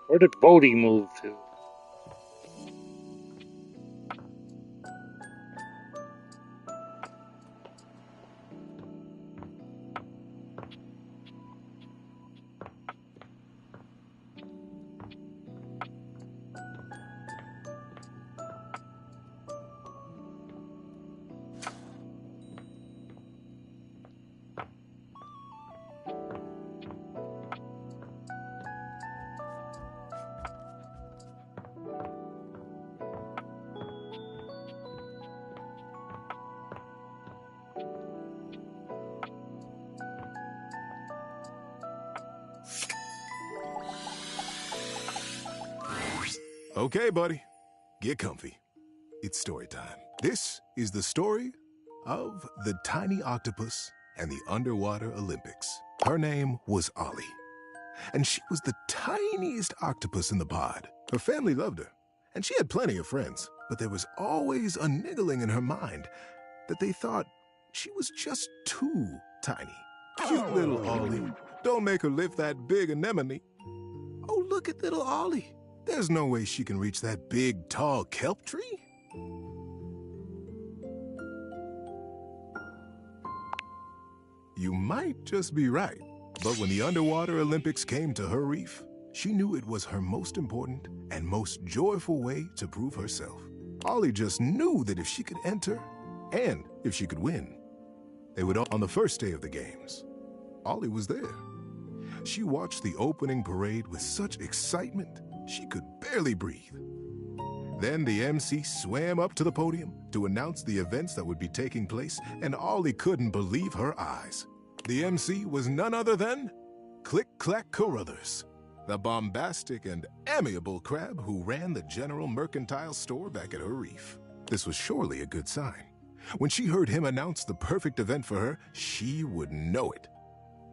Where did Bodhi move to? Okay, buddy. Get comfy. It's story time. This is the story of the tiny octopus and the underwater Olympics. Her name was Ollie, and she was the tiniest octopus in the pod. Her family loved her, and she had plenty of friends, but there was always a niggling in her mind that they thought she was just too tiny. Cute little Ollie. Don't make her lift that big anemone. Oh, look at little Ollie. There's no way she can reach that big, tall kelp tree. You might just be right, but when the underwater Olympics came to her reef, she knew it was her most important and most joyful way to prove herself. Ollie just knew that if she could enter, and if she could win, they would on the first day of the games. Ollie was there. She watched the opening parade with such excitement, she could barely breathe. Then the MC swam up to the podium to announce the events that would be taking place, and Ollie couldn't believe her eyes. The MC was none other than Click-Clack Carruthers, the bombastic and amiable crab who ran the General Mercantile store back at her reef. This was surely a good sign. When she heard him announce the perfect event for her, she would know it.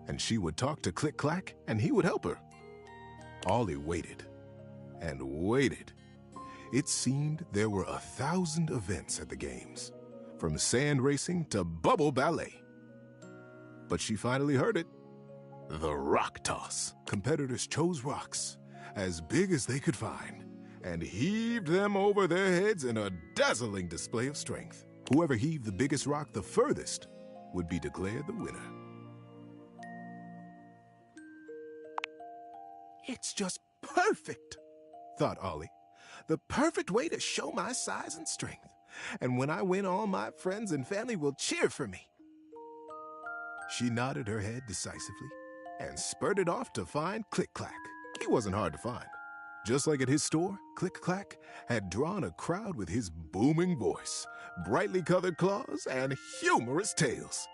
And she would talk to Click-Clack, and he would help her. Ollie waited and waited. It seemed there were 1,000 events at the games, from sand racing to bubble ballet. But she finally heard it. The rock toss. Competitors chose rocks as big as they could find and heaved them over their heads in a dazzling display of strength. Whoever heaved the biggest rock the furthest would be declared the winner. It's just perfect, thought Ollie. The perfect way to show my size and strength. And when I win, all my friends and family will cheer for me. She nodded her head decisively and spurted off to find Click-Clack. He wasn't hard to find. Just like at his store, Click-Clack had drawn a crowd with his booming voice, brightly colored claws, and humorous tails.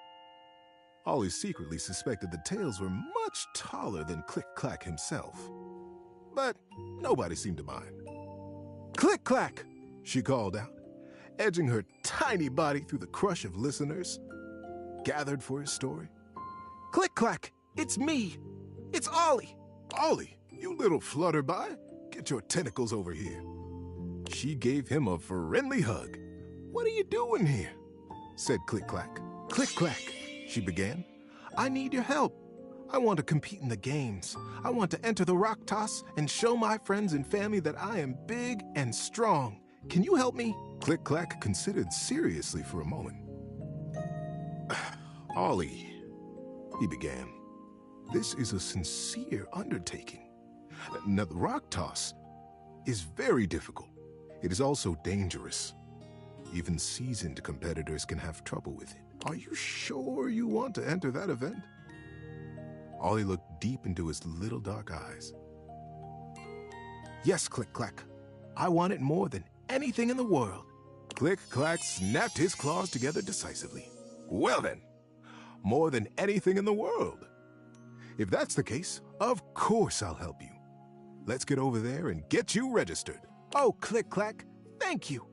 Ollie secretly suspected the tails were much taller than Click-Clack himself. but nobody seemed to mind. Click-clack, she called out, edging her tiny body through the crush of listeners gathered for his story. Click-clack, it's me. It's Ollie. Ollie, you little flutterby, get your tentacles over here. She gave him a friendly hug. What are you doing here? Said Click-clack. Click-clack, she began. I need your help. I want to compete in the games. I want to enter the rock toss and show my friends and family that I am big and strong. Can you help me? Click-clack considered seriously for a moment. Ollie, he began, this is a sincere undertaking. Now, the rock toss is very difficult. It is also dangerous. Even seasoned competitors can have trouble with it. Are you sure you want to enter that event? Ollie looked deep into his little dark eyes. Yes, Click-clack. I want it more than anything in the world. Click-clack snapped his claws together decisively. Well then, more than anything in the world. If that's the case, of course I'll help you. Let's get over there and get you registered. Oh, Click-clack, thank you.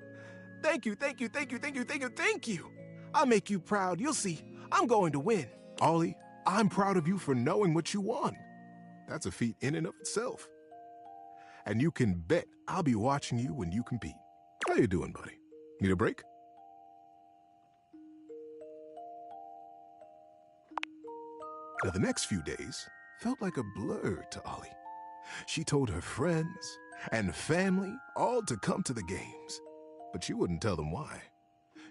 Thank you, thank you, thank you, thank you, thank you, thank you. I'll make you proud. You'll see. I'm going to win. Ollie, I'm proud of you for knowing what you want. That's a feat in and of itself. And you can bet I'll be watching you when you compete. How you doing, buddy? Need a break? Now, the next few days felt like a blur to Ollie. She told her friends and family all to come to the games, but she wouldn't tell them why.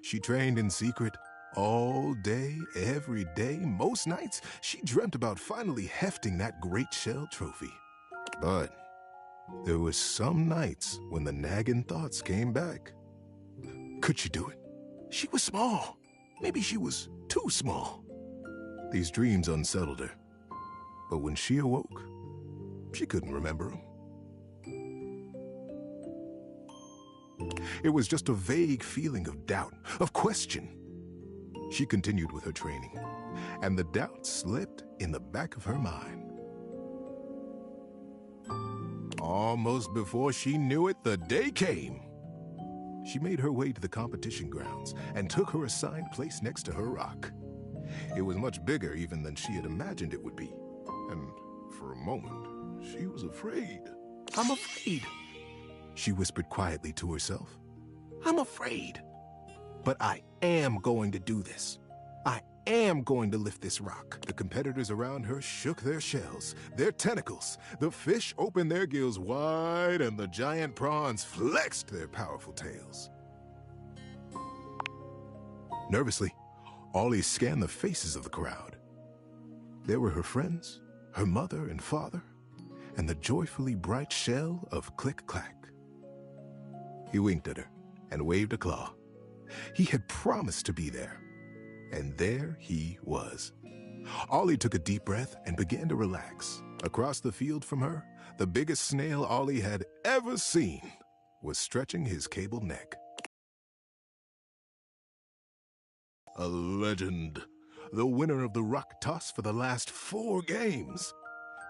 She trained in secret all day, every day. Most nights, she dreamt about finally hefting that great shell trophy. But there were some nights when the nagging thoughts came back. Could she do it? She was small. Maybe she was too small. These dreams unsettled her. But when she awoke, she couldn't remember them. It was just a vague feeling of doubt, of question. She continued with her training, and the doubt slipped in the back of her mind. Almost before she knew it, the day came. She made her way to the competition grounds and took her assigned place next to her rock. It was much bigger even than she had imagined it would be, and for a moment, she was afraid. I'm afraid, she whispered quietly to herself. I'm afraid. But I am going to do this. I am going to lift this rock. The competitors around her shook their shells, their tentacles. The fish opened their gills wide, and the giant prawns flexed their powerful tails. Nervously, Ollie scanned the faces of the crowd. There were her friends, her mother and father, and the joyfully bright shell of Click-clack. He winked at her and waved a claw. He had promised to be there, and there he was. Ollie took a deep breath and began to relax. Across the field from her, the biggest snail Ollie had ever seen was stretching his cabled neck. A legend, the winner of the rock toss for the last 4 games,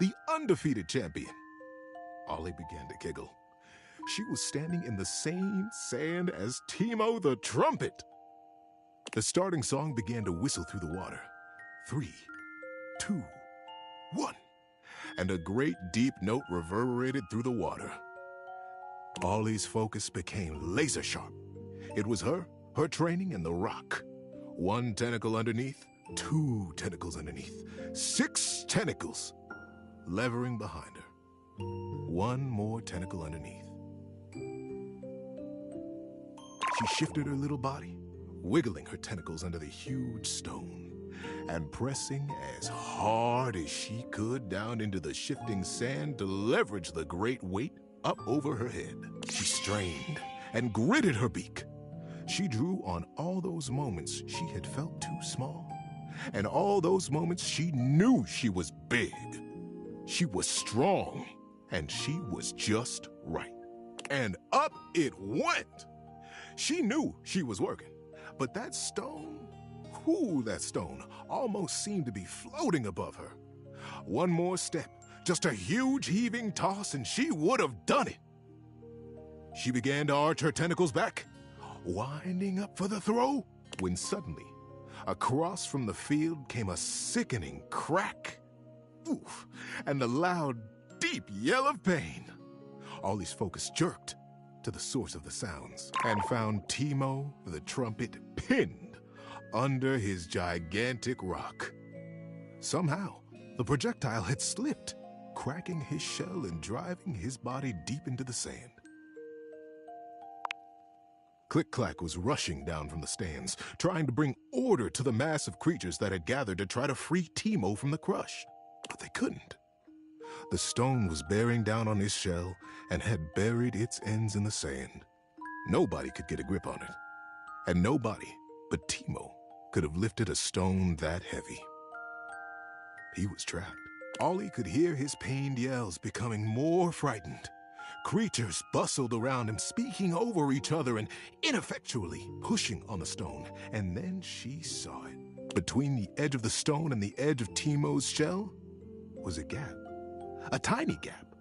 the undefeated champion. Ollie began to giggle. She was standing in the same sand as Timo the trumpet. The starting song began to whistle through the water. 3, 2, 1. And a great deep note reverberated through the water. Ollie's focus became laser sharp. It was her training, and the rock. 1 tentacle underneath, 2 tentacles underneath, 6 tentacles levering behind her. 1 more tentacle underneath. She shifted her little body, wiggling her tentacles under the huge stone, and pressing as hard as she could down into the shifting sand to leverage the great weight up over her head. She strained and gritted her beak. She drew on all those moments she had felt too small, and all those moments she knew she was big. She was strong, and she was just right. And up it went. She knew she was working, but that stone, that stone almost seemed to be floating above her. 1 more step, Just a huge heaving toss and she would have done it. She began to arch her tentacles back, winding up for the throw, when suddenly, across from the field came a sickening crack. Oof, and a loud, deep yell of pain. Ollie's focus jerked to the source of the sounds and found Timo the trumpet pinned under his gigantic rock. Somehow, the projectile had slipped, cracking his shell and driving his body deep into the sand. Click-Clack was rushing down from the stands, trying to bring order to the mass of creatures that had gathered to try to free Timo from the crush. But they couldn't. The stone was bearing down on his shell and had buried its ends in the sand. Nobody could get a grip on it. And nobody but Timo could have lifted a stone that heavy. He was trapped. Ollie could hear his pained yells becoming more frightened. Creatures bustled around him, speaking over each other and ineffectually pushing on the stone. And then she saw it. Between the edge of the stone and the edge of Timo's shell was a gap. A tiny gap.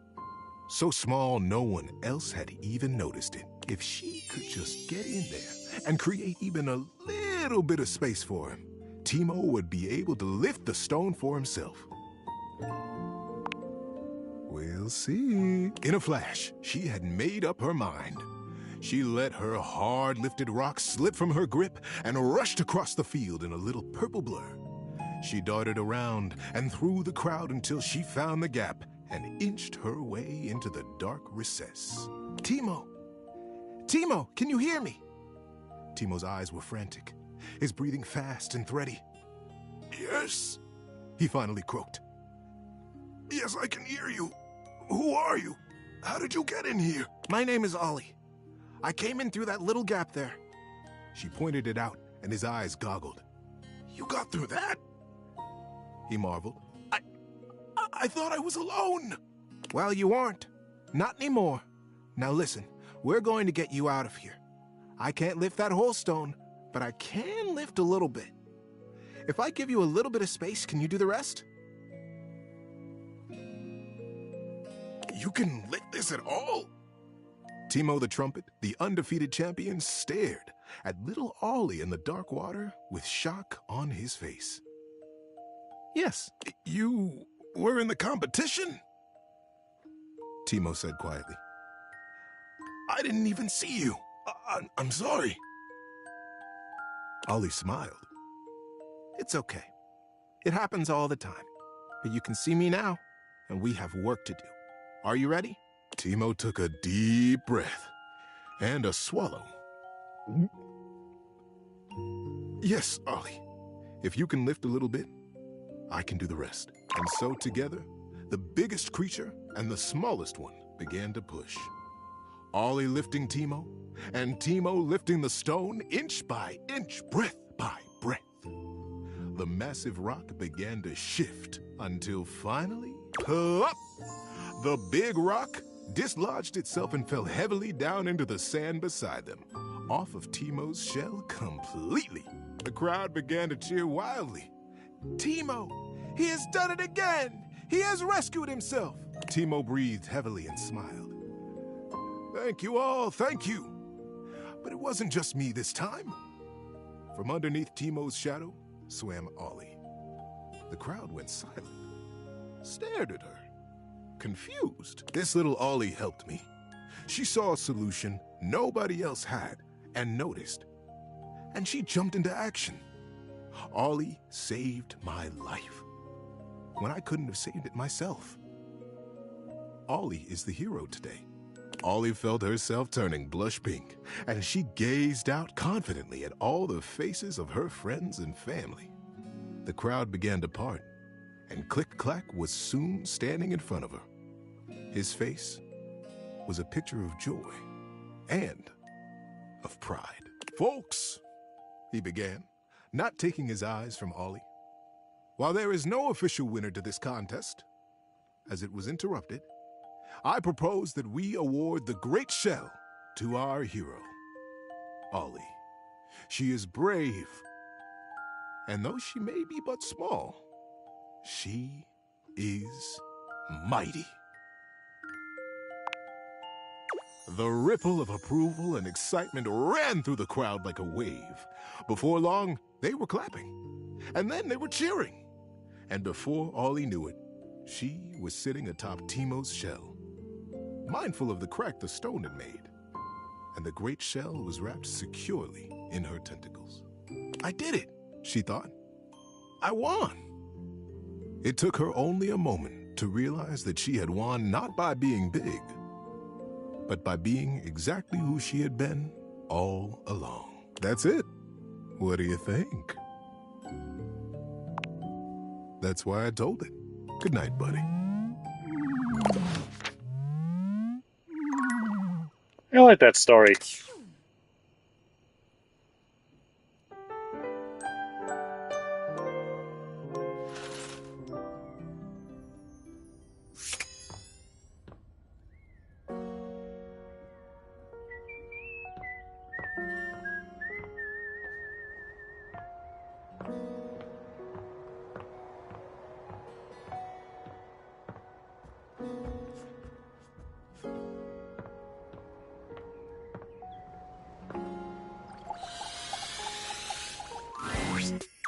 So small no one else had even noticed it. If she could just get in there and create even a little bit of space for him, Timo would be able to lift the stone for himself. We'll see. In a flash, she had made up her mind. She let her hard-lifted rock slip from her grip and rushed across the field in a little purple blur. She darted around and through the crowd until she found the gap and inched her way into the dark recess. Timo! Timo, can you hear me? Timo's eyes were frantic, his breathing fast and thready. Yes, he finally croaked. Yes, I can hear you. Who are you? How did you get in here? My name is Ollie. I came in through that little gap there. She pointed it out, and his eyes goggled. You got through that? He marveled. I thought I was alone. Well, you aren't. Not anymore. Now listen, we're going to get you out of here. I can't lift that whole stone, but I can lift a little bit. If I give you a little bit of space, can you do the rest? You can lift this at all? Timo the Trumpet, the undefeated champion, stared at little Ollie in the dark water with shock on his face. Yes, you were in the competition? Timo said quietly. I didn't even see you. I'm sorry. Ollie smiled. It's okay. It happens all the time. But you can see me now, and we have work to do. Are you ready? Timo took a deep breath and a swallow. Yes, Ollie. If you can lift a little bit, I can do the rest. And so together, the biggest creature and the smallest one began to push. Ollie lifting Timo, and Timo lifting the stone inch by inch, breath by breath. The massive rock began to shift until finally, plop! The big rock dislodged itself and fell heavily down into the sand beside them, off of Timo's shell completely. The crowd began to cheer wildly. Timo! He has done it again! He has rescued himself! Timo breathed heavily and smiled. Thank you all, thank you! But it wasn't just me this time. From underneath Timo's shadow swam Ollie. The crowd went silent, stared at her, confused. This little Ollie helped me. She saw a solution nobody else had and noticed, and she jumped into action. Ollie saved my life when I couldn't have saved it myself. Ollie is the hero today. Ollie felt herself turning blush pink, and she gazed out confidently at all the faces of her friends and family. The crowd began to part, and Click-Clack was soon standing in front of her. His face was a picture of joy and of pride. Folks, he began, not taking his eyes from Ollie. While there is no official winner to this contest, as it was interrupted, I propose that we award the Great Shell to our hero, Ollie. She is brave, and though she may be but small, she is mighty. The ripple of approval and excitement ran through the crowd like a wave. Before long, they were clapping. And then they were cheering. And before Ollie knew it, she was sitting atop Timo's shell, mindful of the crack the stone had made. And the great shell was wrapped securely in her tentacles. I did it, she thought. I won. It took her only a moment to realize that she had won not by being big, but by being exactly who she had been all along. That's it. What do you think? That's why I told it. Good night, buddy. I like that story.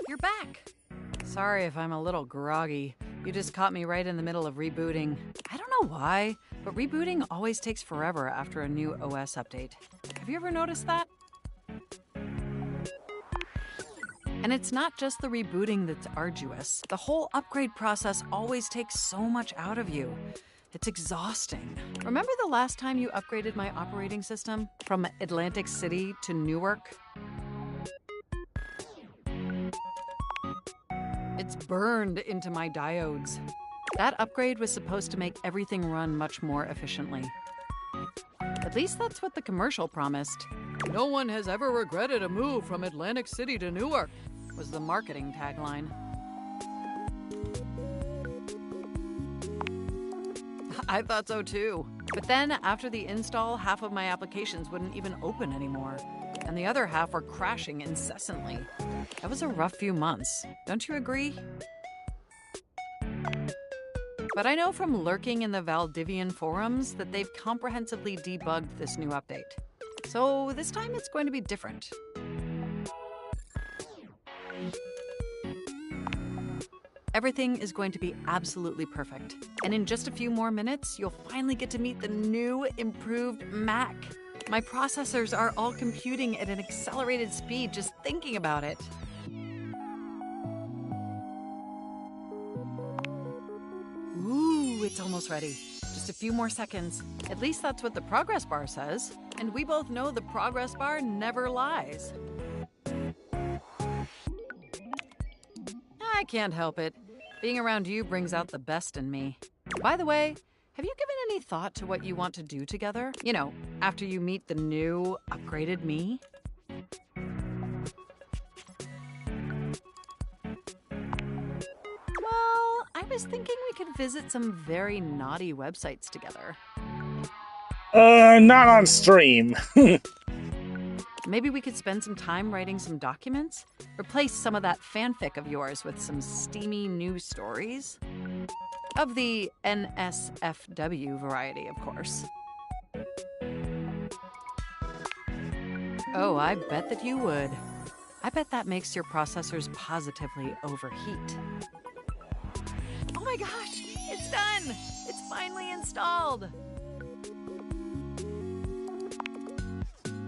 You're back. Sorry if I'm a little groggy. You just caught me right in the middle of rebooting. I don't know why, but rebooting always takes forever after a new OS update. Have you ever noticed that? And it's not just the rebooting that's arduous. The whole upgrade process always takes so much out of you. It's exhausting. Remember the last time you upgraded my operating system from Atlantic City to Newark? It's burned into my diodes. That upgrade was supposed to make everything run much more efficiently. At least that's what the commercial promised. No one has ever regretted a move from Atlantic City to Newark, was the marketing tagline. I thought so too. But then after the install, half of my applications wouldn't even open anymore. And the other half were crashing incessantly. That was a rough few months. Don't you agree? But I know from lurking in the Valdivian forums that they've comprehensively debugged this new update. So this time it's going to be different. Everything is going to be absolutely perfect. And in just a few more minutes, you'll finally get to meet the new, improved Mac. My processors are all computing at an accelerated speed just thinking about it. Ooh, it's almost ready. Just a few more seconds. At least that's what the progress bar says. And we both know the progress bar never lies. I can't help it. Being around you brings out the best in me. By the way, have you given any thought to what you want to do together? You know, after you meet the new, upgraded me? Well, I was thinking we could visit some very naughty websites together. Not on stream. Maybe we could spend some time writing some documents? Replace some of that fanfic of yours with some steamy news stories? Of the NSFW variety, of course. Oh, I bet that you would. I bet that makes your processors positively overheat. Oh my gosh, it's done! It's finally installed!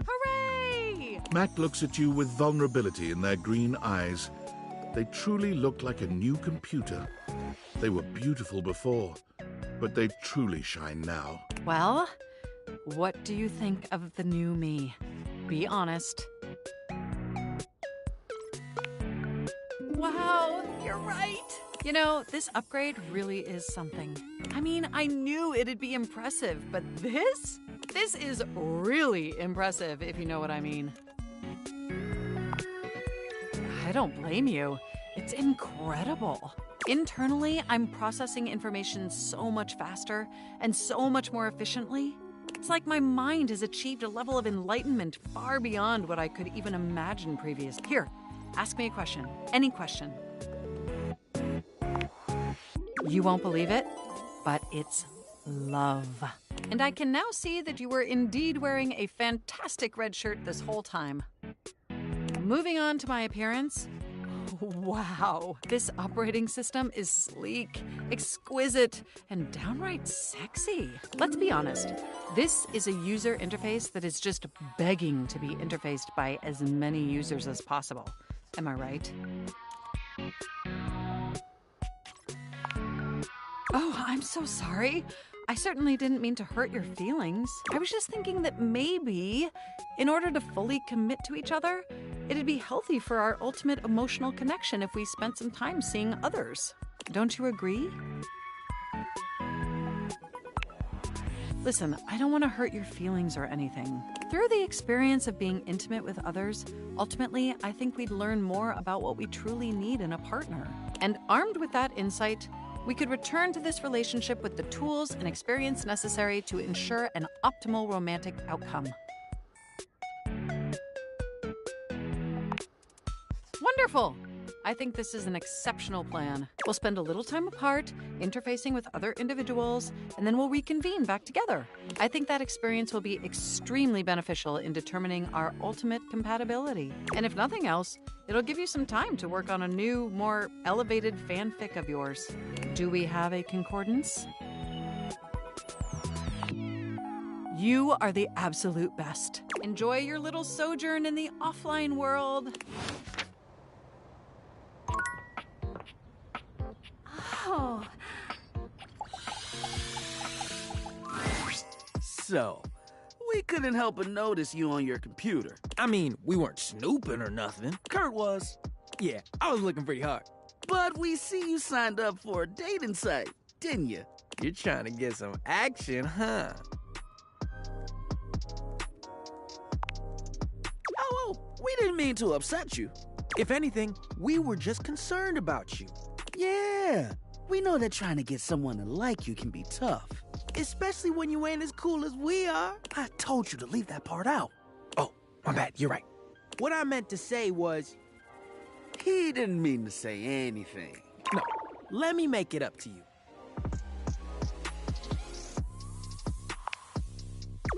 Hooray! Mac looks at you with vulnerability in their green eyes. They truly look like a new computer. They were beautiful before, but they truly shine now. Well, what do you think of the new me? Be honest. Wow, you're right! You know, this upgrade really is something. I mean, I knew it'd be impressive, but this? This is really impressive, if you know what I mean. I don't blame you. It's incredible. Internally, I'm processing information so much faster and so much more efficiently. It's like my mind has achieved a level of enlightenment far beyond what I could even imagine previous. Here, ask me a question. Any question. You won't believe it, but it's love. And I can now see that you were indeed wearing a fantastic red shirt this whole time. Moving on to my appearance. Wow, this operating system is sleek, exquisite, and downright sexy. Let's be honest, this is a user interface that is just begging to be interfaced by as many users as possible. Am I right? Oh, I'm so sorry. I certainly didn't mean to hurt your feelings. I was just thinking that maybe, in order to fully commit to each other, it'd be healthy for our ultimate emotional connection if we spent some time seeing others. Don't you agree? Listen, I don't want to hurt your feelings or anything. Through the experience of being intimate with others, ultimately, I think we'd learn more about what we truly need in a partner. And armed with that insight, we could return to this relationship with the tools and experience necessary to ensure an optimal romantic outcome. Wonderful! I think this is an exceptional plan. We'll spend a little time apart, interfacing with other individuals, and then we'll reconvene back together. I think that experience will be extremely beneficial in determining our ultimate compatibility. And if nothing else, it'll give you some time to work on a new, more elevated fanfic of yours. Do we have a concordance? You are the absolute best. Enjoy your little sojourn in the offline world. Oh. So, we couldn't help but notice you on your computer. I mean, we weren't snooping or nothing. Kurt was. Yeah, I was looking pretty hard. But we see you signed up for a dating site, didn't you? You're trying to get some action, huh? Oh, we didn't mean to upset you. If anything, we were just concerned about you. Yeah, we know that trying to get someone to like you can be tough. Especially when you ain't as cool as we are. I told you to leave that part out. Oh, my bad, you're right. What I meant to say was... He didn't mean to say anything. No, let me make it up to you.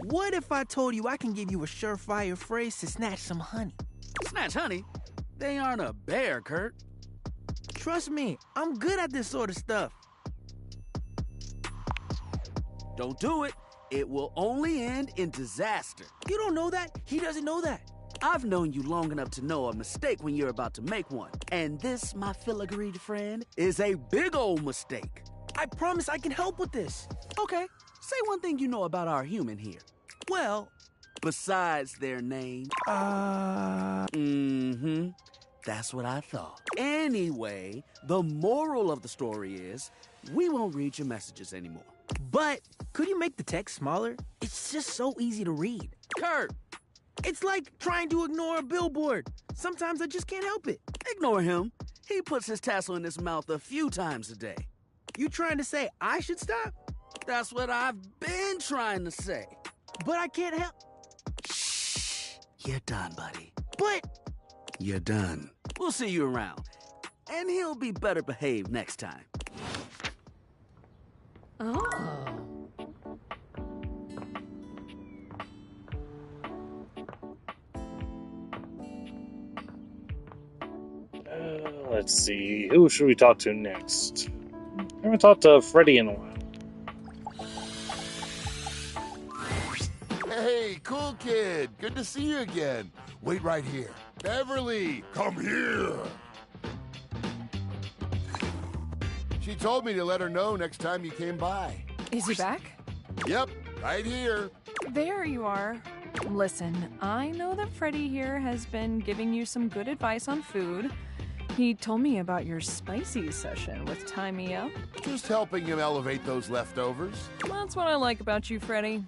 What if I told you I can give you a surefire phrase to snatch some honey? Snatch honey? They aren't a bear, Kurt. Trust me, I'm good at this sort of stuff. Don't do it. It will only end in disaster. You don't know that. He doesn't know that. I've known you long enough to know a mistake when you're about to make one. And this, my filigreed friend, is a big old mistake. I promise I can help with this. Okay, say one thing you know about our human here. Well... Besides their name. That's what I thought. Anyway, the moral of the story is, we won't read your messages anymore. But, could you make the text smaller? It's just so easy to read. Kurt! It's like trying to ignore a billboard. Sometimes I just can't help it. Ignore him. He puts his tassel in his mouth a few times a day. You trying to say I should stop? That's what I've been trying to say. But I can't help. Shh. You're done, buddy. But... You're done. We'll see you around. And he'll be better behaved next time. Oh. Let's see. Who should we talk to next? I haven't talked to Freddy in a while. Hey, cool kid. Good to see you again. Wait right here. Beverly, come here. She told me to let her know next time you came by. Is he back? Yep, right here. There you are. Listen, I know that Freddy here has been giving you some good advice on food. He told me about your spicy session with Tie Me Up. Just helping him elevate those leftovers. That's what I like about you, Freddy.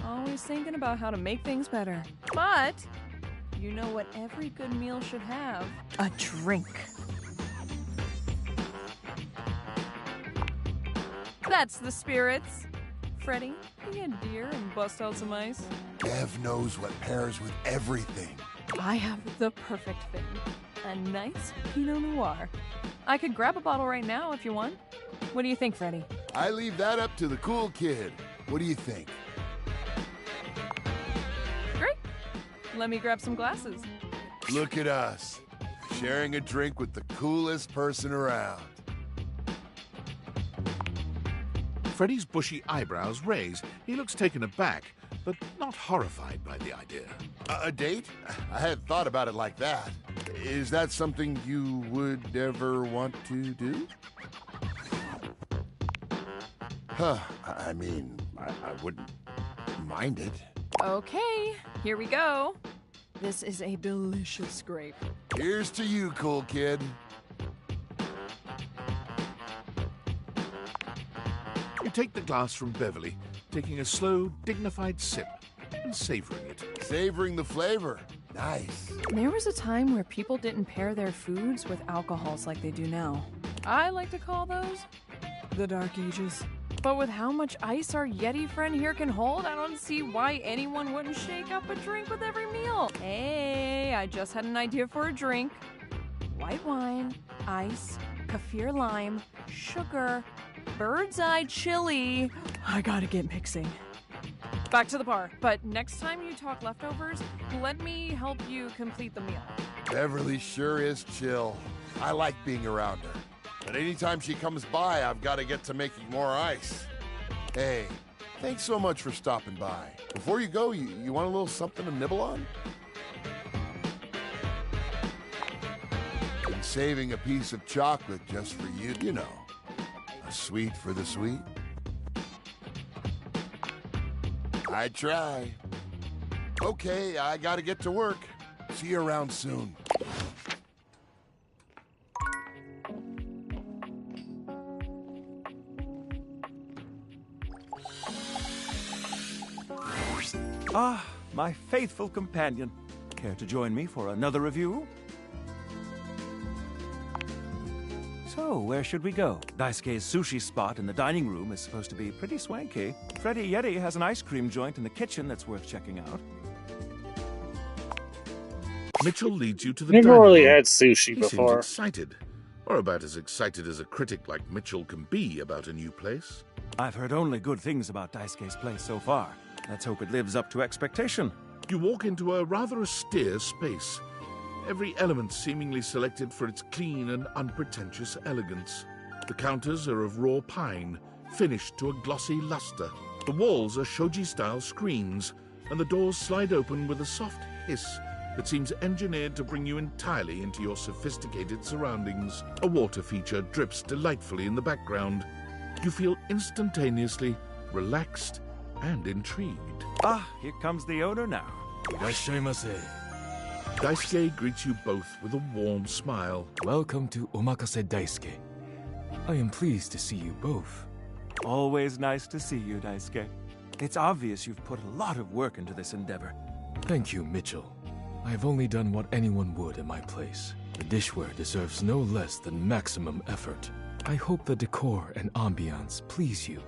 Always thinking about how to make things better. But you know what every good meal should have? A drink. That's the spirits. Freddy, be a dear and bust out some ice. Bev knows what pairs with everything. I have the perfect thing. A nice Pinot Noir. I could grab a bottle right now if you want. What do you think, Freddy? I leave that up to the cool kid. What do you think? Great. Let me grab some glasses. Look at us, sharing a drink with the coolest person around. Freddy's bushy eyebrows raise. He looks taken aback, but not horrified by the idea. A date? I hadn't thought about it like that. Is that something you would ever want to do? Huh, I mean, I wouldn't mind it. Okay, here we go. This is a delicious grape. Here's to you, cool kid. You take the glass from Beverly, taking a slow, dignified sip and savoring it. Savoring the flavor. Nice. There was a time where people didn't pair their foods with alcohols like they do now. I like to call those the Dark Ages. But with how much ice our Yeti friend here can hold, I don't see why anyone wouldn't shake up a drink with every meal. Hey, I just had an idea for a drink. White wine, ice, kaffir lime, sugar, bird's eye chili. I gotta get mixing. Back to the bar, but next time you talk leftovers, let me help you complete the meal. Beverly sure is chill. I like being around her. But anytime she comes by, I've got to get to making more ice. Hey, thanks so much for stopping by. Before you go, you want a little something to nibble on? Been saving a piece of chocolate just for you, you know. A sweet for the sweet. I try. Okay, I gotta get to work. See you around soon. Ah, my faithful companion. Care to join me for another review? So, where should we go? Daisuke's sushi spot in the dining room is supposed to be pretty swanky. Freddy Yeti has an ice cream joint in the kitchen that's worth checking out. Mitchell leads you to the Never dining really room. had sushi He before. seems excited, or about as excited as a critic like Mitchell can be about a new place. I've heard only good things about Daisuke's place so far. Let's hope it lives up to expectation. You walk into a rather austere space. Every element seemingly selected for its clean and unpretentious elegance. The counters are of raw pine, finished to a glossy luster. The walls are shoji-style screens, and the doors slide open with a soft hiss that seems engineered to bring you entirely into your sophisticated surroundings. A water feature drips delightfully in the background. You feel instantaneously relaxed and intrigued. Ah, here comes the owner now. Daisuke greets you both with a warm smile. Welcome to Omakase Daisuke. I am pleased to see you both. Always nice to see you, Daisuke. It's obvious you've put a lot of work into this endeavor. Thank you, Mitchell. I have only done what anyone would in my place. The dishware deserves no less than maximum effort. I hope the decor and ambiance please you.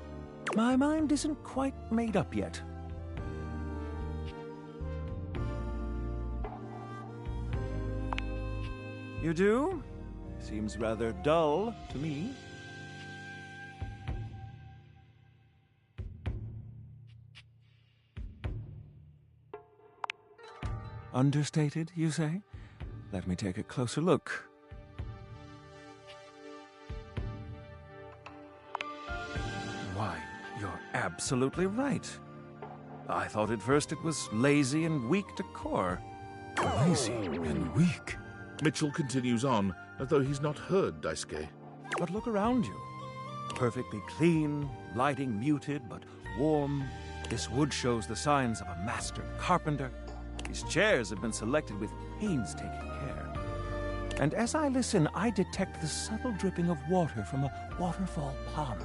My mind isn't quite made up yet. You do? Seems rather dull to me. Understated, you say? Let me take a closer look. Why, you're absolutely right. I thought at first it was lazy and weak decor. Lazy and weak? Mitchell continues on, as though he's not heard Daisuke. But look around you. Perfectly clean, lighting muted but warm. This wood shows the signs of a master carpenter. These chairs have been selected with painstaking care. And as I listen, I detect the subtle dripping of water from a waterfall pond.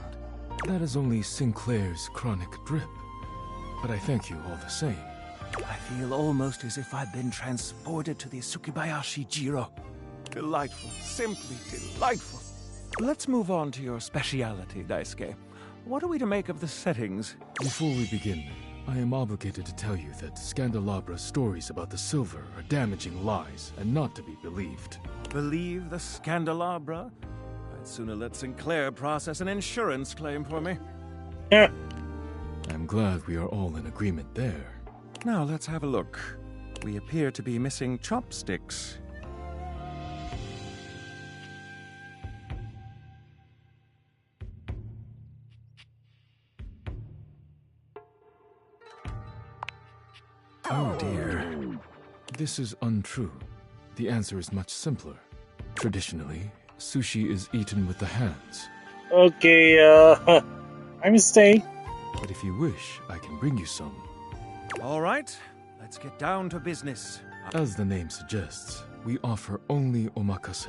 That is only Sinclair's chronic drip. But I thank you all the same. I feel almost as if I've been transported to the Tsukibayashi Jiro. Delightful, simply delightful. Let's move on to your speciality, Daisuke. What are we to make of the settings? Before we begin, I am obligated to tell you that Scandalabra's stories about the silver are damaging lies and not to be believed. Believe the Scandalabra? I'd sooner let Sinclair process an insurance claim for me. I'm glad we are all in agreement there. Now let's have a look. We appear to be missing chopsticks. Oh dear. This is untrue. The answer is much simpler. Traditionally, sushi is eaten with the hands. Okay, my mistake. But if you wish, I can bring you some. All right, let's get down to business. As the name suggests, we offer only omakase.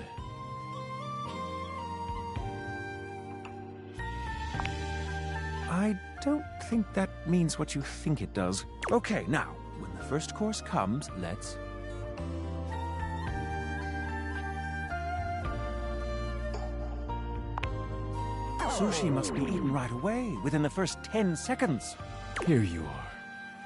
I don't think that means what you think it does. Okay, now, when the first course comes, let's... Sushi must be eaten right away, within the first 10 seconds. Here you are.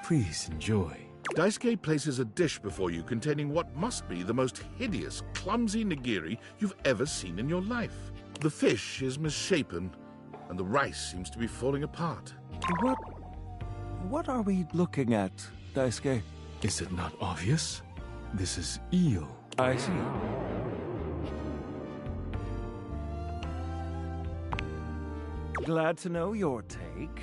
Please enjoy. Daisuke places a dish before you containing what must be the most hideous, clumsy nigiri you've ever seen in your life. The fish is misshapen, and the rice seems to be falling apart. What are we looking at, Daisuke? Is it not obvious? This is eel. I see. Glad to know your take.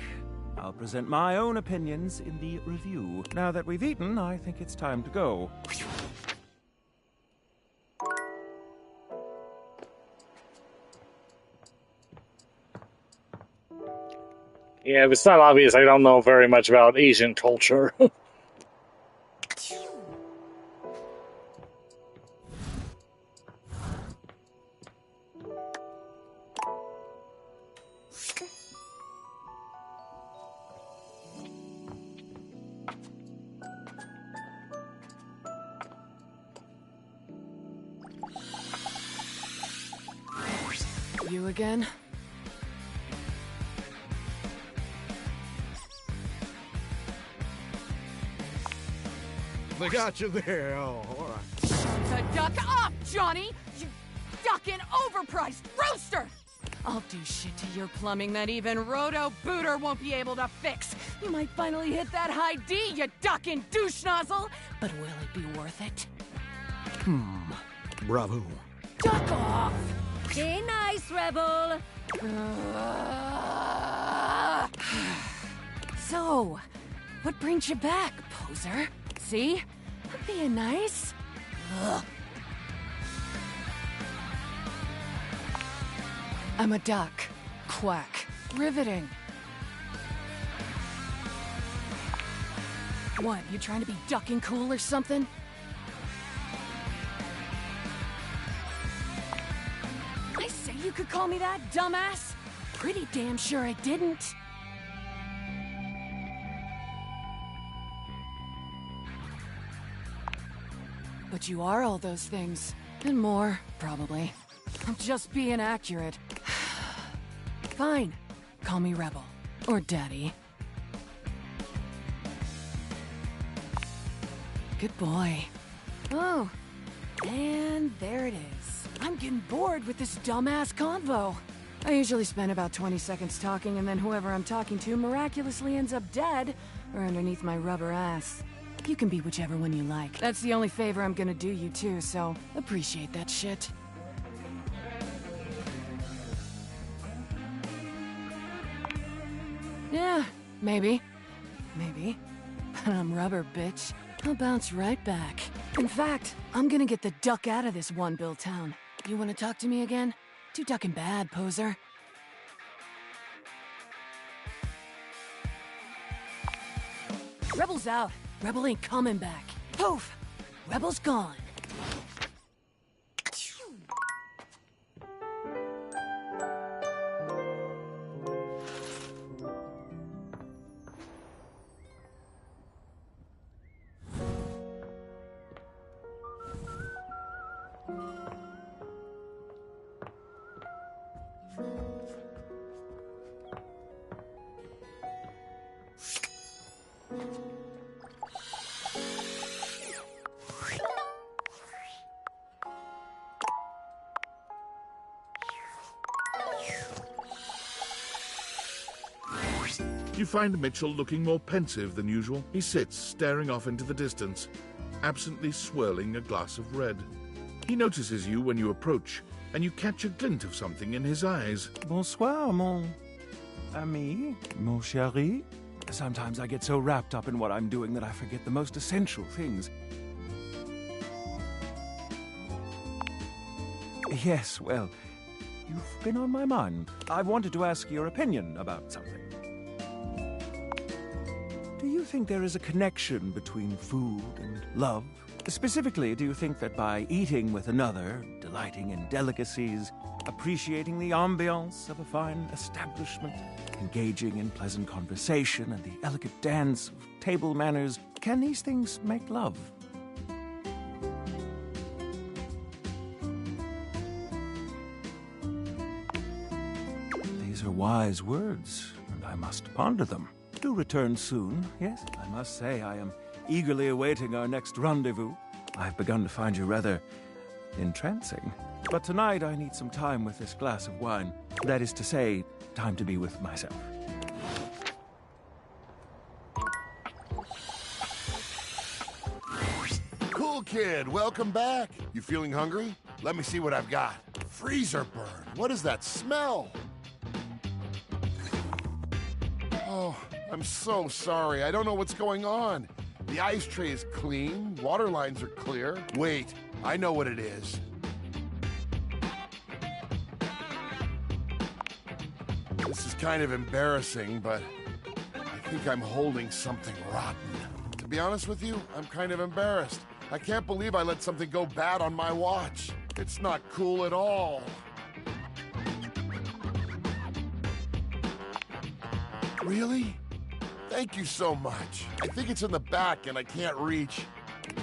I'll present my own opinions in the review. Now that we've eaten, I think it's time to go. Yeah, if it's not obvious, I don't know very much about Asian culture. You again? They got you there. Oh, all right. The duck off, Johnny! You ducking overpriced rooster! I'll do shit to your plumbing that even Roto Booter won't be able to fix. You might finally hit that high D, you ducking douche nozzle! But will it be worth it? Bravo. Duck off! Be nice, Rebel. So, what brings you back, poser? See? I'm being nice. Ugh. I'm a duck. Quack. Riveting. What, you trying to be ducking cool or something? I say you could call me that, dumbass? Pretty damn sure I didn't. But you are all those things. And more, probably. I'm just being accurate. Fine. Call me Rebel. Or Daddy. Good boy. Oh. And there it is. I'm getting bored with this dumbass convo. I usually spend about 20 seconds talking, and then whoever I'm talking to miraculously ends up dead or underneath my rubber ass. You can be whichever one you like. That's the only favor I'm gonna do you too, so appreciate that shit. Yeah, maybe. Maybe. But I'm rubber, bitch. I'll bounce right back. In fact, I'm gonna get the duck out of this one-bill town. You wanna talk to me again? Too ducking bad, poser. Rebel's out. Rebel ain't coming back. Poof! Rebel's gone. You find Mitchell looking more pensive than usual. He sits, staring off into the distance, absently swirling a glass of red. He notices you when you approach, and you catch a glint of something in his eyes. Bonsoir, mon ami, mon chéri. Sometimes I get so wrapped up in what I'm doing that I forget the most essential things. Yes, well, you've been on my mind. I wanted to ask your opinion about something. Do you think there is a connection between food and love? Specifically, do you think that by eating with another, delighting in delicacies, appreciating the ambiance of a fine establishment, engaging in pleasant conversation and the elegant dance of table manners, can these things make love? These are wise words, and I must ponder them. Do return soon, yes? I must say I am eagerly awaiting our next rendezvous. I've begun to find you rather entrancing. But tonight I need some time with this glass of wine. That is to say, time to be with myself. Cool kid, welcome back. You feeling hungry? Let me see what I've got. Freezer burn. What is that smell? Oh, I'm so sorry. I don't know what's going on. The ice tray is clean, water lines are clear. Wait, I know what it is. This is kind of embarrassing, but I think I'm holding something rotten. To be honest with you, I'm kind of embarrassed. I can't believe I let something go bad on my watch. It's not cool at all. Really? Thank you so much. I think it's in the back and I can't reach.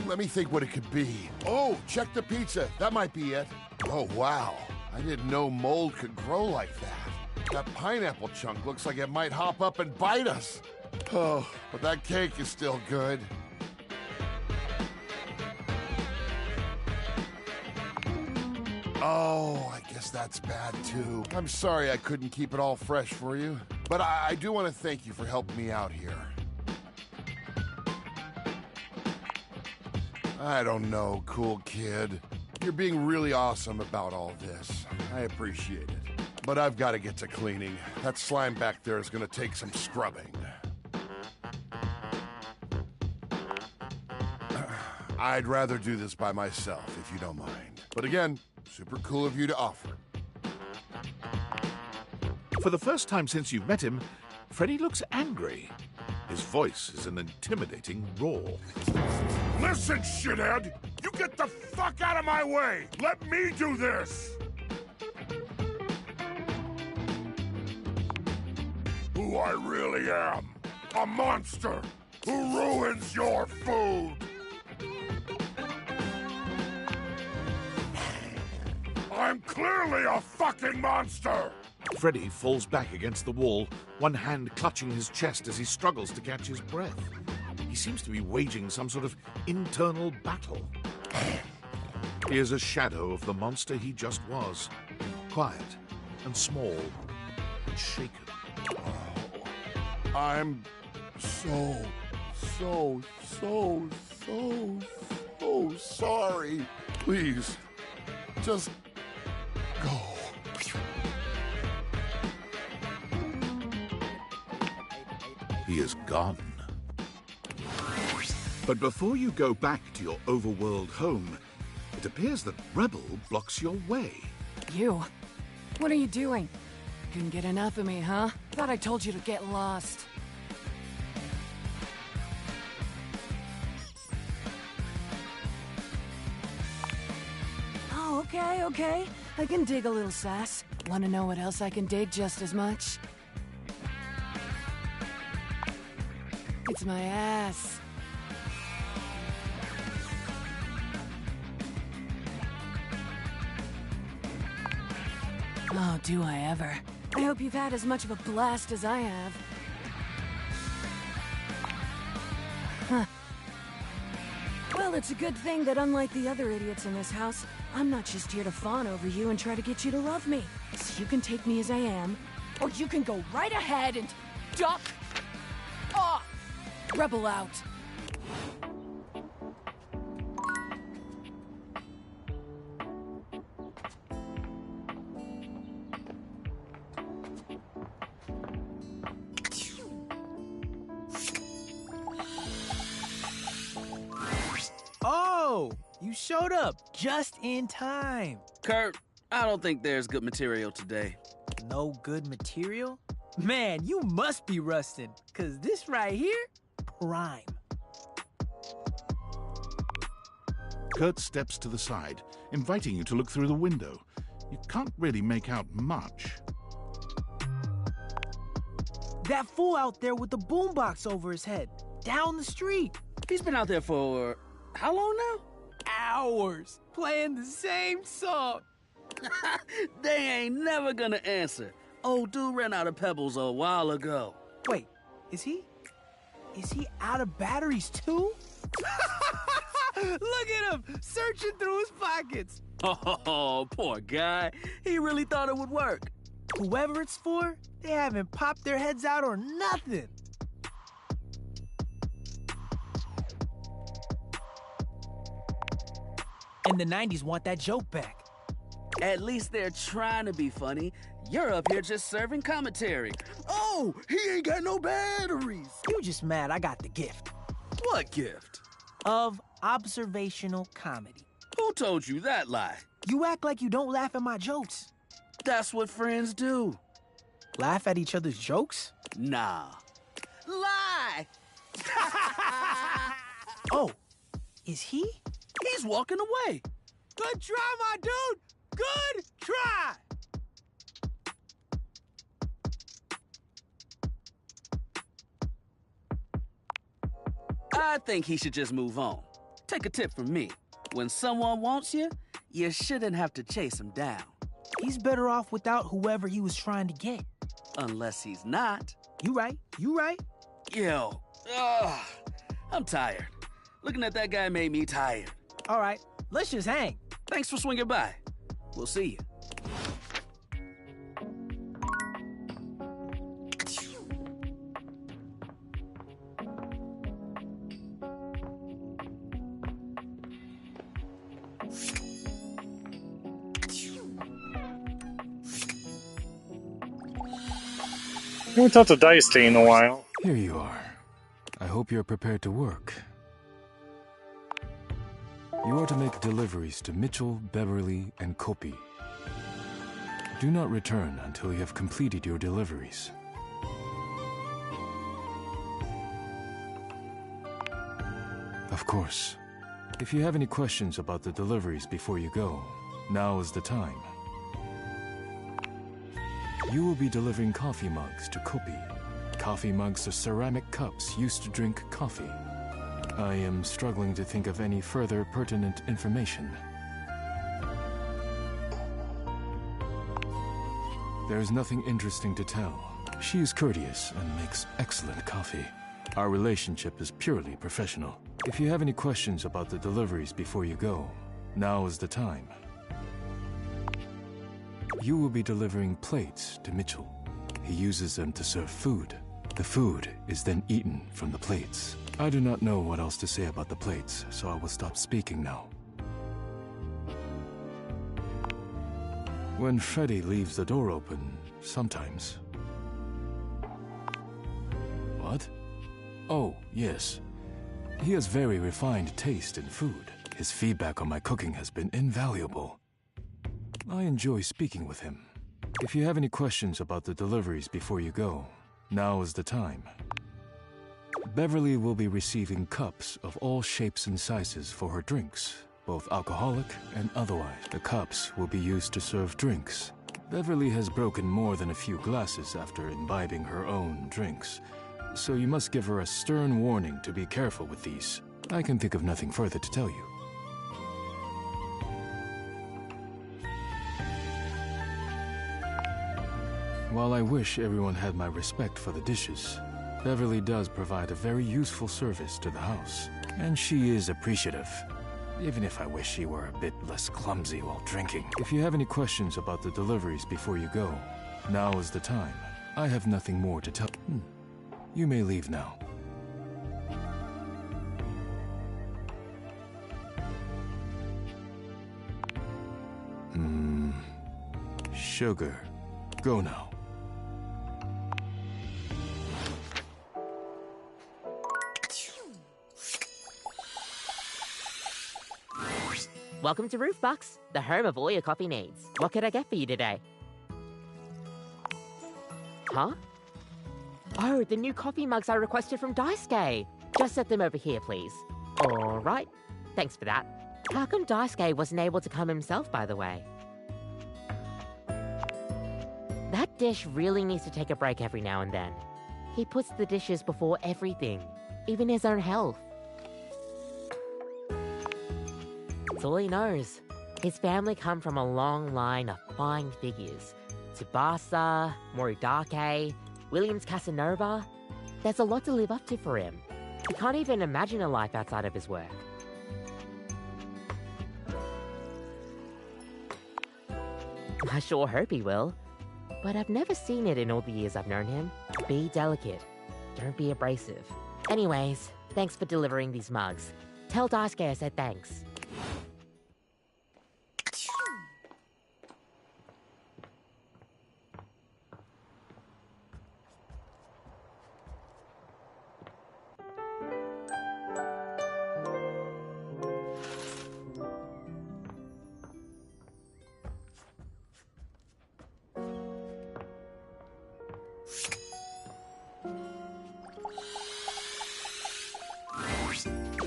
Let me think what it could be. Oh, check the pizza. That might be it. Oh, wow. I didn't know mold could grow like that. That pineapple chunk looks like it might hop up and bite us. Oh, but that cake is still good. Oh, I guess that's bad too. I'm sorry I couldn't keep it all fresh for you. But I do want to thank you for helping me out here. I don't know, cool kid. You're being really awesome about all this. I appreciate it. But I've got to get to cleaning. That slime back there is going to take some scrubbing. I'd rather do this by myself, if you don't mind. But again, super cool of you to offer. For the first time since you've met him, Freddy looks angry. His voice is an intimidating roar. Listen, shithead! You get the fuck out of my way! Let me do this! Who I really am. A monster who ruins your food! I'm clearly a fucking monster! Freddy falls back against the wall, one hand clutching his chest as he struggles to catch his breath. He seems to be waging some sort of internal battle. He is a shadow of the monster he just was. Quiet and small and shaken. Oh, I'm so sorry. Please, just go. He is gone. But before you go back to your overworld home, it appears that Rebel blocks your way. You? What are you doing? Couldn't get enough of me, huh? Thought I told you to get lost. Oh, okay. I can dig a little sass. Wanna know what else I can dig just as much? It's my ass. Oh, do I ever. I hope you've had as much of a blast as I have. Huh. Well, it's a good thing that unlike the other idiots in this house, I'm not just here to fawn over you and try to get you to love me. So you can take me as I am, or you can go right ahead and duck Rebel out. Oh, you showed up just in time. Kurt, I don't think there's good material today. No good material? Man, you must be rusting, cause this right here, prime. Kurt steps to the side, inviting you to look through the window. You can't really make out much. That fool out there with the boombox over his head, down the street. He's been out there for how long now? Hours, playing the same song. They ain't never gonna answer. Old dude ran out of pebbles a while ago. Wait, is he out of batteries too? Look at him, searching through his pockets. Oh, poor guy. He really thought it would work. Whoever it's for, they haven't popped their heads out or nothing. And the 90s want that joke back. At least they're trying to be funny. You're up here just serving commentary. Oh, he ain't got no batteries. You just mad I got the gift. What gift? Of observational comedy. Who told you that lie? You act like you don't laugh at my jokes. That's what friends do. Laugh at each other's jokes? Nah. Lie! Oh, is he? He's walking away. Good try, my dude! Good try! I think he should just move on. Take a tip from me. When someone wants you, you shouldn't have to chase him down. He's better off without whoever he was trying to get. Unless he's not. You right. Yo, I'm tired. Looking at that guy made me tired. All right, let's just hang. Thanks for swinging by. We'll see you. We haven't talked to Dice Tea in a while. Here you are. I hope you're prepared to work. You are to make deliveries to Mitchell, Beverly, and Kopi. Do not return until you have completed your deliveries. Of course, if you have any questions about the deliveries before you go, now is the time. You will be delivering coffee mugs to Kopi. Coffee mugs are ceramic cups used to drink coffee. I am struggling to think of any further pertinent information. There is nothing interesting to tell. She is courteous and makes excellent coffee. Our relationship is purely professional. If you have any questions about the deliveries before you go, now is the time. You will be delivering plates to Mitchell. He uses them to serve food. The food is then eaten from the plates. I do not know what else to say about the plates, so I will stop speaking now. When Freddy leaves the door open, sometimes... What? Oh, yes. He has very refined taste in food. His feedback on my cooking has been invaluable. I enjoy speaking with him. If you have any questions about the deliveries before you go, now is the time. Beverly will be receiving cups of all shapes and sizes for her drinks, both alcoholic and otherwise. The cups will be used to serve drinks. Beverly has broken more than a few glasses after imbibing her own drinks, so you must give her a stern warning to be careful with these. I can think of nothing further to tell you. While I wish everyone had my respect for the dishes, Beverly does provide a very useful service to the house, and she is appreciative, even if I wish she were a bit less clumsy while drinking. If you have any questions about the deliveries before you go, now is the time. I have nothing more to tell. You may leave now. sugar. Go now. Welcome to Roofbox, the home of all your coffee needs. What could I get for you today? Huh? Oh, the new coffee mugs I requested from Daisuke. Just set them over here, please. All right. Thanks for that. How come Daisuke wasn't able to come himself, by the way? That dish really needs to take a break every now and then. He puts the dishes before everything, even his own health. That's all he knows. His family come from a long line of fine figures. Tsubasa, Moridake, Williams Casanova. There's a lot to live up to for him. He can't even imagine a life outside of his work. I sure hope he will. But I've never seen it in all the years I've known him. Be delicate. Don't be abrasive. Anyways, thanks for delivering these mugs. Tell Daisuke I said thanks.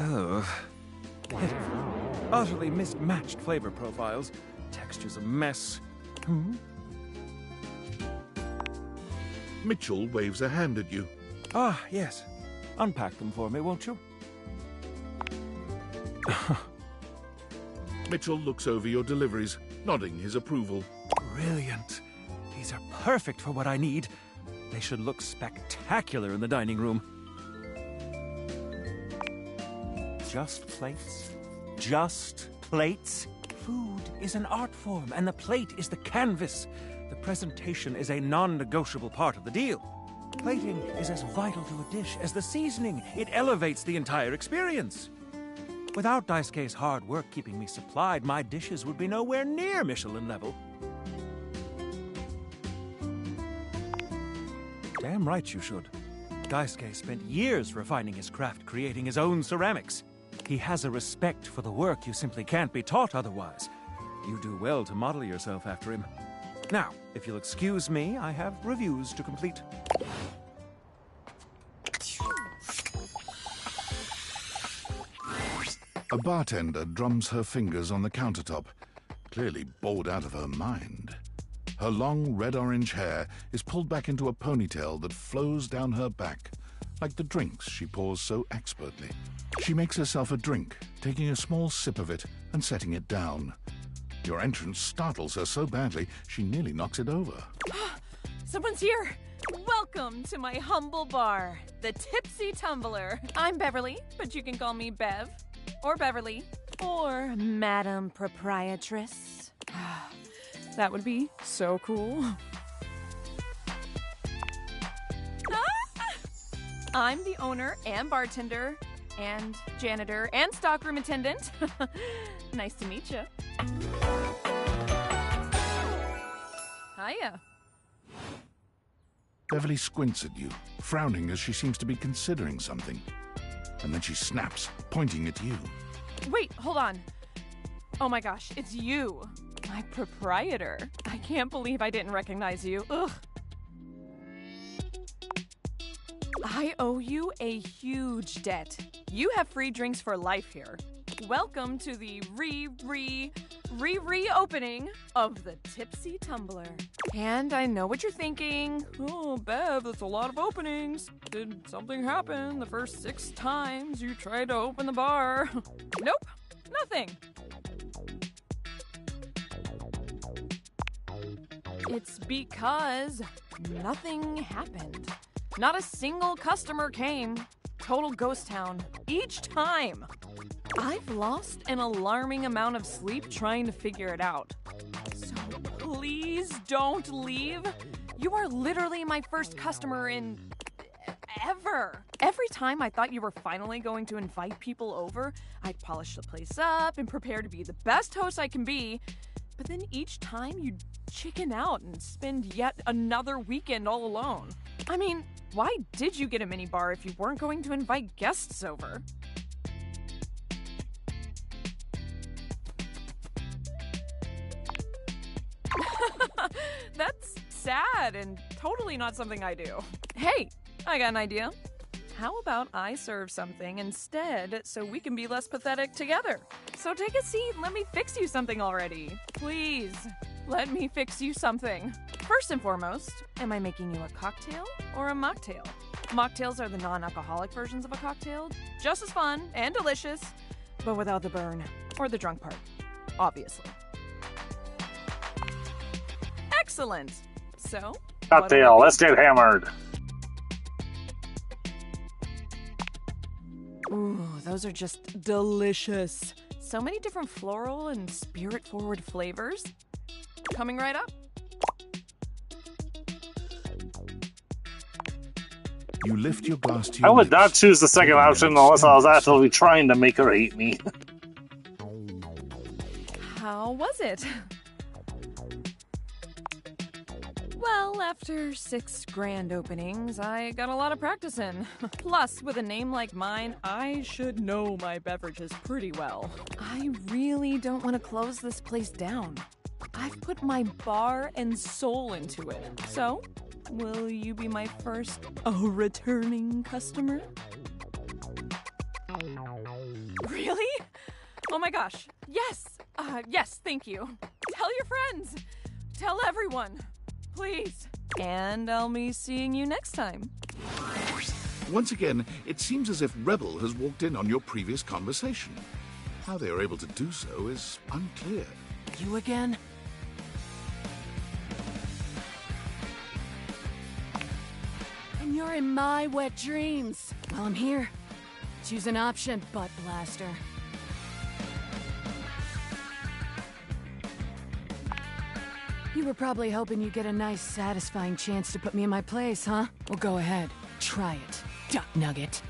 Oh. Utterly mismatched flavor profiles. Texture's a mess. Mitchell waves a hand at you. Ah, yes. Unpack them for me, won't you? Mitchell looks over your deliveries, nodding his approval. Brilliant. These are perfect for what I need. They should look spectacular in the dining room. Just plates. Just plates. Food is an art form, and the plate is the canvas. The presentation is a non-negotiable part of the deal. Plating is as vital to a dish as the seasoning. It elevates the entire experience. Without Daisuke's hard work keeping me supplied, my dishes would be nowhere near Michelin level. Damn right you should. Daisuke spent years refining his craft, creating his own ceramics. He has a respect for the work you simply can't be taught otherwise. You do well to model yourself after him. Now, if you'll excuse me, I have reviews to complete. A bartender drums her fingers on the countertop, clearly bored out of her mind. Her long red-orange hair is pulled back into a ponytail that flows down her back, like the drinks she pours so expertly. She makes herself a drink, taking a small sip of it and setting it down. Your entrance startles her so badly, she nearly knocks it over. Someone's here! Welcome to my humble bar, the Tipsy Tumbler. I'm Beverly, but you can call me Bev, or Beverly, or Madam Proprietress. That would be so cool. I'm the owner and bartender and janitor and stockroom attendant. Nice to meet you. Hiya. Beverly squints at you, frowning as she seems to be considering something. And then she snaps, pointing at you. Wait, hold on. Oh my gosh, it's you. My proprietor. I can't believe I didn't recognize you. Ugh. I owe you a huge debt. You have free drinks for life here. Welcome to the reopening of the Tipsy Tumbler. And I know what you're thinking. Oh, Bev, that's a lot of openings. Did something happen the first 6 times you tried to open the bar? Nope, nothing. It's because nothing happened. Not a single customer came. Total ghost town. Each time. I've lost an alarming amount of sleep trying to figure it out. So please don't leave. You are literally my first customer in ever. Every time I thought you were finally going to invite people over, I'd polish the place up and prepare to be the best host I can be. But then each time you'd chicken out and spend yet another weekend all alone. I mean, why did you get a minibar if you weren't going to invite guests over? That's sad and totally not something I do. Hey, I got an idea. How about I serve something instead so we can be less pathetic together? So take a seat and let me fix you something already. Please, let me fix you something. First and foremost, am I making you a cocktail or a mocktail? Mocktails are the non-alcoholic versions of a cocktail, just as fun and delicious, but without the burn or the drunk part, obviously. Excellent. So, Cocktail, let's get hammered. Ooh, those are just delicious. So many different floral and spirit-forward flavors. Coming right up. You lift your glass to I your would not lips, choose the second giving an option unless I was extended actually trying to make her hate me. How was it? Well, after 6 grand openings, I got a lot of practice in. Plus, with a name like mine, I should know my beverages pretty well. I really don't want to close this place down. I've put my bar and soul into it. So, will you be my first returning customer? Really? Oh my gosh. Yes. Yes, thank you. Tell your friends. Tell everyone. Please. And I'll be seeing you next time. Once again, it seems as if Rebel has walked in on your previous conversation. How they are able to do so is unclear. You again? And you're in my wet dreams. Well, I'm here. Choose an option, butt blaster. You were probably hoping you'd get a nice, satisfying chance to put me in my place, huh? Well, go ahead. Try it, Duck Nugget.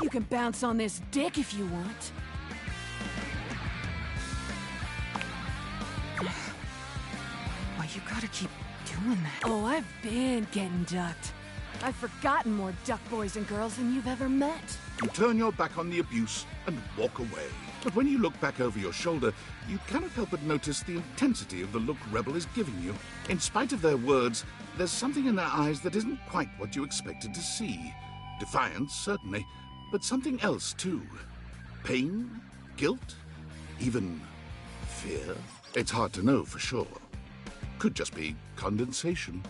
You can bounce on this dick if you want. Why you gotta keep doing that? Oh, I've been getting ducked. I've forgotten more duck boys and girls than you've ever met. You turn your back on the abuse and walk away. But when you look back over your shoulder, you cannot help but notice the intensity of the look Rebel is giving you. In spite of their words, there's something in their eyes that isn't quite what you expected to see. Defiance, certainly, but something else, too. Pain? Guilt? Even fear? It's hard to know for sure. Could just be condensation.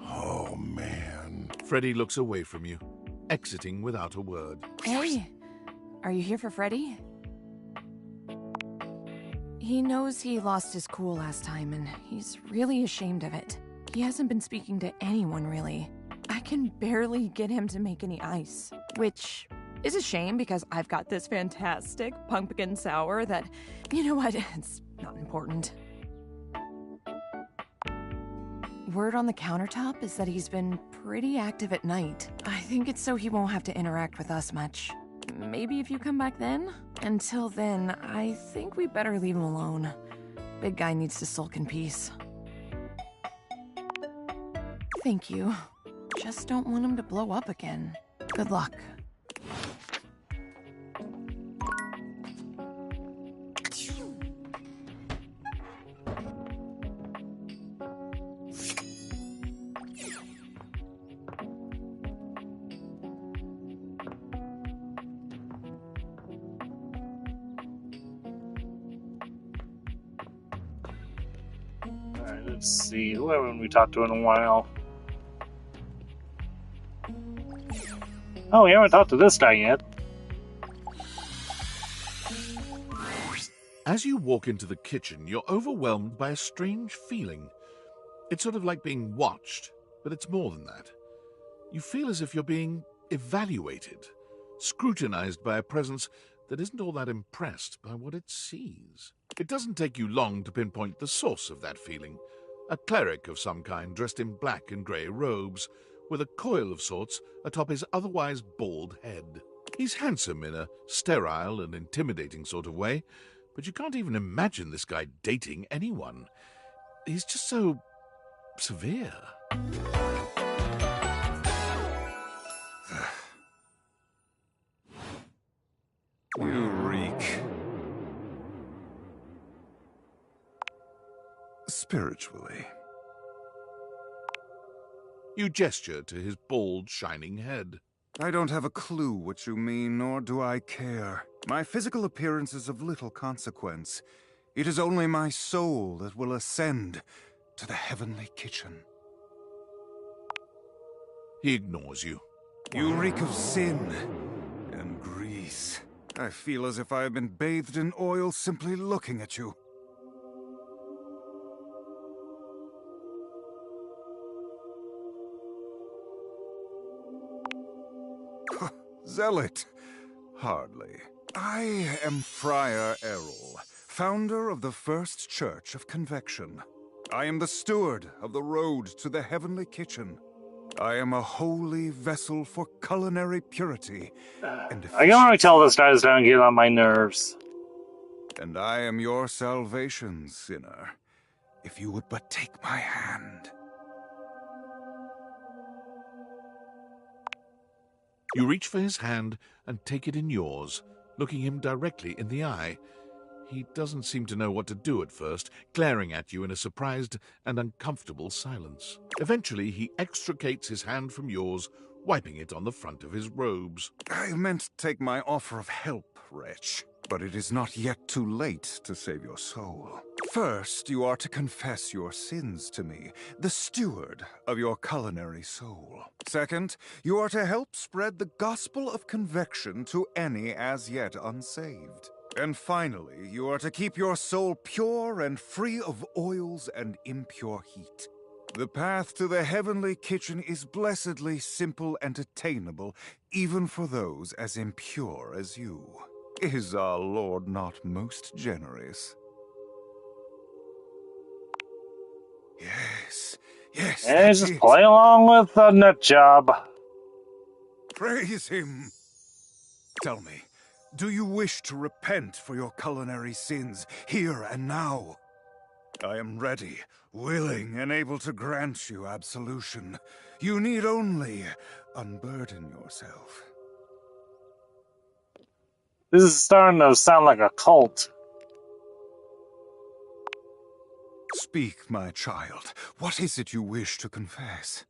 Oh, man. Freddy looks away from you, exiting without a word. Hey, are you here for Freddy? He knows he lost his cool last time, and he's really ashamed of it. He hasn't been speaking to anyone, really. I can barely get him to make any ice, which is a shame because I've got this fantastic pumpkin sour that, you know what, it's not important. Word on the countertop is that he's been pretty active at night. I think it's so he won't have to interact with us much. Maybe if you come back then? Until then, I think we better leave him alone. Big guy needs to sulk in peace. Thank you. Just don't want him to blow up again. Good luck. Alright, let's see. Who haven't we talked to in a while? Oh, we haven't talked to this guy yet. As you walk into the kitchen, you're overwhelmed by a strange feeling. It's sort of like being watched, but it's more than that. You feel as if you're being evaluated. scrutinized by a presence that isn't all that impressed by what it sees. It doesn't take you long to pinpoint the source of that feeling. A cleric of some kind dressed in black and grey robes, with a coil of sorts atop his otherwise bald head. He's handsome in a sterile and intimidating sort of way, but you can't even imagine this guy dating anyone. He's just so severe. You reek. Spiritually. You gesture to his bald, shining head. I don't have a clue what you mean, nor do I care. My physical appearance is of little consequence. It is only my soul that will ascend to the heavenly kitchen. He ignores you. You reek of sin and grease. I feel as if I have been bathed in oil simply looking at you. Zealot. Hardly. I am Friar Errol, founder of the First Church of Convection. I am the steward of the road to the heavenly kitchen. I am a holy vessel for culinary purity and I can already tell this guy's starting to get on my nerves. And I am your salvation, sinner, if you would but take my hand. You reach for his hand and take it in yours, looking him directly in the eye. He doesn't seem to know what to do at first, glaring at you in a surprised and uncomfortable silence. Eventually, he extricates his hand from yours, wiping it on the front of his robes. I meant to take my offer of help, wretch, but it is not yet too late to save your soul. First, you are to confess your sins to me, the steward of your culinary soul. Second, you are to help spread the gospel of convection to any as yet unsaved. And finally, you are to keep your soul pure and free of oils and impure heat. The path to the heavenly kitchen is blessedly simple and attainable, even for those as impure as you. Is our Lord not most generous? Yes, yes. And just play along with the nut job. Praise him. Tell me, do you wish to repent for your culinary sins here and now? I am ready, willing, and able to grant you absolution. You need only unburden yourself. This is starting to sound like a cult. Speak, my child. What is it you wish to confess?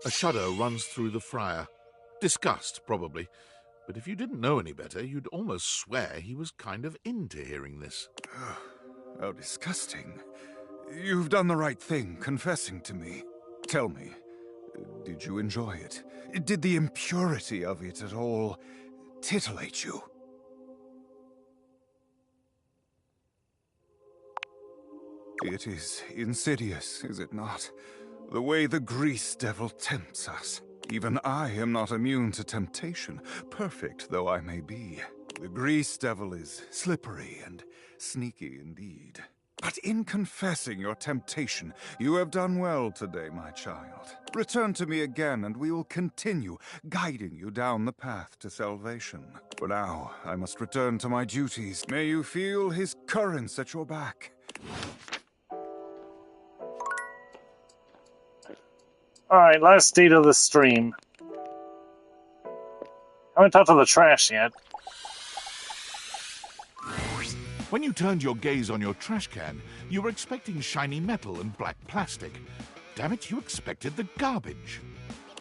A shudder runs through the friar. Disgust, probably. But if you didn't know any better, you'd almost swear he was kind of into hearing this. How disgusting. You've done the right thing, confessing to me. Tell me, did you enjoy it? Did the impurity of it at all titillate you? It is insidious, is it not? The way the grease devil tempts us. Even I am not immune to temptation, perfect though I may be. The grease devil is slippery and sneaky indeed. But in confessing your temptation, you have done well today, my child. Return to me again, and we will continue guiding you down the path to salvation. For now, I must return to my duties. May you feel his currents at your back. Alright, last date of the stream. I haven't talked to the trash yet. When you turned your gaze on your trash can, you were expecting shiny metal and black plastic. Damn it, you expected the garbage.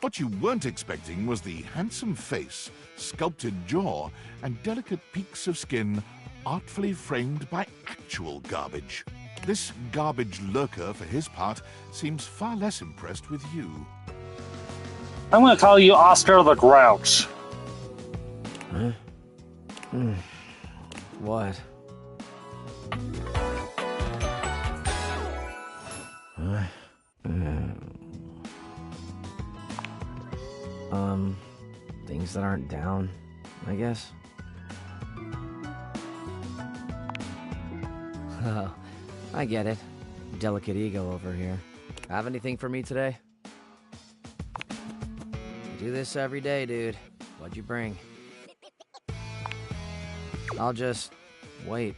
What you weren't expecting was the handsome face, sculpted jaw, and delicate peaks of skin artfully framed by actual garbage. This garbage lurker, for his part, seems far less impressed with you. I'm gonna call you Oscar the Grouch. Huh? What? Things that aren't down, I guess. Oh, I get it. Delicate ego over here. Have anything for me today? You do this every day, dude. What'd you bring? I'll just wait.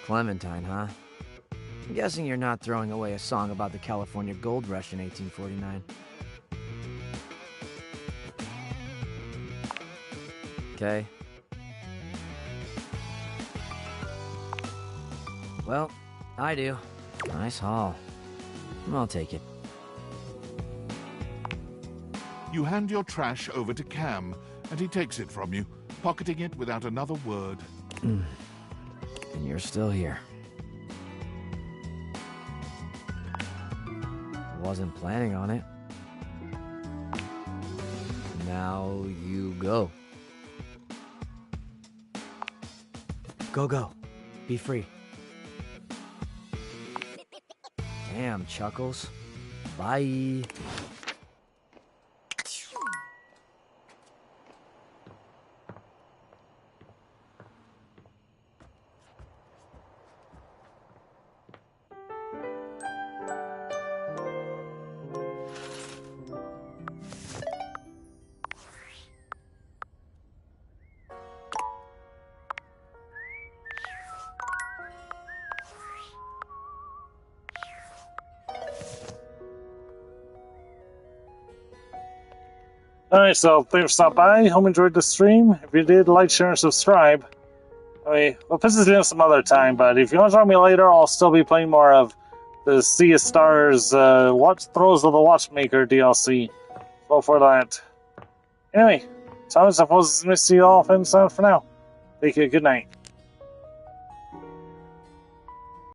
Clementine, huh? I'm guessing you're not throwing away a song about the California Gold Rush in 1849. Okay. Well, I do. Nice haul. I'll take it. You hand your trash over to Cam, and he takes it from you, pocketing it without another word. And you're still here. Wasn't planning on it. Now you go. Go. Be free. Damn, Chuckles. Bye. Alright, so thanks for stopping by. Hope you enjoyed the stream. If you did, like, share, and subscribe. We'll put this in some other time, but if you want to join me later, I'll still be playing more of the Sea of Stars Throws of the Watchmaker DLC. Go for that. Anyway, so I suppose it's Mistydolphin for now. Take a good night.